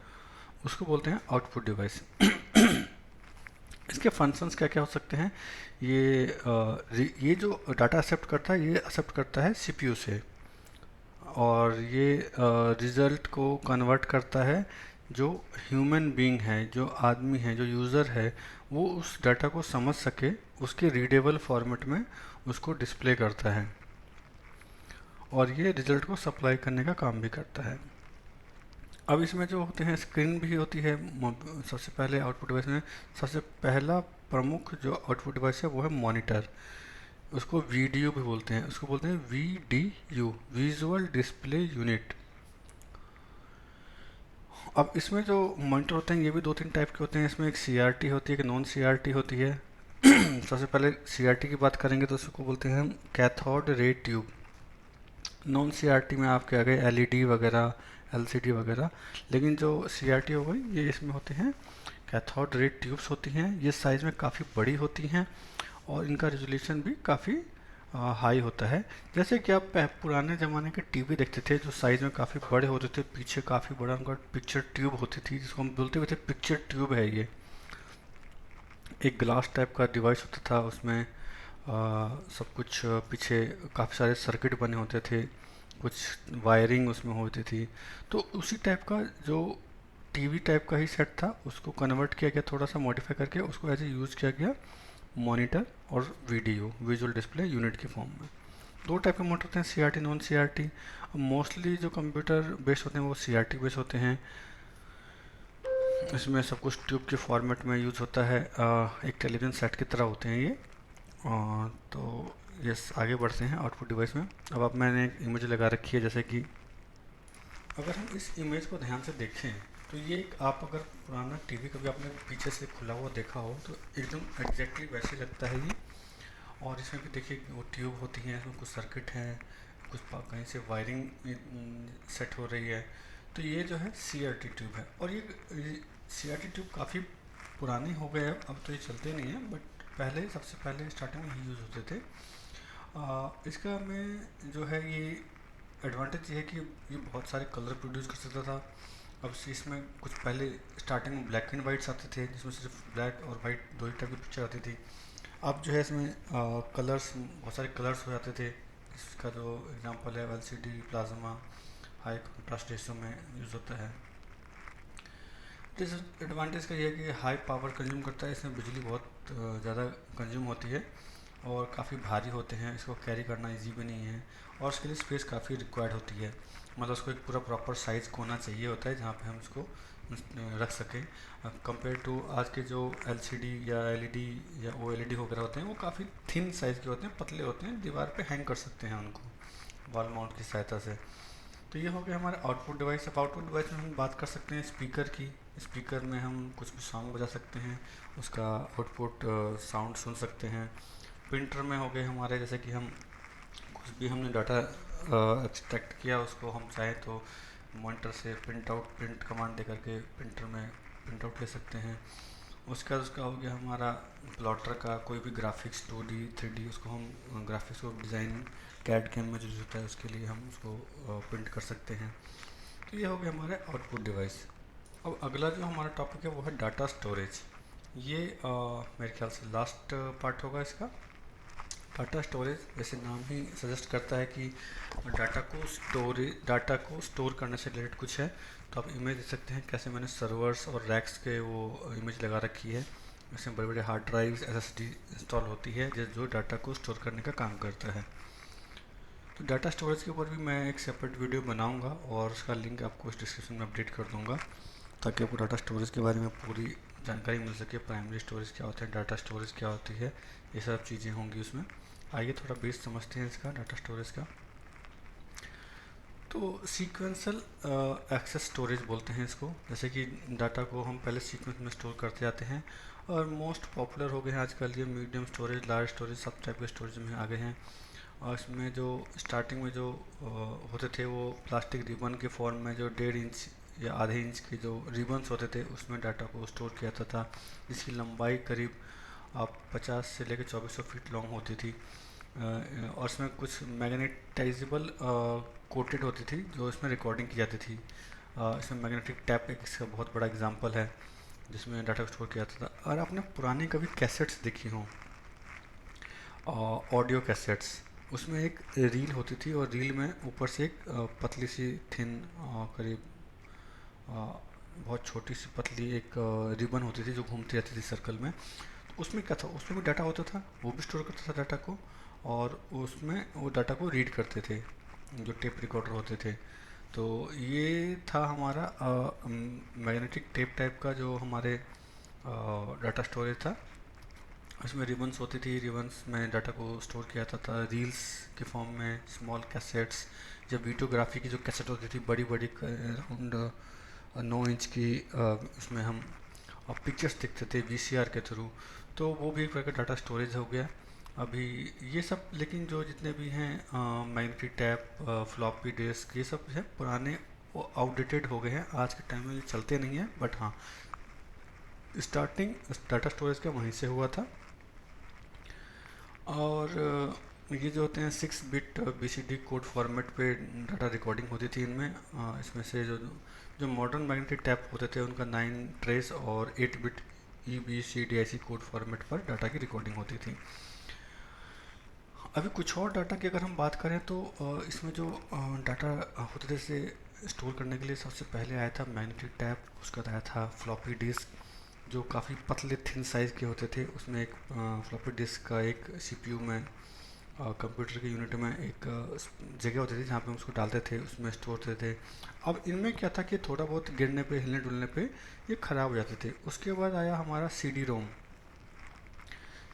A: उसको बोलते हैं आउटपुट डिवाइस। इसके फंक्शंस क्या क्या हो सकते हैं, ये जो डाटा एक्सेप्ट करता है, ये एक्सेप्ट करता है CPU से, और ये रिज़ल्ट को कन्वर्ट करता है। जो ह्यूमन बीइंग है, जो आदमी है, जो यूज़र है, वो उस डाटा को समझ सके, उसके रीडेबल फॉर्मेट में उसको डिस्प्ले करता है, और ये रिज़ल्ट को सप्लाई करने का काम भी करता है। अब इसमें जो होते हैं स्क्रीन भी होती है। सबसे पहले आउटपुट डिवाइस में सबसे पहला प्रमुख जो आउटपुट डिवाइस है वो है मॉनिटर। उसको वीडियो भी बोलते हैं, उसको बोलते हैं VDU, विजुअल डिस्प्ले यूनिट। अब इसमें जो मॉनिटर होते हैं ये भी दो तीन टाइप के होते हैं। इसमें एक CRT होती है, एक नॉन CRT होती है। सबसे पहले CRT की बात करेंगे तो उसको बोलते हैं cathode ray tube. Non CRT में आपके आ गए LED वगैरह, LCD वगैरह। लेकिन जो CRT हो गई ये इसमें होते हैं कैथोड रे ट्यूब्स होती हैं। ये साइज़ में काफ़ी बड़ी होती हैं और इनका रेजोल्यूशन भी काफ़ी हाई होता है। जैसे कि आप पुराने ज़माने के टीवी देखते थे जो साइज़ में काफ़ी बड़े होते थे, पीछे काफ़ी बड़ा उनका पिक्चर ट्यूब होती थी जिसको हम बोलते हुए थे पिक्चर ट्यूब है ये। एक ग्लास टाइप का डिवाइस होता था, उसमें सब कुछ पीछे काफ़ी सारे सर्किट बने होते थे, कुछ वायरिंग उसमें होती थी। तो उसी टाइप का जो टीवी टाइप का ही सेट था उसको कन्वर्ट किया गया, थोड़ा सा मॉडिफाई करके उसको एज ए यूज़ किया गया मॉनिटर और वीडियो, विजुअल डिस्प्ले यूनिट के फॉर्म में। दो टाइप के मोटर होते हैं, CRT नॉन CRT। मोस्टली जो कंप्यूटर बेस्ड होते हैं वो CRT बेस्ड होते हैं। इसमें सब कुछ ट्यूब के फॉर्मेट में यूज़ होता है। एक टेलीविज़न सेट की तरह होते हैं ये। तो यस, आगे बढ़ते हैं आउटपुट डिवाइस में। अब मैंने एक इमेज लगा रखी है, जैसे कि अगर हम इस इमेज को ध्यान से देखें तो ये एक, आप अगर पुराना टीवी कभी आपने पीछे से खुला हुआ देखा हो तो एकदम एग्जैक्टली वैसे लगता है ये। और इसमें भी देखिए वो ट्यूब होती हैं, इसमें कुछ सर्किट हैं, कुछ कहीं से वायरिंग सेट हो रही है। तो ये जो है CRT ट्यूब है। और ये CRT ट्यूब काफ़ी पुराने हो गए हैं, अब तो ये चलते नहीं हैं, बट पहले सबसे पहले स्टार्टिंग में ही यूज़ होते थे। इसका में जो है ये एडवांटेज ये है कि ये बहुत सारे कलर प्रोड्यूस कर सकता था। अब इसमें कुछ पहले स्टार्टिंग में ब्लैक एंड वाइट्स आते थे जिसमें सिर्फ ब्लैक और वाइट दो ही टाइप की पिक्चर आती थी। अब जो है इसमें कलर्स, बहुत सारे कलर्स हो जाते थे। इसका जो एग्जांपल है LCD, plasma, high contrast ratio में यूज़ होता है। डिसएडवांटेज का ये है कि हाई पावर कंज्यूम करता है, इसमें बिजली बहुत ज़्यादा कंज्यूम होती है और काफ़ी भारी होते हैं, इसको कैरी करना इजी भी नहीं है और उसके लिए स्पेस काफ़ी रिक्वायर्ड होती है। मतलब उसको एक पूरा प्रॉपर साइज़ को होना चाहिए होता है जहाँ पे हम उसको रख सकें। कंपेयर टू आज के जो LCD या LED या OLED वगैरह होते हैं वो काफ़ी थिन साइज़ के होते हैं, पतले होते हैं, दीवार पे हैंग कर सकते हैं उनको वॉल माउंट की सहायता से। तो ये हो गया हमारा आउटपुट डिवाइस। अब आउटपुट डिवाइस में हम बात कर सकते हैं स्पीकर की। स्पीकर में हम कुछ भी सॉन्ग बजा सकते हैं, उसका आउटपुट साउंड सुन सकते हैं। प्रिंटर में हो गए हमारे, जैसे कि हम कुछ भी हमने डाटा एक्सट्रैक्ट किया उसको हम चाहें तो मॉनिटर से प्रिंट कमांड दे करके प्रिंटर में प्रिंट आउट ले सकते हैं। उसका उसका हो गया हमारा प्लॉटर का कोई भी ग्राफिक्स 2D 3D, उसको हम ग्राफिक्स को डिज़ाइन कैड कैम में जो होता है उसके लिए हम उसको प्रिंट कर सकते हैं। तो ये हो गया हमारे आउटपुट डिवाइस। अब अगला जो हमारा टॉपिक है वो है डाटा स्टोरेज। ये मेरे ख्याल से लास्ट पार्ट होगा इसका। डाटा स्टोरेज जैसे नाम ही सजेस्ट करता है कि डाटा को स्टोर करने से रिलेटेड कुछ है। तो आप इमेज देख सकते हैं कैसे मैंने सर्वर्स और रैक्स के वो इमेज लगा रखी है। इसमें बड़े बड़े हार्ड ड्राइव्स SSD इंस्टॉल होती है जो डाटा को स्टोर करने का काम करता है। तो डाटा स्टोरेज के ऊपर भी मैं एक सेपरेट वीडियो बनाऊंगा और उसका लिंक आपको इस डिस्क्रिप्शन में अपडेट कर दूंगा ताकि आपको डाटा स्टोरेज के बारे में पूरी जानकारी मिल सके। प्राइमरी स्टोरेज क्या होता है, डाटा स्टोरेज क्या होती है, ये सब चीज़ें होंगी उसमें। आइए थोड़ा बेस समझते हैं इसका, डाटा स्टोरेज का। तो सीक्वेंशियल एक्सेस स्टोरेज बोलते हैं इसको। जैसे कि डाटा को हम पहले सीक्वेंस में स्टोर करते जाते हैं और मोस्ट पॉपुलर हो गए हैं आजकल ये मीडियम स्टोरेज, लार्ज स्टोरेज, सब टाइप के स्टोरेज में आ गए हैं। और इसमें जो स्टार्टिंग में जो होते थे वो प्लास्टिक रिबन के फॉर्म में, जो 1.5 इंच या आधे इंच के जो रिबन्स होते थे उसमें डाटा को स्टोर किया जाता था, जिसकी लंबाई करीब आप 50 से लेकर 2400 फीट लॉन्ग होती थी। और इसमें कुछ मैग्नेटाइजेबल कोटेड होती थी जो इसमें रिकॉर्डिंग की जाती थी। इसमें मैग्नेटिक टैप एक इसका बहुत बड़ा एग्जांपल है जिसमें डाटा स्टोर किया जाता था। और आपने पुरानी कभी कैसेट्स देखी हों, ऑडियो कैसेट्स, उसमें एक रील होती थी और रील में ऊपर से एक पतली सी थिन, करीब बहुत छोटी सी पतली एक रिबन होती थी जो घूमती रहती थी सर्कल में। तो उसमें क्या था, उसमें भी डाटा होता था, वो भी स्टोर करता था डाटा को और उसमें वो डाटा को रीड करते थे जो टेप रिकॉर्डर होते थे। तो ये था हमारा मैग्नेटिक टेप टाइप का जो हमारे डाटा स्टोरेज था। इसमें रिबन्स होती थी, रिबन्स में डाटा को स्टोर किया जाता था रील्स के फॉर्म में, स्मॉल कैसेट्स। जब वीडियोग्राफी की जो कैसेट होती थी बड़ी बड़ी अराउंड 9 इंच की, उसमें हम पिक्चर्स देखते थे वीसीआर के थ्रू, तो वो भी एक प्रकार का डाटा स्टोरेज हो गया। अभी ये सब, लेकिन जो जितने भी हैं मैग्नेटिक टैप, फ्लॉपी डिस्क, ये सब है पुराने, वो आउटडेटेड हो गए हैं, आज के टाइम में ये चलते नहीं हैं। बट हाँ, स्टार्टिंग डाटा स्टोरेज का वहीं से हुआ था। और ये जो होते हैं 6 बिट बीसीडी कोड फॉर्मेट पे डाटा रिकॉर्डिंग होती थी इनमें। इसमें से जो जो मॉडर्न मैग्नेटिक टैप होते थे उनका 9 ट्रेस और 8 बिट EBCDIC कोड फॉर्मेट पर डाटा की रिकॉर्डिंग होती थी। अभी कुछ और डाटा की अगर हम बात करें तो इसमें जो डाटा होते थे इसे स्टोर करने के लिए सबसे पहले आया था मैग्नेटिक टैप, उसके बाद आया था फ्लॉपी डिस्क जो काफ़ी पतले थिन साइज़ के होते थे। उसमें एक फ्लॉपी डिस्क का एक सीपीयू में, कंप्यूटर के यूनिट में एक जगह होती थी जहाँ पे हम उसको डालते थे, उसमें स्टोर होते थे। अब इनमें क्या था कि थोड़ा बहुत गिरने पे, हिलने डुलने पे ये ख़राब हो जाते थे। उसके बाद आया हमारा सीडी रोम,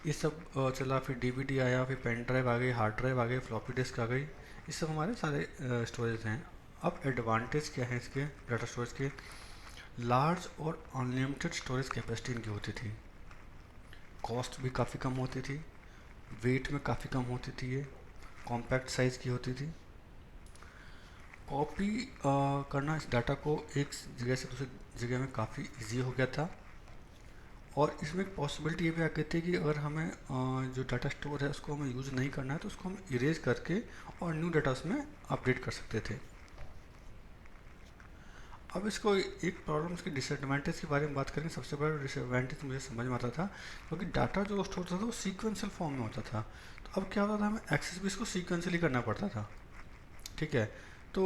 A: ये सब चला, फिर डीवीडी आया, फिर पेन ड्राइव आ गई, हार्ड ड्राइव आ गई, फ्लॉपी डिस्क आ गई। ये सब हमारे सारे स्टोरेज हैं। अब एडवांटेज क्या है इसके डाटा स्टोरेज के? लार्ज और अनलिमिटेड स्टोरेज कैपेसिटी इनकी होती थी, कॉस्ट भी काफ़ी कम होती थी, वेट में काफ़ी कम होती थी, ये कॉम्पैक्ट साइज़ की होती थी। कॉपी करना इस डाटा को एक जगह से दूसरी जगह में काफ़ी इजी हो गया था। और इसमें एक पॉसिबिलिटी ये भी आ गई थी कि अगर हमें जो डाटा स्टोर है उसको हमें यूज़ नहीं करना है तो उसको हम इरेज करके और न्यू डाटा उसमें अपडेट कर सकते थे। अब इसको एक प्रॉब्लम, इसके डिसएडवांटेज के बारे में बात करेंगे। सबसे बड़ा डिसएडवांटेज मुझे समझ में आता था क्योंकि डाटा जो स्टोर होता था वो सीक्वेंशियल फॉर्म में होता था। तो अब क्या होता था, हमें एक्सेस भी इसको सीक्वेंशियली करना पड़ता था। ठीक है, तो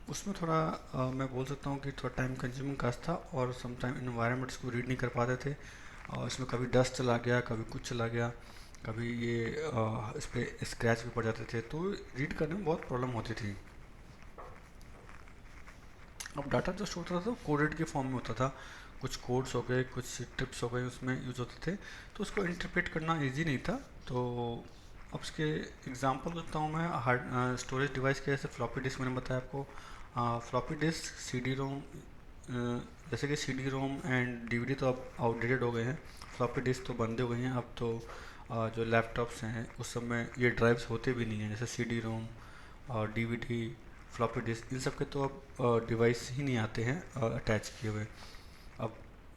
A: उसमें थोड़ा मैं बोल सकता हूँ कि थोड़ा टाइम कंज्यूमिंग कास्ट था, और समटाइम इन्वायरमेंट्स को रीड नहीं कर पाते थे। और इसमें कभी डस्ट चला गया, कभी कुछ चला गया, कभी ये इस पर स्क्रैच भी पड़ जाते थे, तो रीड करने में बहुत प्रॉब्लम होती थी। अब डाटा जो स्टोर होता था वो कोडेड के फॉर्म में होता था, कुछ कोड्स हो गए, कुछ टिप्स हो गए उसमें यूज होते थे, तो उसको इंटरप्रेट करना इजी नहीं था। तो अब इसके एग्जांपल देता हूँ मैं। हार्ड स्टोरेज डिवाइस के, जैसे फ्लॉपी डिस्क मैंने बताया आपको, फ्लॉपी डिस्क, सीडी रोम, जैसे कि सीडी रोम एंड डीवीडी तो अब आउटडेटेड हो गए हैं, फ्लॉपी डिस्क तो बंद हो गई हैं। अब तो जो लैपटॉप्स हैं उस सब में ये ड्राइव्स होते भी नहीं हैं, जैसे सीडी रोम और डीवीडी, फ्लॉपी डिस्क, इन सब के तो अब डिवाइस ही नहीं आते हैं अटैच किए हुए। अब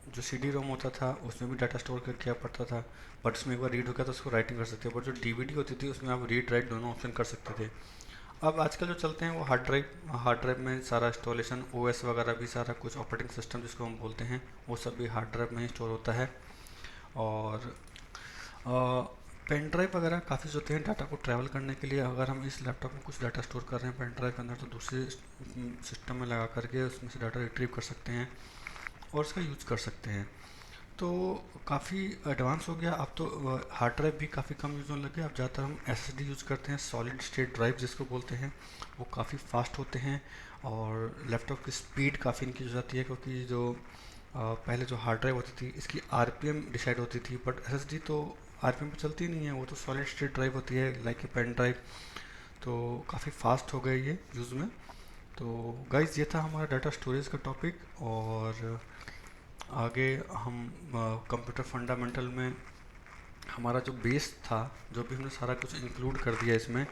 A: जो सीडी रोम होता था उसमें भी डाटा स्टोर कर किया पड़ता था, बट उसमें एक बार रीड हो गया तो उसको राइटिंग कर सकते हैं। बट जो डीवीडी होती थी उसमें आप रीड राइट दोनों ऑप्शन कर सकते थे। अब आजकल जो चलते हैं वो हार्ड ड्राइव में सारा इंस्टॉलेशन, ओएस वगैरह भी, सारा कुछ ऑपरेटिंग सिस्टम जिसको हम बोलते हैं, वो सब भी हार्ड ड्राइव में ही स्टोर होता है। और पेन ड्राइव वगैरह काफ़ी होते हैं डाटा को ट्रैवल करने के लिए। अगर हम इस लैपटॉप में कुछ डाटा स्टोर कर रहे हैं पेन ड्राइव के अंदर, तो दूसरे सिस्टम में लगा करके उसमें से डाटा रिट्रीव कर सकते हैं और उसका यूज कर सकते हैं। तो काफ़ी एडवांस हो गया अब तो। हार्ड ड्राइव भी काफ़ी कम यूज़ होने लगे। अब ज़्यादातर हम एसएसडी यूज़ करते हैं, सॉलिड स्टेट ड्राइव जिसको बोलते हैं, वो काफ़ी फास्ट होते हैं और लैपटॉप की स्पीड काफ़ी इनकी हो जाती है, क्योंकि जो पहले जो हार्ड ड्राइव होती थी इसकी आरपीएम डिसाइड होती थी, बट एसएसडी तो आरपीएम पे चलती नहीं है, वो तो सॉलिड स्टेट ड्राइव होती है, लाइक ए पेन ड्राइव। तो काफ़ी फास्ट हो गए ये यूज़ में। तो गाइज ये था हमारा डाटा स्टोरेज का टॉपिक। और आगे हम कंप्यूटर फंडामेंटल में हमारा जो बेस था, जो भी हमने सारा कुछ इंक्लूड कर दिया इसमें,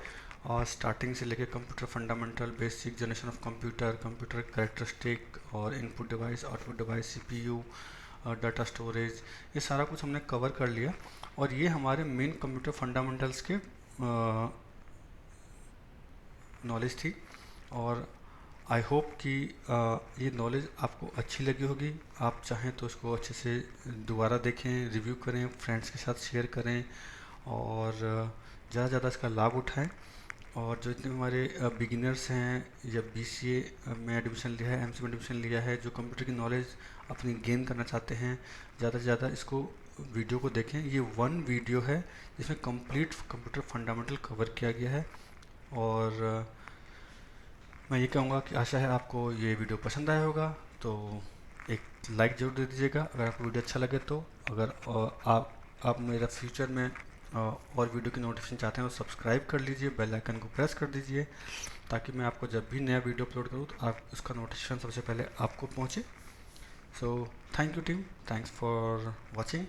A: और स्टार्टिंग से लेके computer fundamental, basic generation of computer, computer characteristic और input device, output device, CPU, data storage, ये सारा कुछ हमने कवर कर लिया। और ये हमारे मेन कंप्यूटर फंडामेंटल्स के नॉलेज थी। और आई होप कि ये नॉलेज आपको अच्छी लगी होगी। आप चाहें तो इसको अच्छे से दोबारा देखें, रिव्यू करें, फ्रेंड्स के साथ शेयर करें और ज़्यादा से ज़्यादा इसका लाभ उठाएं। और जो इतने हमारे बिगिनर्स हैं या बीसीए में एडमिशन लिया है, एमसीए में एडमिशन लिया है, जो कंप्यूटर की नॉलेज अपनी गेन करना चाहते हैं, ज़्यादा से ज़्यादा इसको वीडियो को देखें। ये वन वीडियो है जिसमें कंप्लीट कंप्यूटर फंडामेंटल कवर किया गया है। और मैं ये कहूँगा कि आशा है आपको ये वीडियो पसंद आया होगा, तो एक लाइक ज़रूर दे दीजिएगा अगर आपको वीडियो अच्छा लगे तो। अगर आप मेरा फ्यूचर में और वीडियो की नोटिफिकेशन चाहते हैं तो सब्सक्राइब कर लीजिए, बेल आइकन को प्रेस कर दीजिए, ताकि मैं आपको जब भी नया वीडियो अपलोड करूँ तो आप उसका नोटिफिकेशन सबसे पहले आपको पहुँचे। So thank you team, thanks for watching.